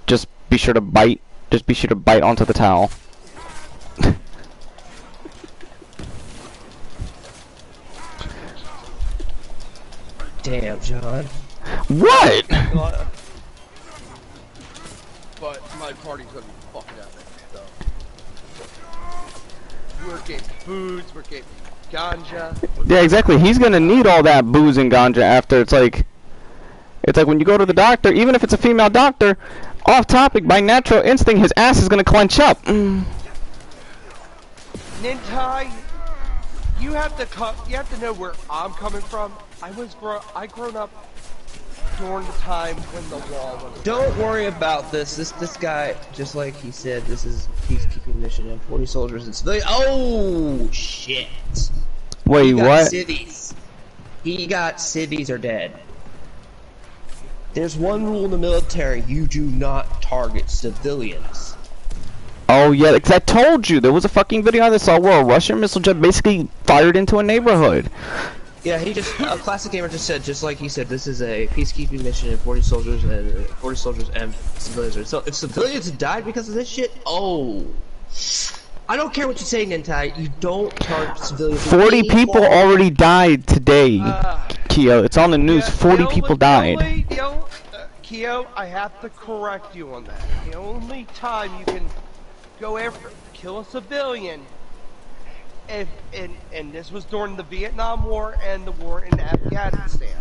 B: Just be sure to bite. Just be sure to bite onto the towel.
A: Damn, John.
B: What?
C: But my party's gonna be fucking epic, so. We're getting booze, we're getting ganja.
B: Yeah, exactly. He's gonna need all that booze and ganja after. It's like when you go to the doctor, even if it's a female doctor, off topic, by natural instinct, his ass is gonna clench up.
C: Nintai, you have to know where I'm coming from. I grown up during the time when the wall was.
A: Don't worry about this. This guy, just like he said, this is peacekeeping mission and 40 soldiers and civilians. Oh shit!
B: Wait, what?
A: Civvies. He got civvies are dead. There's one rule in the military: you do not target civilians.
B: Oh yeah, because I told you there was a fucking video I saw where a Russian missile jet basically fired into a neighborhood.
A: Yeah, he just a classic gamer just said, just like he said, this is a peacekeeping mission and 40 soldiers and civilians are. So if civilians died because of this shit, I don't care what you say, Nintai. You don't target civilians.
B: 40 people already died today, Keo. It's on the news. 40 people died.
C: Keo, I have to correct you on that. The only time you can go after kill a civilian. And this was during the Vietnam War and the war in Afghanistan.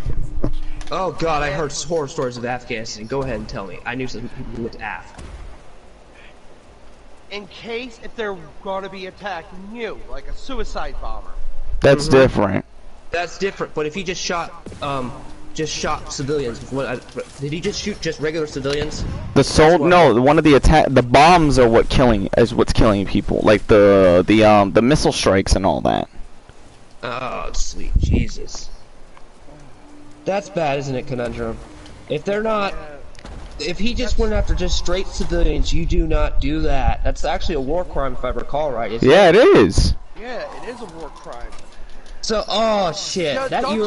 A: Oh god, I heard horror stories of Afghanistan. Go ahead and tell me. I knew some people who went to Af.
C: In case if they're going to be attacking you, like a suicide bomber.
B: That's different.
A: That's different, but if he just shot civilians, did he just shoot just regular civilians?
B: One of the bombs are what's killing people, like the missile strikes and all that.
A: Oh, sweet Jesus. That's bad, isn't it, Conundrum? If they're not... If he just went after just straight civilians, you do not do that. That's actually a war crime, if I recall right, isn't
B: Yeah,
A: it?
B: it is.
C: Yeah, it is a war crime.
A: So, oh shit.
C: No,
A: That
C: don't you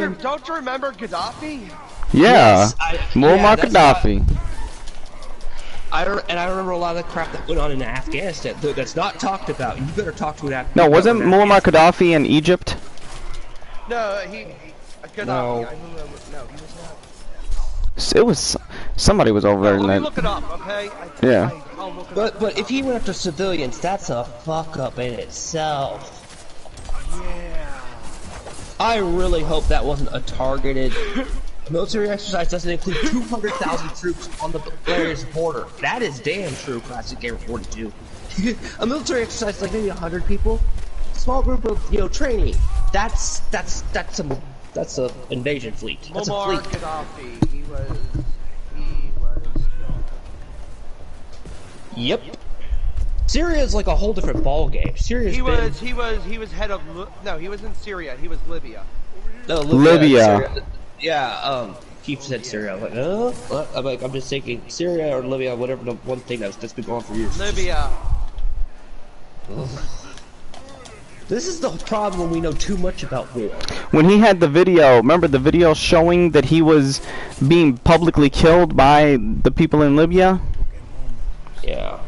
C: remember Gaddafi?
B: Yeah.
A: Yes,
B: Muammar
A: that's
B: Gaddafi.
A: I remember a lot of the crap that went on in Afghanistan that's not talked about. You better talk to an Afghan.
B: No, wasn't Muammar Gaddafi in Egypt?
C: No, Gaddafi.
A: No.
C: I remember, no, he was not.
B: It was somebody was over there.
C: Let me
B: And
C: look it up, okay?
B: Yeah.
C: I'll look it up.
A: But if he went after civilians, that's a fuck up in itself.
C: Yeah.
A: I really hope that wasn't a targeted military exercise. Doesn't include 200,000 troops on the various border. That is damn true. Classic Game 42. A military exercise like maybe 100 people, small group of training. That's a invasion fleet. That's a
C: Muammar
A: fleet.
C: Gaddafi. He was.
A: Yep. Syria is like a whole different ball game. Syria's
C: He was head of. No, he was in Syria. He was Libya.
A: No,
B: Libya.
A: Syria. Yeah. Keith said Syria. I'm like, what? I'm just thinking Syria or Libya, whatever. The one thing that's been going on for years.
C: Libya.
A: Ugh. This is the problem when we know too much about war.
B: When he had the video, remember the video showing that he was being publicly killed by the people in Libya?
A: Yeah.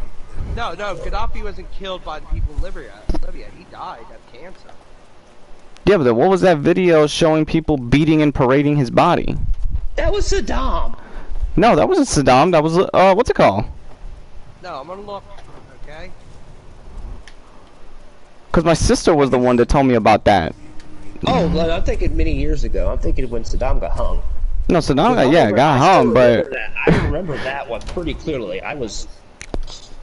C: No, Gaddafi wasn't killed by the people in Libya. He died of cancer.
B: Yeah, but what was that video showing people beating and parading his body?
A: That was Saddam.
B: No, that wasn't Saddam. That was what's it called?
C: No, I'm gonna look. Okay.
B: Because my sister was the one that told me about that.
A: Oh, well, I'm thinking many years ago. I'm thinking when Saddam got hung.
B: No, Saddam, got hung, but
A: I remember that one pretty clearly. I was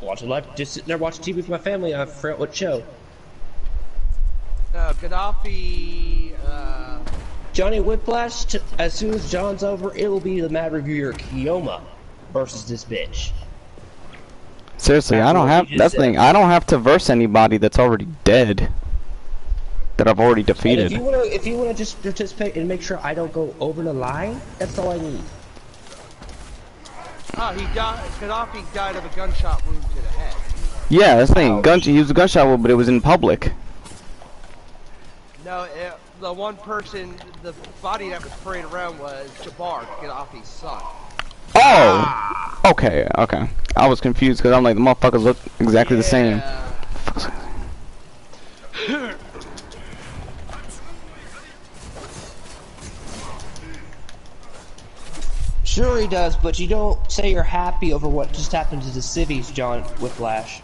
A: watching live, just sitting there watching TV with my family. I forgot what show.
C: No, Gaddafi.
A: Johnny Whiplash. As soon as John's over, it will be the Mad Reviewer Kiyoma versus this bitch.
B: seriously,
A: That's
B: I don't
A: what
B: have
A: you just
B: that's the thing.
A: said.
B: I don't have to verse anybody that's already dead. That I've already
A: And
B: defeated.
A: if you wanna just participate and make sure I don't go over the line, that's all I need.
C: Oh, he died. Gaddafi died of a gunshot wound to the head.
B: Yeah, that's the thing.
A: Ouch.
B: He used a gunshot wound, but it was in public.
C: No, the one person, the body that was paraded around was Jabbar, Gaddafi's son.
B: Oh! Okay. I was confused because I'm like, the motherfuckers look exactly the same.
A: Sure he does, but you don't say you're happy over what just happened to the civvies, John Whiplash.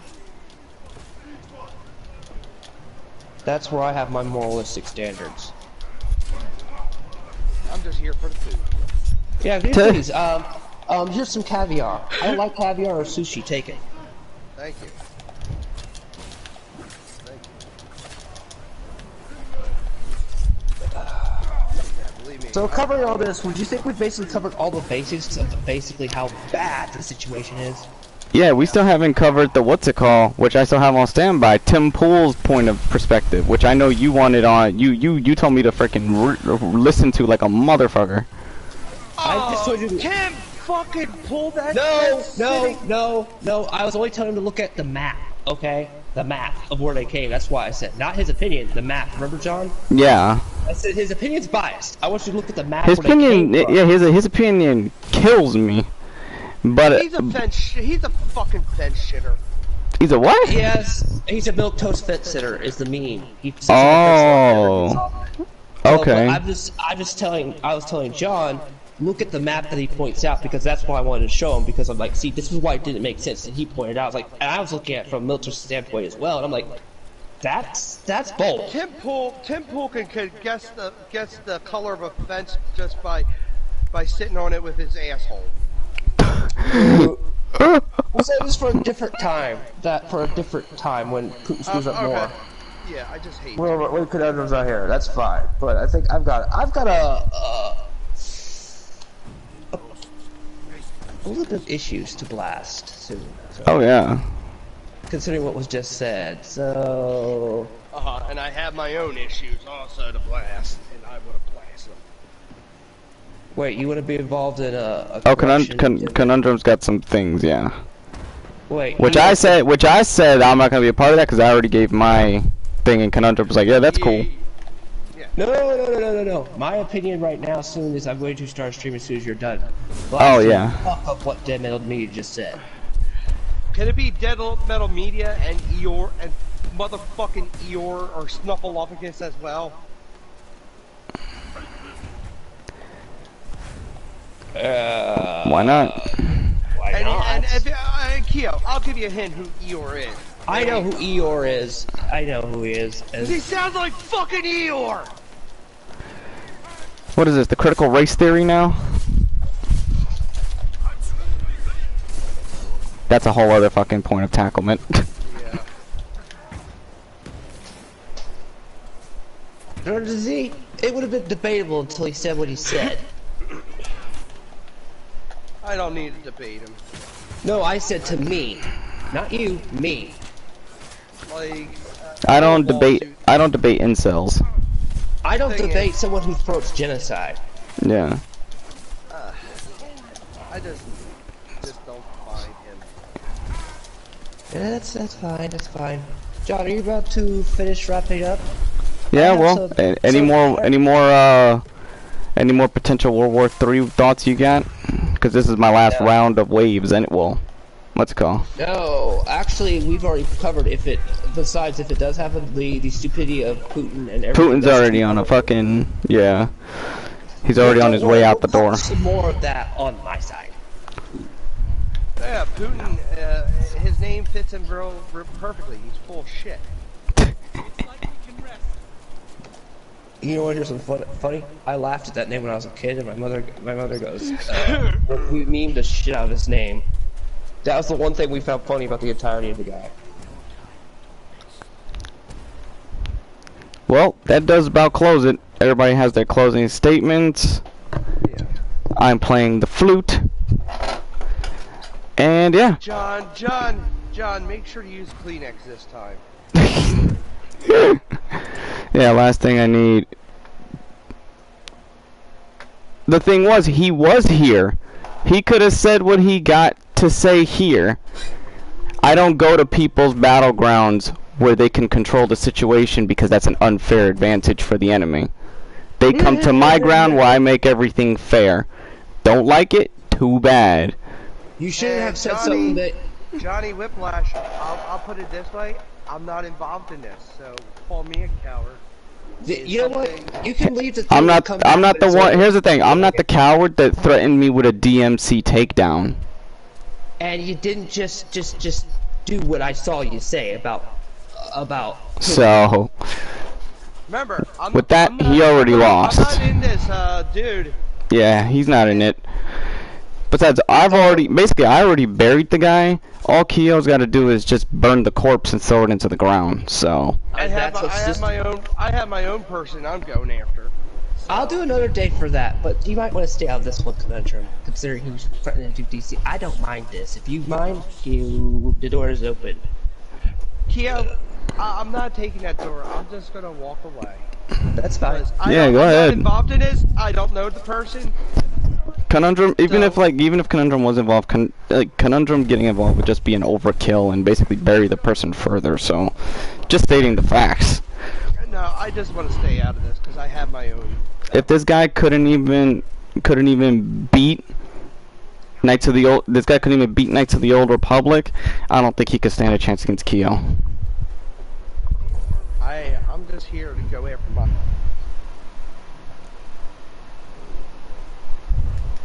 A: That's where I have my moralistic standards.
C: I'm just here for the food.
A: Yeah, please. Here's some caviar. I like caviar or sushi. Take it.
C: Thank you. Believe me.
A: So covering all this, would you think we basically covered all the basics of basically how bad the situation is?
B: Yeah, we still haven't covered the what's it called, which I still have on standby. Tim Pool's point of perspective, which I know you wanted on. You told me to freaking listen to like a motherfucker.
A: I just told you to...
C: Tim fucking pull that.
A: No. I was only telling him to look at the map, okay? The map of where they came. That's why I said, not his opinion, the map. Remember, John?
B: Yeah.
A: I said his opinion's biased. I want you to look at the map.
B: His
A: where they
B: opinion,
A: came from.
B: yeah, his opinion kills me. But
C: He's a fucking fence shitter.
B: he's a what?
A: Yes, he's a milk toast fence sitter. Is the meme? He sits
B: Oh.
A: on the fence
B: Okay.
A: I was telling John, look at the map that he points out because that's why I wanted to show him because I'm like, see, this is why it didn't make sense. And he pointed out, I was like, and I was looking at it from a military standpoint as well, and I'm like, that's bold.
C: Tim Pool can guess the color of a fence just by sitting on it with his asshole.
A: We'll say this for a different time. When Putin screws up more.
C: Yeah, I just hate.
A: We're conundrums out here. That's fine. But I think I've got a little bit of issues to blast soon. So,
B: Oh yeah.
A: considering what was just said, so
C: And I have my own issues also to blast, and I would have blasted them.
A: Wait, you want to be involved in a
B: Oh,
A: corruption?
B: Conundrum's got some things, yeah.
A: Wait.
B: Which I said I'm not gonna be a part of that because I already gave my thing, and Conundrum was like, yeah, that's cool.
A: No. My opinion right now soon is I'm going to start streaming as soon as you're done. But
B: Oh, yeah.
A: Fuck up what Dead Metal Media just said.
C: Can it be Dead Metal Media and Eeyore and motherfucking Eeyore or Snuffleupagus as well?
B: Why not?
A: Why not?
C: And Keo, I'll give you a hint who Eeyore is.
A: I know who Eeyore is. I know who he is.
C: He sounds like fucking Eeyore!
B: What is this? The critical race theory now? That's a whole other fucking point of tacklement.
A: Yeah. It would have been debatable until he said what he said.
C: I don't need to debate him.
A: No, I said to me, not you, me.
C: Like,
B: I don't debate incels.
A: I don't debate someone who throats genocide.
B: Yeah.
C: I just don't find him.
A: Yeah, that's fine. That's fine. John, are you about to finish wrapping up?
B: Yeah. Well, any more potential World War III thoughts you got? Because this is my last round of waves, and what's it called?
A: No, actually, we've already covered besides if it does happen, the stupidity of Putin and everything.
B: Putin's already on a fucking, yeah. He's already on his way out the door.
A: Some more of that on my side.
C: Yeah, Putin, his name fits him perfectly. He's full of shit.
A: You know what? Here's something funny. I laughed at that name when I was a kid, and my mother goes, we memed the shit out of his name. That was the one thing we found funny about the entirety of the guy.
B: Well, that does about close it. Everybody has their closing statements.
C: Yeah.
B: I'm playing the flute. And yeah.
C: John, make sure to use Kleenex this time.
B: Yeah, last thing I need. The thing was, he was here. He could have said what he got to say here. I don't go to people's battlegrounds where they can control the situation because that's an unfair advantage for the enemy. They come to my ground where I make everything fair. Don't like it? Too bad.
A: You shouldn't have said something that...
C: Johnny Whiplash, I'll put it this way. I'm not involved in this, so call me a coward.
A: You know what? You can leave the thing.
B: I'm not the one. Here's the thing. I'm not the coward that threatened me with a DMC takedown.
A: And you didn't just do what I saw you say about.
B: So.
C: Remember,
B: he already lost.
C: I'm not in this, dude.
B: Yeah, he's not in it. Besides, I already buried the guy. All Keo's got to do is just burn the corpse and throw it into the ground. So.
C: I have my own person I'm going after. So.
A: I'll do another day for that, but you might want to stay out of this one, Conundrum, considering he was threatening to do DC. I don't mind this. If you mind, the door is open.
C: Keo, I'm not taking that door. I'm just gonna walk away.
A: That's fine.
B: Yeah, go ahead.
C: I'm not involved in this. I don't know the person.
B: Conundrum, even if Conundrum was involved, Conundrum getting involved would just be an overkill and basically bury the person further. So, just stating the facts.
C: No, I just want to stay out of this because I have my own.
B: If this guy couldn't even beat Knights of the Old Republic, I don't think he could stand a chance against Keo.
C: I'm just here to go after my